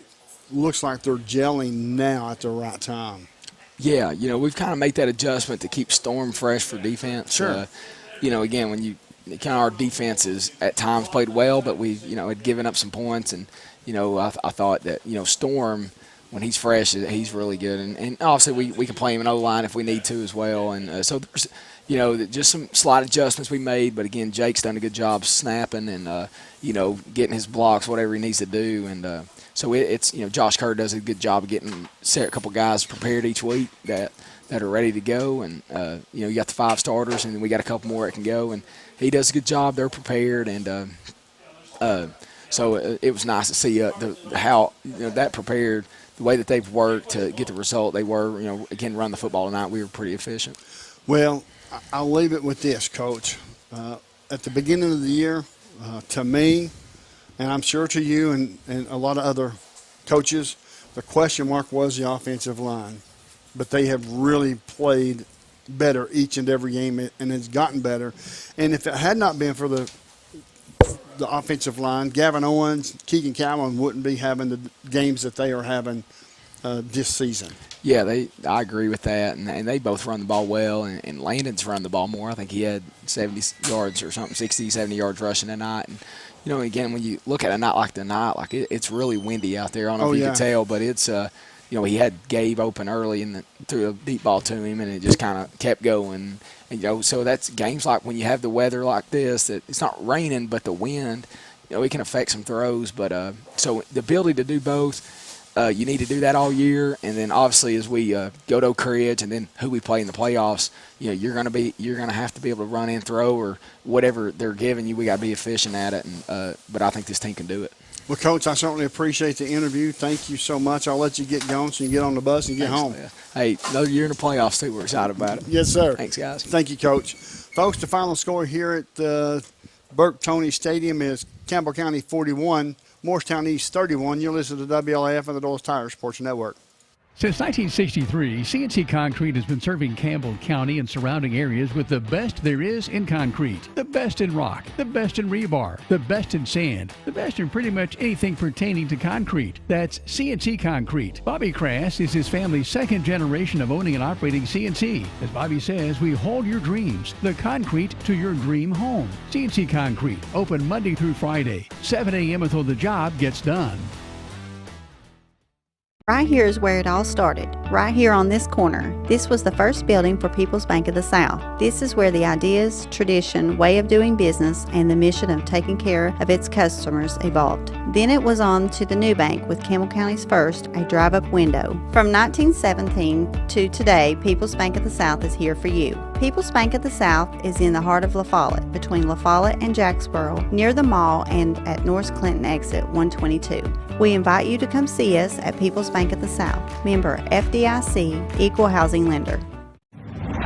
looks like they're gelling now at the right time. Yeah, we've kind of made that adjustment to keep Storm fresh for defense. Sure. Again, when kind of our defense is at times played well, but we've, had given up some points. And, I thought that, Storm, when he's fresh, he's really good. And obviously we can play him in O-line if we need to as well. And so there's, just some slight adjustments we made. But, again, Jake's done a good job snapping and, getting his blocks, whatever he needs to do. And so it's, Josh Kerr does a good job of getting a couple guys prepared each week that are ready to go. And, you got the 5 starters, and then we got a couple more that can go. And he does a good job. They're prepared. And so it was nice to see how that prepared, the way that they've worked to get the result. They were, again, run the football tonight. We were pretty efficient. Well, I'll leave it with this, Coach. At the beginning of the year, to me, and I'm sure to you and a lot of other coaches, the question mark was the offensive line. But they have really played better each and every game, and it's gotten better. And if it had not been for the offensive line, Gavin Owens, Keegan Calvin wouldn't be having the games that they are having this season. Yeah, I agree with that, and they both run the ball well, and Landon's run the ball more. I think he had 70 yards or something, 60, 70 yards rushing tonight. And, again, when you look at a night like tonight, like it's really windy out there. I don't know if you can tell, but it's he had Gabe open early and threw a deep ball to him, and it just kind of kept going. And, so that's games like when you have the weather like this, that it's not raining, but the wind, it can affect some throws. But so the ability to do both, you need to do that all year. And then obviously as we go to Oak Ridge and then who we play in the playoffs, you're going to have to be able to run and throw or whatever they're giving you. We got to be efficient at it. And but I think this team can do it. Well, Coach, I certainly appreciate the interview. Thank you so much. I'll let you get going so you can get on the bus and get home. Man. Hey, another year in the playoffs, too. We're excited about it. Yes, sir. Thanks, guys. Thank you, Coach. Folks, the final score here at Burke-Toney Stadium is Campbell County 41, Morristown East 31. You're listening to WLAF and the Dulles Tire Sports Network. Since 1963, CNC Concrete has been serving Campbell County and surrounding areas with the best there is in concrete. The best in rock, the best in rebar, the best in sand, the best in pretty much anything pertaining to concrete. That's CNC Concrete. Bobby Crass is his family's second generation of owning and operating CNC. As Bobby says, we hold your dreams, the concrete to your dream home. CNC Concrete, open Monday through Friday, 7 a.m. until the job gets done. Right here is where it all started, right here on this corner. This was the first building for People's Bank of the South. This is where the ideas, tradition, way of doing business, and the mission of taking care of its customers evolved. Then it was on to the new bank with Campbell County's first, a drive-up window. From 1917 to today, People's Bank of the South is here for you. People's Bank of the South is in the heart of La Follette, between La Follette and Jacksboro, near the mall and at North Clinton exit 122. We invite you to come see us at People's Bank of the South, member FDIC, equal housing lender.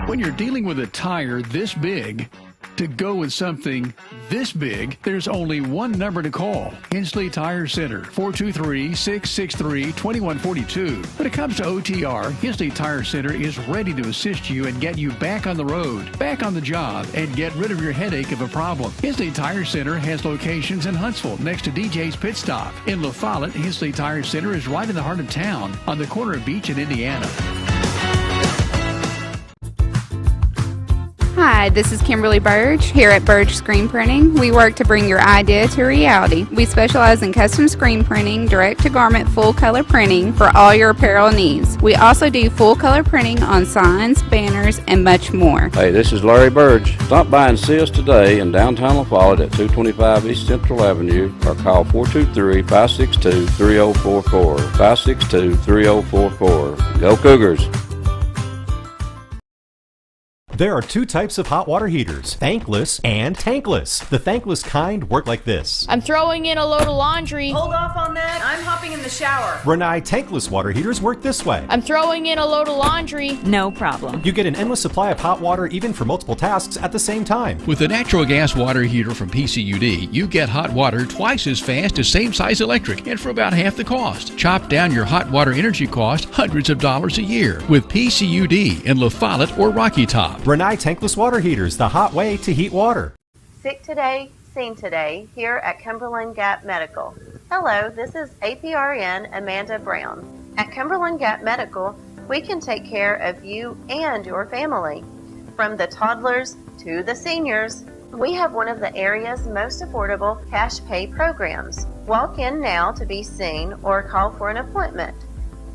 When you're dealing with a tire this big, to go with something this big, there's only one number to call. Hensley Tire Center, 423-663-2142. When it comes to OTR, Hensley Tire Center is ready to assist you and get you back on the road, back on the job, and get rid of your headache of a problem. Hensley Tire Center has locations in Huntsville, next to DJ's Pit Stop. In La Follette, Hensley Tire Center is right in the heart of town, on the corner of Beach and Indiana. Hi, this is Kimberly Burge here at Burge Screen Printing. We work to bring your idea to reality. We specialize in custom screen printing, direct-to-garment full-color printing for all your apparel needs. We also do full-color printing on signs, banners, and much more. Hey, this is Larry Burge. Stop by and see us today in downtown La Follette at 225 East Central Avenue or call 423-562-3044. 562-3044. Go Cougars! There are two types of hot water heaters, thankless and tankless. The thankless kind work like this. I'm throwing in a load of laundry. Hold off on that. I'm hopping in the shower. Renai tankless water heaters work this way. I'm throwing in a load of laundry. No problem. You get an endless supply of hot water even for multiple tasks at the same time. With the natural gas water heater from PCUD, you get hot water twice as fast as same size electric and for about half the cost. Chop down your hot water energy cost hundreds of dollars a year with PCUD in La Follette or Rocky Top. Renai tankless water heaters, the hot way to heat water. Sick today, seen today, here at Cumberland Gap Medical. Hello, this is APRN Amanda Brown. At Cumberland Gap Medical, we can take care of you and your family. From the toddlers to the seniors, we have one of the area's most affordable cash pay programs. Walk in now to be seen or call for an appointment.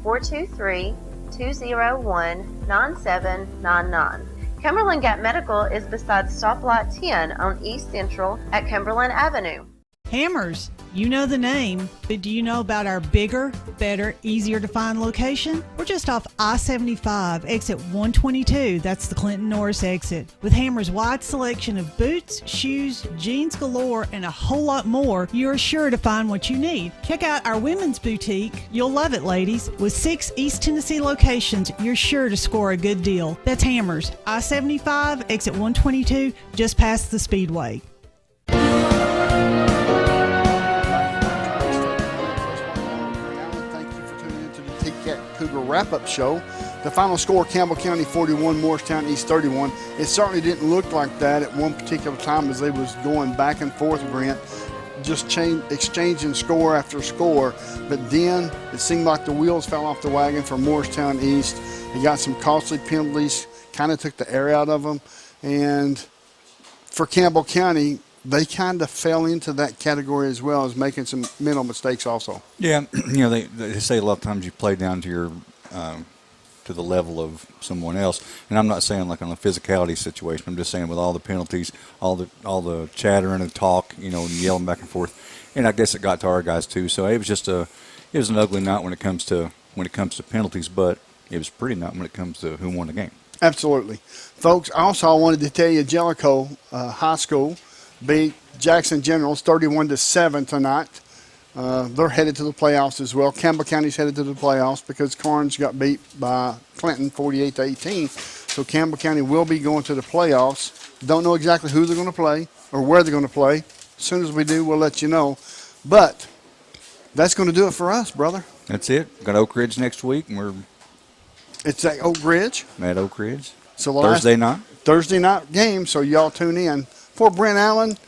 423-201-9799. Cumberland Gap Medical is beside Stoplight 10 on East Central at Cumberland Avenue. Hammers, you know the name, but do you know about our bigger, better, easier to find location? We're just off I-75, exit 122. That's the Clinton Norris exit. With Hammers' wide selection of boots, shoes, jeans galore, and a whole lot more, you're sure to find what you need. Check out our women's boutique. You'll love it, ladies. With 6 East Tennessee locations, you're sure to score a good deal. That's Hammers, I-75, exit 122, just past the Speedway. Cougar wrap-up show. The final score, Campbell County 41, Morristown East 31. It certainly didn't look like that at one particular time as they was going back and forth, Brent, just exchanging score after score. But then it seemed like the wheels fell off the wagon for Morristown East. They got some costly penalties, kind of took the air out of them. And for Campbell County, they kind of fell into that category as well as making some mental mistakes also. Yeah, you know, they say a lot of times you play down to your to the level of someone else. And I'm not saying like on a physicality situation. I'm just saying with all the penalties, all the chattering and talk, you know, and yelling back and forth. And I guess it got to our guys too. So it was just it was an ugly night when it comes to penalties, but it was a pretty night when it comes to who won the game. Absolutely, folks. Also, I wanted to tell you, Jellicoe High School beat Jackson Generals 31-7 tonight. They're headed to the playoffs as well. Campbell County's headed to the playoffs because Carnes got beat by Clinton 48-18. So Campbell County will be going to the playoffs. Don't know exactly who they're going to play or where they're going to play. As soon as we do, we'll let you know. But that's going to do it for us, brother. That's it. We've got Oak Ridge next week, and it's at Oak Ridge. At Oak Ridge. So Thursday night game. So y'all tune in. For Brent Allen,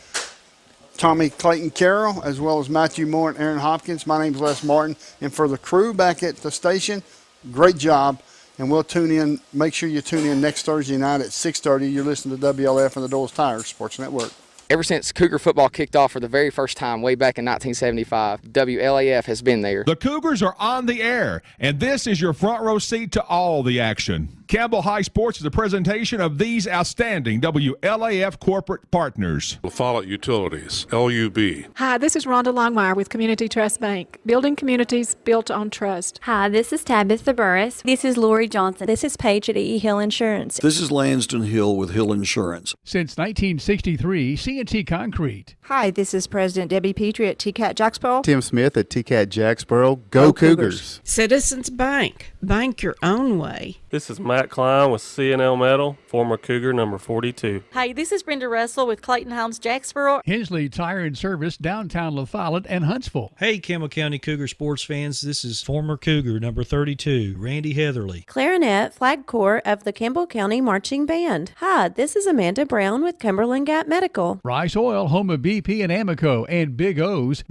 Tommy Clayton Carroll, as well as Matthew Moore and Aaron Hopkins, my name's Les Martin. And for the crew back at the station, great job. And we'll tune in. Make sure you tune in next Thursday night at 6:30. You're listening to WLF and the Doles Tires Sports Network. Ever since Cougar football kicked off for the very first time way back in 1975, WLAF has been there. The Cougars are on the air, and this is your front row seat to all the action. Campbell High Sports is a presentation of these outstanding WLAF corporate partners. La Follette Utilities, LUB. Hi, this is Rhonda Longmire with Community Trust Bank, building communities built on trust. Hi, this is Tabitha Burris. This is Lori Johnson. This is Paige at E. Hill Insurance. This is Lansden Hill with Hill Insurance. Since 1963, C&T Concrete. Hi, this is President Debbie Petrie at TCAT Jacksboro. Tim Smith at TCAT Jacksboro. Go Cougars. Citizens Bank. Bank your own way. This is Matt Klein with C&L Metal, former Cougar number 42. Hi, this is Brenda Russell with Clayton Homes Jacksboro. Hensley Tire and Service, downtown La Follette and Huntsville. Hey, Campbell County Cougar sports fans, this is former Cougar number 32, Randy Heatherly. Clarinet, Flag Corps of the Campbell County Marching Band. Hi, this is Amanda Brown with Cumberland Gap Medical. Rice Oil, home of BP and Amoco, and Big O's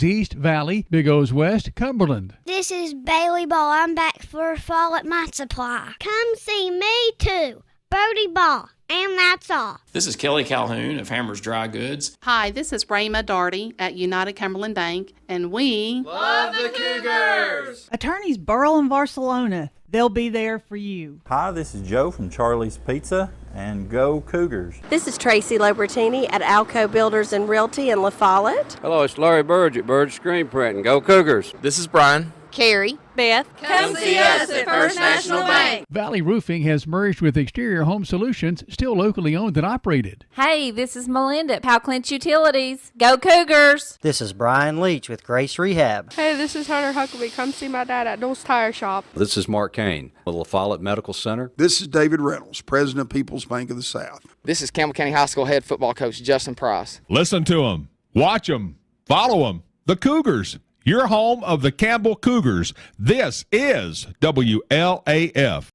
East, Valley, Big O's West, Cumberland. This is Bailey Ball. I'm back for Fall at My Supply. Come see me too, Brody Ball, and that's all. This is Kelly Calhoun of Hammers Dry Goods. Hi, this is Rayma Darty at United Cumberland Bank, and we love the Cougars. Attorneys Burrell and Barcelona, they'll be there for you. Hi, this is Joe from Charlie's Pizza, and go Cougars. This is Tracy Lobertini at Alco Builders and Realty in La Follette. Hello, it's Larry Burge at Burge Screen Printing. Go Cougars. This is Brian. Carrie. Beth. Come see us at First National Bank. Valley Roofing has merged with Exterior Home Solutions, still locally owned and operated. Hey, this is Melinda at Powell Clinch Utilities. Go Cougars. This is Brian Leach with Grace Rehab. Hey, this is Hunter Huckabee. Come see my dad at Dole's Tire Shop. This is Mark Kane with La Follette Medical Center. This is David Reynolds, President of People's Bank of the South. This is Campbell County High School head football coach Justin Price. Listen to them, watch them, follow them. The Cougars, your home of the Campbell Cougars. This is WLAF.